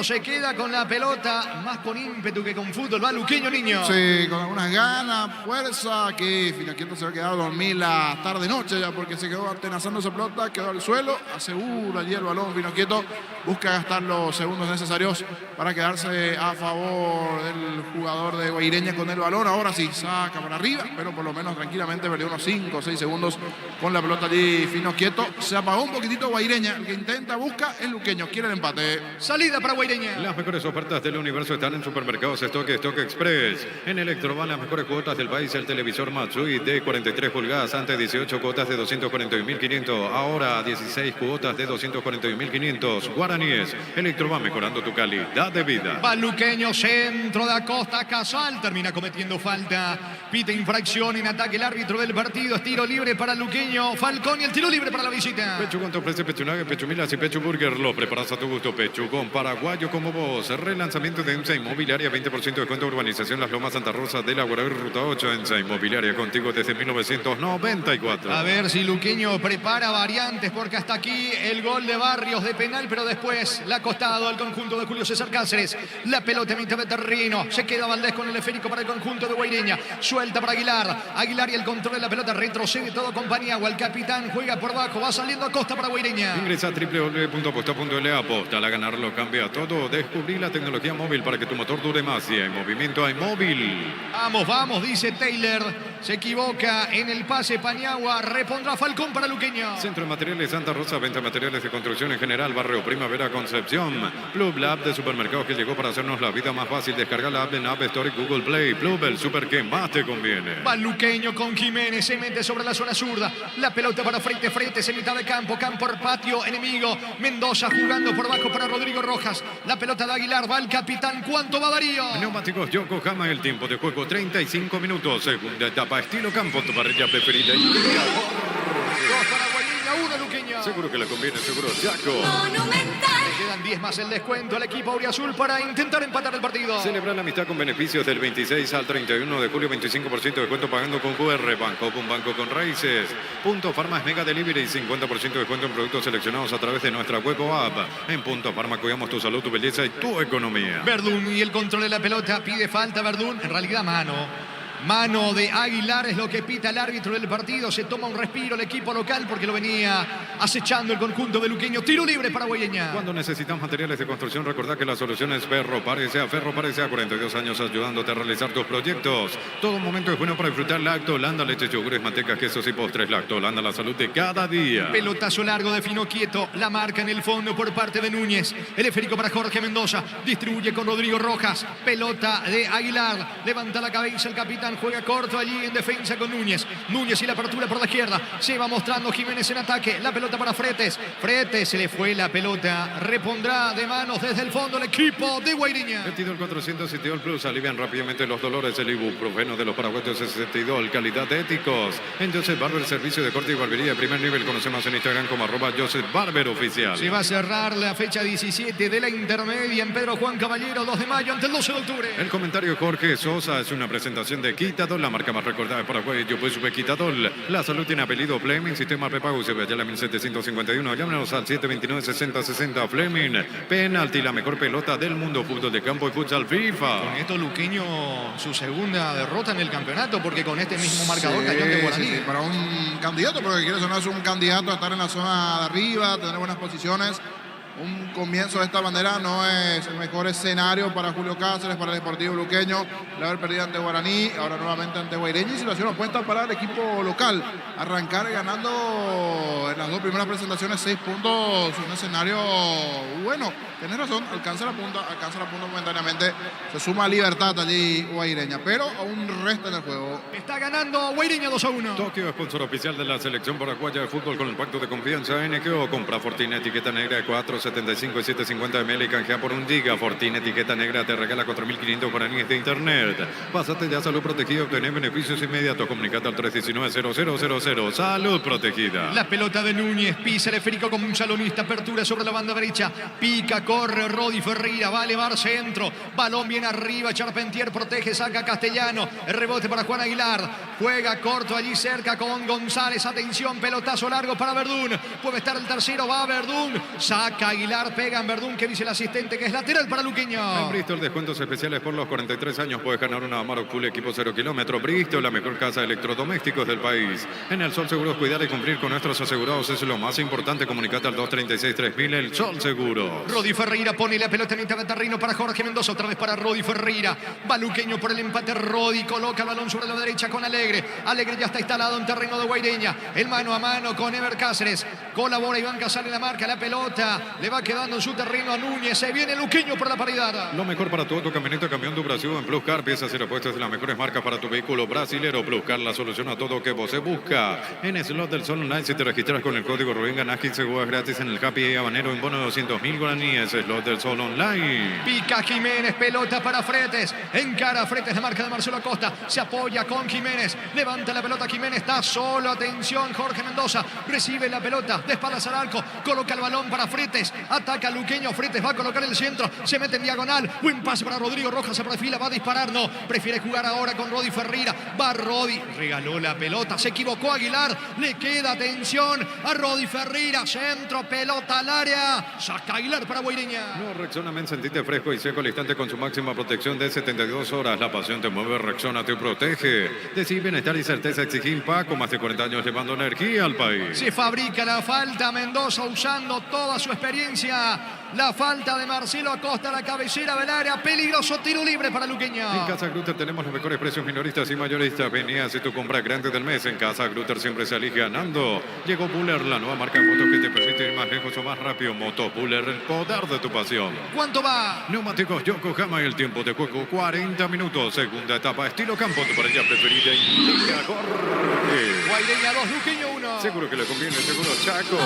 se queda con la pelota, más con ímpetu que con fútbol, va Luqueño, niño. Sí, con algunas ganas, fuerza, que Fino Quieto se va a quedar a dormir la tarde-noche ya porque se quedó atenazando esa pelota, quedó al suelo, asegura allí el balón, Fino Quieto busca gastar los segundos necesarios para quedarse a favor del jugador de Guaireña con el balón, ahora sí, saca para arriba, pero por lo menos tranquilamente perdió unos 5 o 6 segundos con la pelota allí, Fino Quieto, se apagó un poquitito Guaireña, el que intenta, busca el Luqueño, quiere el empate. Salida para Guaireña. Las mejores ofertas del universo están en Supermercados Stock Express. En Electroban, las mejores cuotas del país. El televisor Matsui de 43 pulgadas, antes 18 cuotas de 241.500. Ahora 16 cuotas de 241.500. Guaraníes. Electroban, mejorando tu calidad de vida. Va Luqueño, centro de Acosta, Casal, termina cometiendo falta. Pita infracción en ataque el árbitro del partido. Es tiro libre para Luqueño. Falcón y el tiro libre para la visita. Pechugón te ofrece Pechunaga, Pechumilas y Pechu Burger. Lo preparas a tu gusto. Pechugón, paraguayo como vos. Relanzamiento de EMSA Inmobiliaria, 20% de descuento. Urbanización Las Lomas, Santa Rosa de la Guarabí, Ruta 8. EMSA Inmobiliaria, contigo desde 1994. A ver si Luqueño prepara variantes, porque hasta aquí el gol de Barrios de penal, pero después le ha costado al conjunto de Julio César Cáceres. La pelota a mitad de terreno. Se queda Valdés con el esférico para el conjunto de Guaireña. Suelta para Aguilar. Aguilar y el control de la pelota. Retrocede todo con Paniagua. El capitán juega por bajo. Va saliendo Acosta para Guaireña. Ingresa a www.aposta.la. Aposta a ganarlo, cambia todo. Descubrí la tecnología móvil para que tu motor dure más. Y en movimiento hay móvil. Vamos, vamos, dice Taylor. Se equivoca en el pase Paniagua. Repondrá Falcón para Luqueño. Centro de Materiales Santa Rosa. Venta de materiales de construcción en general. Barrio Primavera Concepción. Plub, la app de supermercados que llegó para hacernos la vida más fácil. Descarga la app en App Store y Google Play. Plub, el super que más te conviene. Va Luqueño con Jiménez. Se mete sobre la zona zurda. La pelota para Fretes en mitad de campo. Campo patio enemigo. Mendoza jugando por bajo para Rodrigo Rojas. La pelota de Aguilar. Va el capitán. ¿Cuánto va Darío? Neumáticos Yokohama. El tiempo de juego 35 minutos. Segunda etapa estilo campo. Tu parrilla preferida. 2 para Guaireña, 1 Luqueño. Seguro que le conviene, seguro Chaco. Le quedan 10 más el descuento al equipo auriazul para intentar empatar el partido. Celebrar la amistad con beneficios del 26 al 31 de julio. 25% de descuento pagando con QR. Banco, un banco con raíces. Punto Farma es Mega Delivery. 50% de descuento en productos seleccionados a través de nuestra web o app. En Punto Farma cuidamos tu salud, tu belleza y tu economía. Verdún y el control de la pelota. Pide falta Verdún. En realidad mano. Mano de Aguilar es lo que pita el árbitro del partido. Se toma un respiro el equipo local porque lo venía acechando el conjunto de Luqueño. Tiro libre para Guaireña. Cuando necesitas materiales de construcción, recordá que la solución es Ferro Parecea. Ferro Parecea, 42 años ayudándote a realizar tus proyectos. Todo momento es bueno para disfrutar Lacto Holanda, leches, yogures, mantecas, quesos y postres. Lacto Holanda, la salud de cada día. Pelotazo largo de Fino Quieto. La marca en el fondo por parte de Núñez. El esférico para Jorge Mendoza. Distribuye con Rodrigo Rojas. Pelota de Aguilar. Levanta la cabeza el capitán. Juega corto allí en defensa con Núñez. Núñez y la apertura por la izquierda. Se va mostrando Jiménez en ataque. La pelota para Fretes. Fretes se le fue la pelota. Repondrá de manos desde el fondo el equipo de Guaireña. Etidol 400 y Etidol Plus alivian rápidamente los dolores. El ibuprofeno de los paraguayos es Etidol. Calidad de éticos. En Joseph Barber, servicio de corte y barbería de primer nivel. Conocemos en Instagram como @Joseph Barber Oficial. Se va a cerrar la fecha 17 de la intermedia en Pedro Juan Caballero, 2 de mayo ante el 12 de octubre. El comentario Jorge Sosa es una presentación de Quitadol, la marca más recordada de Paraguay. Yo pues Super Quitadol. La salud tiene apellido Fleming, sistema prepago se ve allá en la 1751. Llámenos al 729-6060 Fleming. Penalti, la mejor pelota del mundo, fútbol de campo y futsal FIFA. Con esto Luqueño su segunda derrota en el campeonato, porque con este mismo marcador cayó ante Guaraní. Sí, para un candidato, pero que quiere sonarse un candidato a estar en la zona de arriba, tener buenas posiciones. Un comienzo de esta manera no es el mejor escenario para Julio Cáceres, para el Deportivo Luqueño, el haber perdido ante Guaraní, ahora nuevamente ante Guaireña, y situación opuesta para el equipo local. Arrancar ganando en las dos primeras presentaciones 6 puntos, un escenario bueno. Tenés razón, alcanza la punta momentáneamente, se suma a Libertad allí Guaireña, pero aún resta en el juego. Está ganando Guaireña 2-1. Tokio, sponsor oficial de la selección paraguaya de fútbol con el pacto de confianza NGO. Compra Fortine etiqueta negra de 4.75 y 7.50 ml y canjea por 1 giga. Fortine etiqueta negra te regala 4.500 guaraníes de internet. Pásate ya a Salud Protegida, obtener beneficios inmediatos. Comunicate al 319-0000. Salud Protegida. La pelota de Núñez, pisa el esférico como un salonista, apertura sobre la banda derecha, pica, corre Rodi Ferreira, va a elevar centro, balón bien arriba, Charpentier protege, saca Castellano, el rebote para Juan Aguilar, juega corto allí cerca con González, atención, pelotazo largo para Verdún, puede estar el tercero, va Verdún, saca Aguilar, pega en Verdún, que dice el asistente que es lateral para Luqueño. En Bristol, descuentos especiales por los 43 años, puedes ganar una Amarok Full equipo 0 kilómetros. Bristol, la mejor casa de electrodomésticos del país. En el Sol Seguros, cuidar y cumplir con nuestros asegurados es lo más importante. Comunicate al 236-3000, el Sol Seguro. Rodi Ferreira pone la pelota en mitad de terreno para Jorge Mendoza, otra vez para Rodi Ferreira, va Luqueño por el empate, Rodi coloca el balón sobre la derecha con Alegre, Alegre ya está instalado en terreno de Guaireña, el mano a mano con Ever Cáceres, colabora Iván Casal en la marca, la pelota le va quedando en su terreno a Núñez, se viene Luqueño por la paridad. Lo mejor para tu auto, camioneta, camión de Brasil en Plus Car, piezas y repuestos de las mejores marcas para tu vehículo brasilero. Plus Car, la solución a todo que vos se busca. En Slot del Sol Online, si te registras con el código Rubén, ganás 15 jugadas gratis en el Happy Habanero en bono de 200.000 guaraníes. Slot del Sol Online. Pica Jiménez, pelota para Fretes, encara Fretes, la marca de Marcelo Acosta, se apoya con Jiménez, levanta la pelota Jiménez, está solo, atención, Jorge Mendoza, recibe la pelota, de espaldas al arco, coloca el balón para Fretes, ataca a Luqueño, Fretes va a colocar el centro, se mete en diagonal, buen pase para Rodrigo Rojas, se perfila, va a disparar, no, prefiere jugar ahora con Rodi Ferreira, va Rodi, regaló la pelota, se equivocó Aguilar, le queda atención a Rodi Ferreira, centro, pelota al área, saca Aguilar para Guaireña. No, Rexona Men, sentite fresco y seco al instante con su máxima protección de 72 horas. La pasión te mueve, Rexona te protege. Decí bienestar y certeza, exigir Paco, más de 40 años llevando energía al país. Se fabrica la falta, Mendoza usando toda su experiencia. La falta de Marcelo Acosta, la cabecera del área, peligroso tiro libre para Luqueño. En Casa Grutter tenemos los mejores precios minoristas y mayoristas. Vení a hacer tu compra grande del mes. En Casa Grutter siempre se elige ganando. Llegó Buller, la nueva marca de motos que te permite ir más lejos o más rápido. Moto Buller, el poder de tu pasión. ¿Cuánto va? Neumáticos Yokohama y el tiempo de juego 40 minutos. Segunda etapa, estilo campo, tu parrilla preferida. Indica Jorge. Guaireña 2, Luqueño 1. Seguro que le conviene, seguro Chaco.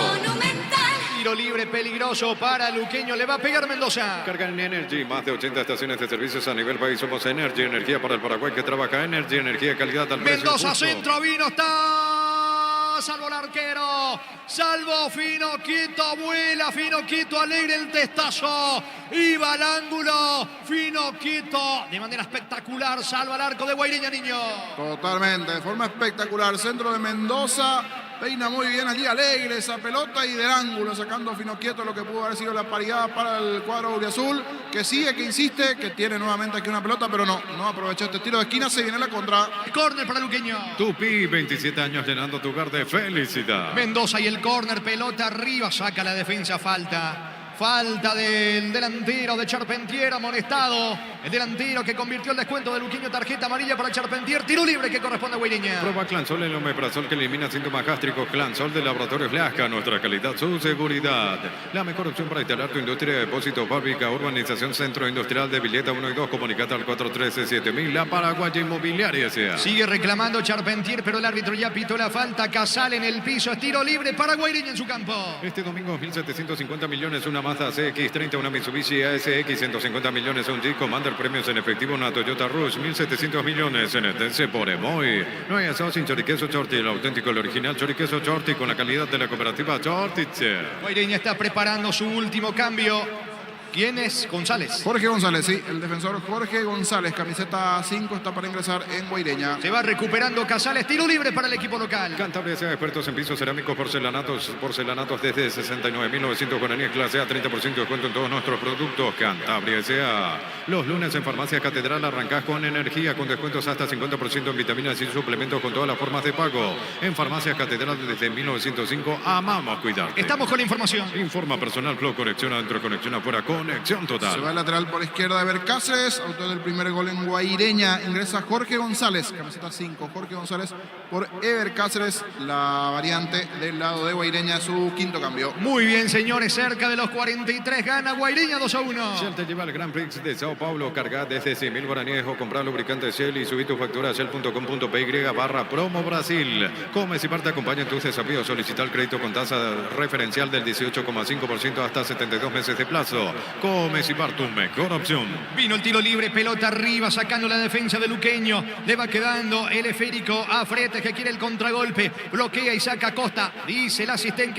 Tiro libre peligroso para Luqueño, le va a pegar Mendoza. Carga en Energy, más de 80 estaciones de servicios a nivel país. Somos Energy, energía para el Paraguay que trabaja. Energy, energía de calidad al precio Mendoza justo. centro, vino, está, salvo el arquero, salvo Finoquito, vuela Finoquito, Alegre el testazo, iba al ángulo, Finoquito, de manera espectacular, salva el arco de Guaireña, niño. Totalmente, de forma espectacular, centro de Mendoza, peina muy bien allí Alegre esa pelota y del ángulo sacando Finoquieto lo que pudo haber sido la paridad para el cuadro auriazul, que sigue, que insiste, que tiene nuevamente aquí una pelota, pero no aprovechó este tiro de esquina, se viene la contra. Córner para Luqueño. Tupi, 27 años llenando tu hogar de felicidad. Mendoza y el córner, pelota arriba, saca la defensa, falta. Falta del delantero de Charpentier, amonestado. El delantero que convirtió el descuento de Luqueño, tarjeta amarilla para Charpentier. Tiro libre que corresponde a Guaireña. Prueba Clansol, el omeprazol que elimina síntomas gástricos. Clansol de Laboratorios Lasca, nuestra calidad, su seguridad. La mejor opción para instalar tu industria, depósito, fábrica, urbanización, centro industrial de Villeta 1 y 2. Comunicate al 413-7000. La Paraguaya Inmobiliaria S.A. Sigue reclamando Charpentier, pero el árbitro ya pitó la falta. Casal en el piso, es tiro libre para Guaireña en su campo. Este domingo 1.750 millones, una Mazda CX-30, una Mitsubishi ASX, 150 millones, un Jeep Commander, premios en efectivo, una Toyota Rush, 1.700 millones en Etense por Emoy. No hay asado sin choriqueso Chorti, el auténtico, el original choriqueso Chorti con la calidad de la cooperativa Chortiche. Guaireña está preparando su último cambio. ¿Quién es González? Jorge González, sí, el defensor Jorge González, camiseta 5, está para ingresar en Guaireña. Se va recuperando Casales, tiro libre para el equipo local. Cantabria sea expertos en pisos cerámicos, porcelanatos desde 69.900 guaraníes, clase A, 30% de descuento en todos nuestros productos. Cantabria sea. Los lunes en Farmacia Catedral arrancás con energía, con descuentos hasta 50% en vitaminas y suplementos con todas las formas de pago. En Farmacia Catedral desde 1905, amamos cuidarte. Estamos con la información. Informa personal Flow, conexión adentro, conexión afuera, conexión total. Se va el lateral por izquierda de Cáceres, autor del primer gol en Guaireña. Ingresa Jorge González, camiseta 5. Jorge González por Ever Cáceres, la variante del lado de Guaireña, su quinto cambio. Muy bien, señores, cerca de los 43, gana Guaireña 2-1. Shell te lleva al Grand Prix de Sao Paulo, carga desde 100.000 guaraníes o comprar lubricante Shell y subí tu factura a shell.com.py/promo Brasil. Come si parte, acompaña en tus desafíos. Solicita el crédito con tasa referencial del 18,5% hasta 72 meses de plazo. Come si parte, tu mejor opción. Vino el tiro libre, pelota arriba, sacando la defensa de Luqueño. Le va quedando el esférico a Fretes, que quiere el contragolpe. Bloquea y saca Costa. Dice el asistente,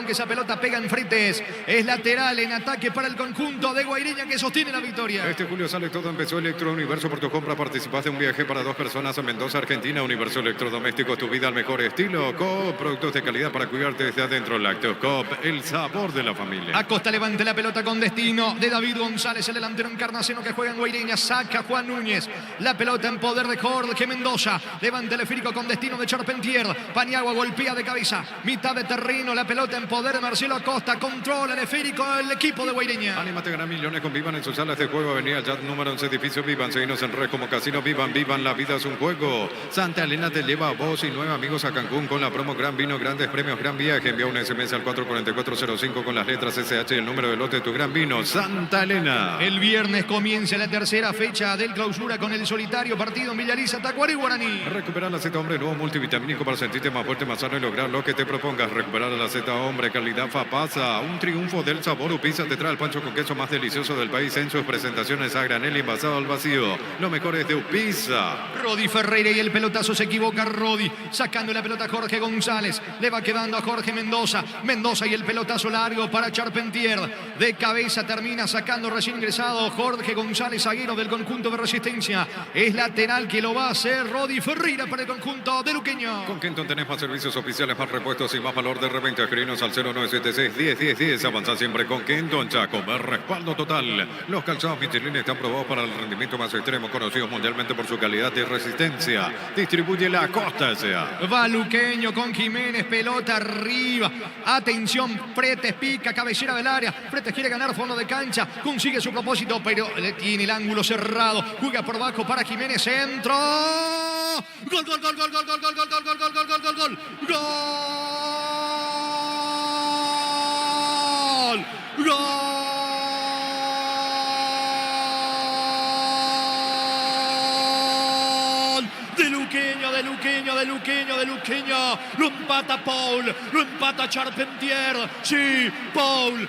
que esa pelota pega en Fretes. Es lateral en ataque para el conjunto de Guaireña, que sostiene la victoria. Este julio sale todo, empezó Electro Universo. Por tu compra participás de un viaje para 2 personas a Mendoza, Argentina. Universo Electrodomésticos, tu vida al mejor estilo. Coop, productos de calidad para cuidarte desde adentro. Lácteos Coop, el sabor de la familia. Acosta levanta la pelota con destino de David González, el delantero encarnaceno que juega en Guaireña. Saca Juan Núñez. La pelota en poder de Jorge Mendoza. Levanta el esférico con destino de Charpentier. Paniagua golpea de cabeza. Mitad de terreno. La pelota en poder de Marcelo Acosta. Controla el esférico el equipo de Guaireña. Anímate a ganar millones con Vivan en sus salas de juego. Avenida Yat número 11, edificio Vivan. Seguinos en red como Casino Vivan. Vivan, la vida es un juego. Santa Elena te lleva a vos y 9 amigos a Cancún con la promo Gran Vino, grandes premios, gran viaje. Envía un SMS al 44405 con las letras SH y el número de lote de tu Gran Vino. Santa Elena. El viernes comienza la tercera fecha del clausura con el solitario partido en Villaliza, Tacuary, Guaraní. Recuperar la Z Hombre nuevo multivitamínico para sentirte más fuerte, más sano y lograr lo que te propongas. Recuperar la Z Hombre, calidad Fapasa. Un triunfo del sabor Upisa te trae el pancho con queso más delicioso del país en sus presentaciones a granel y envasado al vacío. Lo mejor es de Upisa. Rodi Ferreira y el pelotazo, se equivoca Rodi, sacando la pelota Jorge González. Le va quedando a Jorge Mendoza. Mendoza y el pelotazo largo para Charpentier. De cabeza termina sacando recién ingresado Jorge González, zaguero del conjunto de Resistencia. Es lateral que lo va a hacer Rodi Ferreira para el conjunto de Luqueño. Con Kenton tenés más servicios oficiales, más repuestos y más valor de reventa. Escribinos al 0976-101010. Avanza siempre con Kenton Chaco. Respaldo total. Los calzados Michelin están probados para el rendimiento más extremo, conocidos mundialmente por su calidad y resistencia. Distribuye la Costa S.A. Va Luqueño con Jiménez, pelota arriba. Atención, Fretes pica, cabecera del área. Fretes quiere ganar fondo de cancha, consigue su propósito, pero le tiene el ángulo cerrado. Juega por bajo para Jiménez, centro. Gol, gol, gol, gol, gol, gol, gol, gol, gol, gol, gol, gol, gol, gol, gol. Gol. Gol. De Luqueño, lo empata Paul, lo empata Charpentier, sí, Paul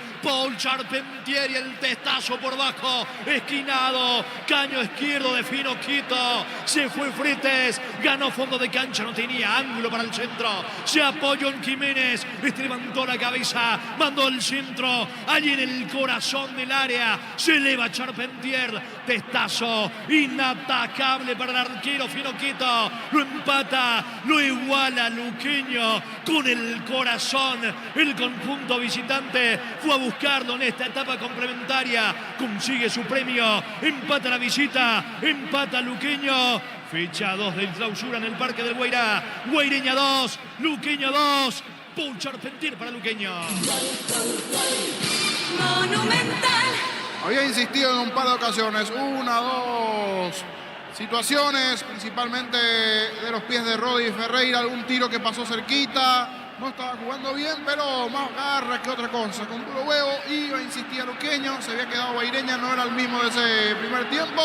Charpentier y el testazo por bajo, esquinado, caño izquierdo de Finoquito, se fue Fretes, ganó fondo de cancha, no tenía ángulo para el centro, se apoyó en Jiménez, levantó la cabeza, mandó el centro, allí en el corazón del área, se eleva Charpentier, testazo, inatacable para el arquero Finoquito, lo empata, lo iguala Luqueño con el corazón. El conjunto visitante fue a buscarlo en esta etapa complementaria. Consigue su premio. Empata la visita. Empata Luqueño. Fecha 2 del clausura en el Parque del Guairá. Guaireña 2. Luqueño 2. Paul Charpentier para Luqueño. Monumental. Había insistido en un par de ocasiones. 1, 2 situaciones, principalmente de los pies de Rodi Ferreira, algún tiro que pasó cerquita, no estaba jugando bien, pero más garra que otra cosa, con puro huevo, iba a insistir a Luqueño, se había quedado Guaireña, no era el mismo de ese primer tiempo,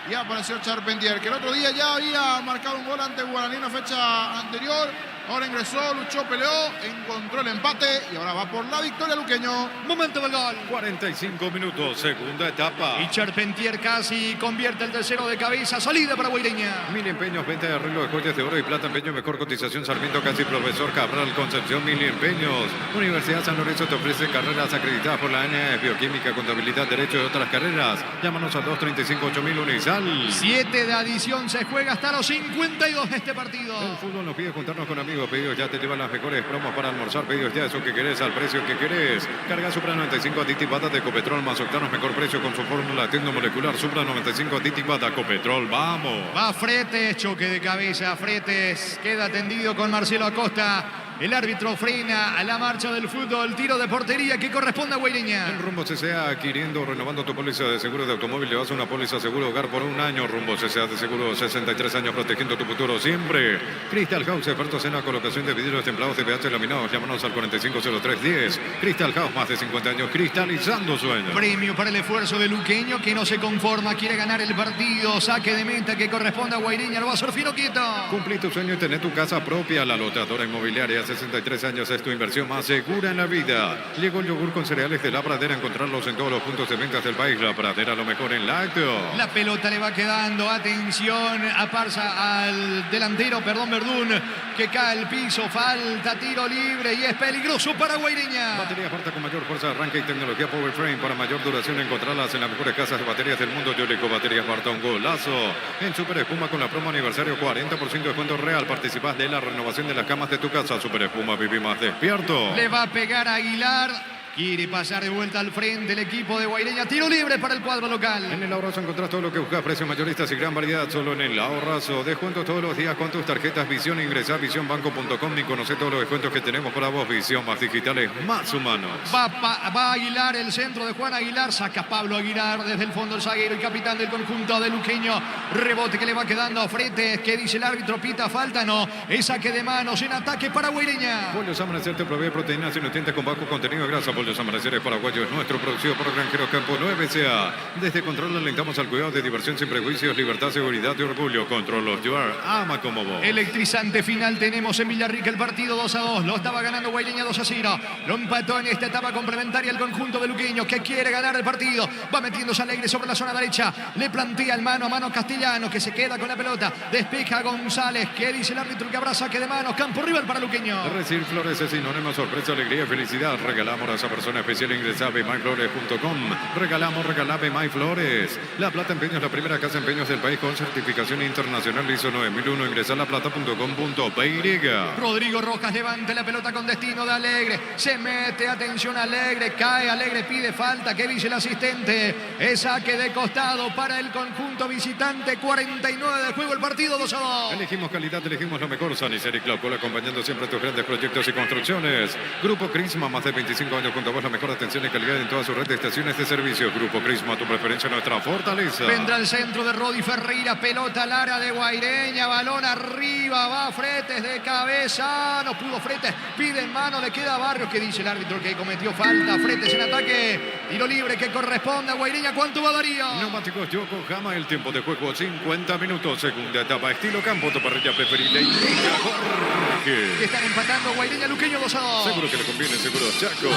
y apareció Charpentier, que el otro día ya había marcado un gol ante Guaraní en la fecha anterior, Ahora ingresó, luchó, peleó, encontró el empate y ahora va por la victoria Luqueño. Momento del gol. 45 minutos, segunda etapa. Y Charpentier casi convierte el tercero de cabeza. Salida para Guaireña. Mil empeños, venta de arreglo de joyas de oro y plata, empeño, mejor cotización, Sarmiento, casi profesor Cabral, Concepción, Mil empeños. Universidad San Lorenzo te ofrece carreras acreditadas por la ANEA, bioquímica, contabilidad, derecho y otras carreras. Llámanos al 235-8000 Unisal. 7 de adición, se juega hasta los 52 de este partido. El fútbol nos pide juntarnos con amigos. Pedidos ya te llevan las mejores promos para almorzar. Pedidos ya eso que querés al precio que querés. Carga Supra 95 aditivada de Copetrol más octanos, mejor precio con su fórmula tecnomolecular. Supra 95 aditivada Copetrol. Vamos. Va Fretes, choque de cabeza. Fretes queda tendido con Marcelo Acosta. El árbitro frena a la marcha del fútbol. Tiro de portería que corresponde a Guaireña. En Rumbo CCA, adquiriendo, renovando tu póliza de seguro de automóvil, le vas a una póliza seguro hogar por un año. Rumbo CCA de seguro, 63 años protegiendo tu futuro siempre. Crystal House, expertos en la colocación de vidrios templados de PH laminados. Llámanos al 450310. Crystal House, más de 50 años cristalizando sueños. Premio para el esfuerzo de Luqueño que no se conforma, quiere ganar el partido. Saque de meta que corresponde a Guaireña. Lo va a hacer Fino Quieto. Cumplí tu sueño y tener tu casa propia. La Lotadora Inmobiliaria, 63 años es tu inversión más segura en la vida. Llegó el yogur con cereales de La Pradera. Encontrarlos en todos los puntos de ventas del país. La Pradera, lo mejor en lácteo. La pelota le va quedando. Atención, aparsa al delantero, Verdún, que cae al piso. Falta, tiro libre y es peligroso para Guaireña. Batería aparta con mayor fuerza de arranque y tecnología Power Frame. Para mayor duración, encontrarlas en las mejores casas de baterías del mundo. Yoleco Batería aparta un golazo. En Super Espuma con la promo aniversario, 40% de descuento real. Participas de la renovación de las camas de tu casa. Super Espuma, viví más despierto. Le va a pegar a Aguilar. Quiere pasar de vuelta al frente el equipo de Guaireña. Tiro libre para el cuadro local. En el Ahorrazo encontrás todo lo que buscas. Precios mayoristas y gran variedad solo en el Ahorrazo. Descuentos todos los días con tus tarjetas Visión. Ingresa a visionbanco.com y conoce todos los descuentos que tenemos para vos. Visión, más digitales, más humanos. Va Aguilar, el centro de Juan Aguilar. Saca Pablo Aguilar desde el fondo el zaguero y capitán del conjunto de Luqueño. Rebote que le va quedando a Fretes. ¿Qué dice el árbitro? Pita falta, no. Es saque de manos en ataque para Guaireña. Pollos Amanecer te provee proteínas y nutrientes con bajo contenido de grasa. Pollos Amaneceres paraguayos, nuestro producido por Granjeros Campo 9SA. Desde Control alentamos al cuidado de diversión sin prejuicios, libertad, seguridad y orgullo. Control los Yuar, ama como vos. Electrizante final tenemos en Villarrica el partido 2-2. Lo estaba ganando Guaireña 2-0. Lo empató en esta etapa complementaria el conjunto de Luqueño que quiere ganar el partido. Va metiéndose alegre sobre la zona derecha. Le plantea el mano a mano Castellano que se queda con la pelota. Despeja González. ¿Qué dice el árbitro? Que habrá saque de manos. Campo rival para Luqueño. Recibir flores es sinónimo de sorpresa, alegría y felicidad. Regalamos a esa persona especial. Ingresa a bmyflores.com. Regalamos BMyFlores. La Plata Empeños, la primera casa de empeños del país con certificación internacional ISO 9001. Ingresa a laplata.com.py. Rodrigo Rojas levanta la pelota con destino de Alegre. Se mete, atención Alegre. Cae Alegre, pide falta. ¿Qué dice el asistente? Es saque de costado para el conjunto visitante. 49 de juego el partido 2-2. Elegimos calidad, elegimos lo mejor. Sanicer y Claucola acompañando siempre tus grandes proyectos y construcciones. Grupo Crisma, más de 25 años junto a vos, la mejor atención y calidad en toda su red de estaciones de servicio. Grupo Crisma, tu preferencia, nuestra fortaleza. Vendrá el centro de Rodi Ferreira, pelota al área de Guaireña, balón arriba, va Fretes de cabeza, no pudo Fretes, pide en mano, le queda Barrios. ¿Qué dice el árbitro? Que cometió falta, Fretes en ataque, tiro libre que corresponde a Guaireña. ¿Cuánto va Darío? Neumáticos Yokohama, el tiempo de juego 50 minutos, segunda etapa, estilo campo, tu parrilla preferida y Jorge. Que están empatando Guaireña, Luqueño 2-2. Seguro que le conviene, seguro Chaco.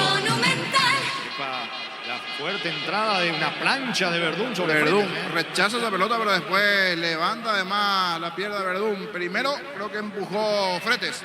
La fuerte entrada de una plancha de Verdún sobre Verdún Fretes, rechaza esa pelota, pero después levanta además la pierna de Verdún. Primero creo que empujó Fretes.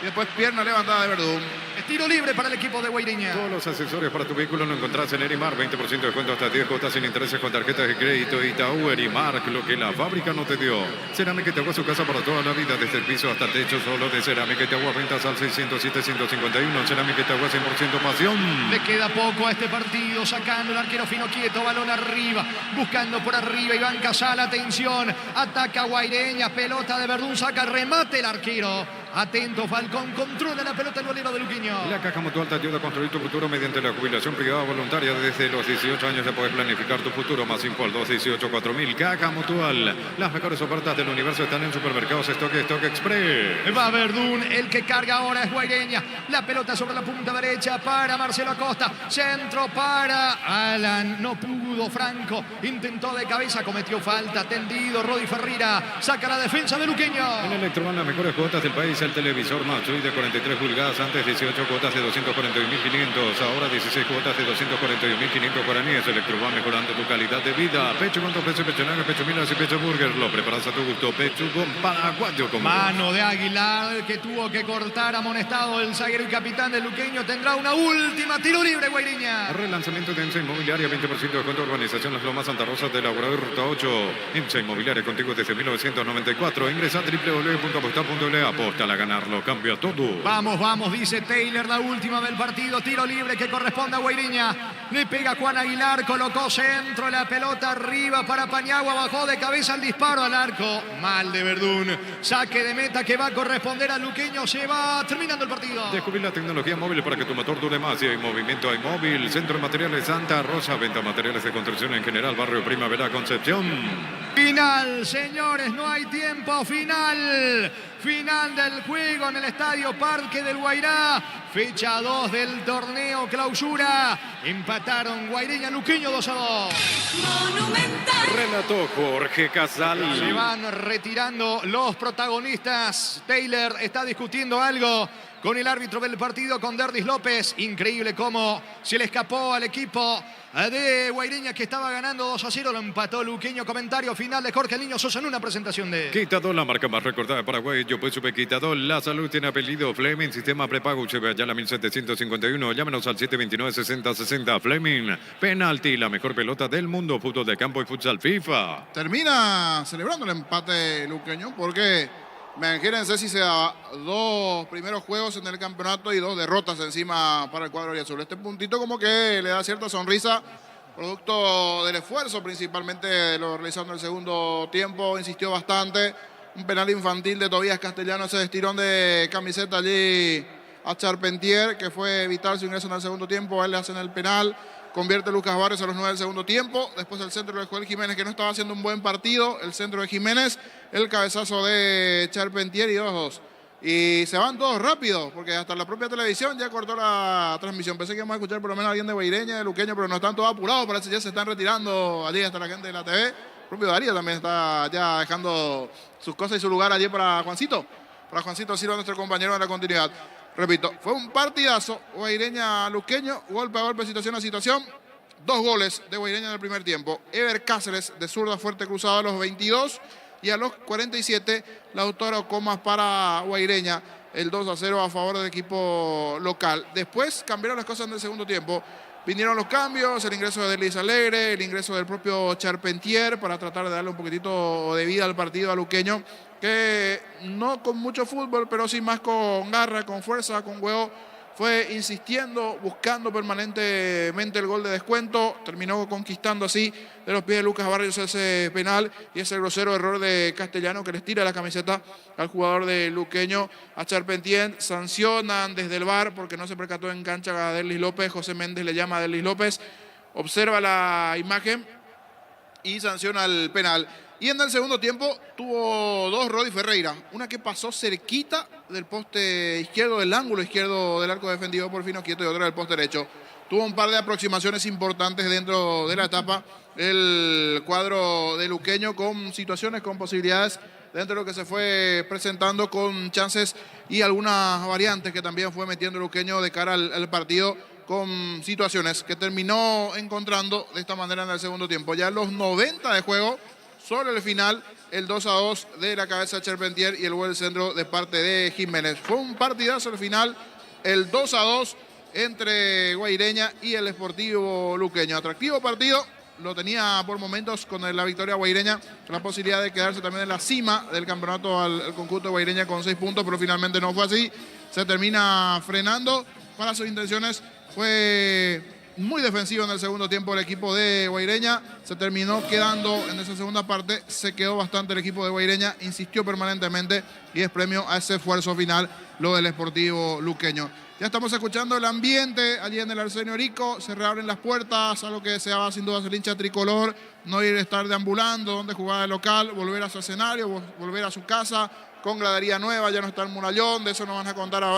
Y después pierna levantada de Verdún. Tiro libre para el equipo de Guaireña. Todos los accesorios para tu vehículo lo encontrás en Erimar. 20% de descuento hasta 10 cuotas sin intereses con tarjetas de crédito. Itaú, Erimar, lo que la fábrica no te dio. Cerámica Itagua, su casa para toda la vida. Desde el piso hasta el techo, solo de Cerámica Itagua. Ventas al 607-151. Cerámica Itagua, 100% pasión. Le queda poco a este partido, sacando el arquero Fino Quieto, balón arriba, buscando por arriba Iván Casal, atención, ataca Guaireña, pelota de Verdún, saca, remate el arquero. Atento Falcón, controla la pelota el bolero de Luqueño. La Caja Mutual te ayuda a construir tu futuro mediante la jubilación privada voluntaria. Desde los 18 años ya puedes planificar tu futuro. Más info al 218-4000. Caja Mutual. Las mejores ofertas del universo están en Supermercados Stock Express. Va Verdún, el que carga ahora es Guaireña. La pelota sobre la punta derecha para Marcelo Acosta. Centro para Alan. No pudo Franco. Intentó de cabeza, cometió falta. Tendido Rodi Ferreira. Saca la defensa de Luqueño. En Electroban, las mejores cuotas del país. el televisor Matsui de 43 pulgadas, antes 18 cuotas de 241.500, ahora 16 cuotas de 241.500 guaraníes. Electro va mejorando tu calidad de vida. Pecho con pecho pechonero, pecho milas y pecho burger. Lo preparas a tu gusto. Pechugo paraguayo. Como mano de Aguilar que tuvo que cortar, amonestado el zaguero y capitán del Luqueño. Tendrá una última tiro libre, Guairiña. Relanzamiento de EMSA Inmobiliaria, 20% de descuento. Urbanización Las Lomas, Santa Rosa de la Ruta 8. EMSA Inmobiliaria, contigo desde 1994. Ingresa a www.apostar.le. Apóstala a ganarlo, cambia todo. Vamos, vamos, dice Taylor, la última del partido. Tiro libre que corresponde a Guairiña. Le pega Juan Aguilar, colocó centro, la pelota arriba para Paniagua, bajó de cabeza el disparo al arco. Mal de Verdún. Saque de meta que va a corresponder al Luqueño. Se va terminando el partido. Descubrir la tecnología móvil para que tu motor dure más. Y hay movimiento, hay móvil. Centro de Materiales Santa Rosa. Venta materiales de construcción en general. Barrio Primavera, Concepción. Final, señores, no hay tiempo. Final. Final del juego en el Estadio Parque del Guairá. Fecha 2 del torneo clausura. Empataron Guaireña Luqueño 2-2. Relató Jorge Casal. Se van retirando los protagonistas. Taylor está discutiendo algo con el árbitro del partido, con Derdis López. Increíble cómo se le escapó al equipo de Guaireña que estaba ganando 2-0. Lo empató Luqueño. Comentario final de Jorge Niño Sosa en una presentación de Quitador, la marca más recordada de Paraguay. Yo pues supe Quitador. La salud tiene apellido Fleming. Sistema prepago Ucheve Ayala 1751. Llámenos al 729-6060. Fleming. Penalti, la mejor pelota del mundo. Fútbol de campo y futsal FIFA. Termina celebrando el empate Luqueño porque imagínense si se da 2 primeros juegos en el campeonato y 2 derrotas encima para el cuadro azul. Este puntito como que le da cierta sonrisa, producto del esfuerzo principalmente de lo realizando en el segundo tiempo. Insistió bastante. Un penal infantil de Tobías Castellano, ese estirón de camiseta allí a Charpentier, que fue evitar su ingreso en el segundo tiempo. A él le hacen el penal. Convierte Lucas Barrios a los 9 del segundo tiempo. Después el centro de Joel Jiménez, que no estaba haciendo un buen partido. El centro de Jiménez. El cabezazo de Charpentier y 2-2. Y se van todos rápido, porque hasta la propia televisión ya cortó la transmisión. Pensé que íbamos a escuchar por lo menos a alguien de Guaireña, de Luqueño, pero no están todos apurados. Parece que ya se están retirando allí hasta la gente de la TV. El propio Darío también está ya dejando sus cosas y su lugar allí para Juancito. Para Juancito Silva, nuestro compañero de la continuidad. Repito, fue un partidazo. Guaireña Luqueño, golpe a golpe, situación a situación. 2 goles de Guaireña en el primer tiempo. Ever Cáceres de zurda fuerte cruzado a los 22 y a los 47 Lautaro Comas para Guaireña. El 2-0 a favor del equipo local. Después cambiaron las cosas en el segundo tiempo. Vinieron los cambios, el ingreso de Delis Alegre, el ingreso del propio Charpentier para tratar de darle un poquitito de vida al partido a Luqueño, que no con mucho fútbol, pero sí más con garra, con fuerza, con huevo. Fue insistiendo, buscando permanentemente el gol de descuento. Terminó conquistando así de los pies de Lucas Barrios ese penal y ese grosero error de Castellano que les tira la camiseta al jugador de Luqueño, a Charpentier. Sancionan desde el VAR porque no se percató en cancha a Derlis López. José Méndez le llama a Derlis López. Observa la imagen y sanciona el penal. Y en el segundo tiempo tuvo 2 Rodi Ferreira. Una que pasó cerquita del poste izquierdo, del ángulo izquierdo del arco defendido por Fino Quieto, y otra del poste derecho. Tuvo un par de aproximaciones importantes dentro de la etapa el cuadro de Luqueño, con situaciones, con posibilidades dentro de lo que se fue presentando, con chances y algunas variantes que también fue metiendo Luqueño de cara al partido, con situaciones que terminó encontrando de esta manera en el segundo tiempo. Ya en los 90 de juego, sobre el final, el 2-2 de la cabeza de Charpentier y el buen centro de parte de Jiménez. Fue un partidazo al final, el 2-2 entre Guaireña y el Sportivo Luqueño. Atractivo partido, lo tenía por momentos con la victoria Guaireña, la posibilidad de quedarse también en la cima del campeonato al conjunto de Guaireña con 6 puntos, pero finalmente no fue así. Se termina frenando. Para sus intenciones fue muy defensivo en el segundo tiempo el equipo de Guaireña. Se terminó quedando en esa segunda parte. Se quedó bastante el equipo de Guaireña. Insistió permanentemente y es premio a ese esfuerzo final lo del Sportivo Luqueño. Ya estamos escuchando el ambiente allí en el Arsenio Rico. Se reabren las puertas, algo que deseaba sin duda el hincha tricolor. No ir a estar deambulando, donde jugaba el local, volver a su escenario, volver a su casa con gradería nueva. Ya no está el murallón, de eso nos van a contar ahora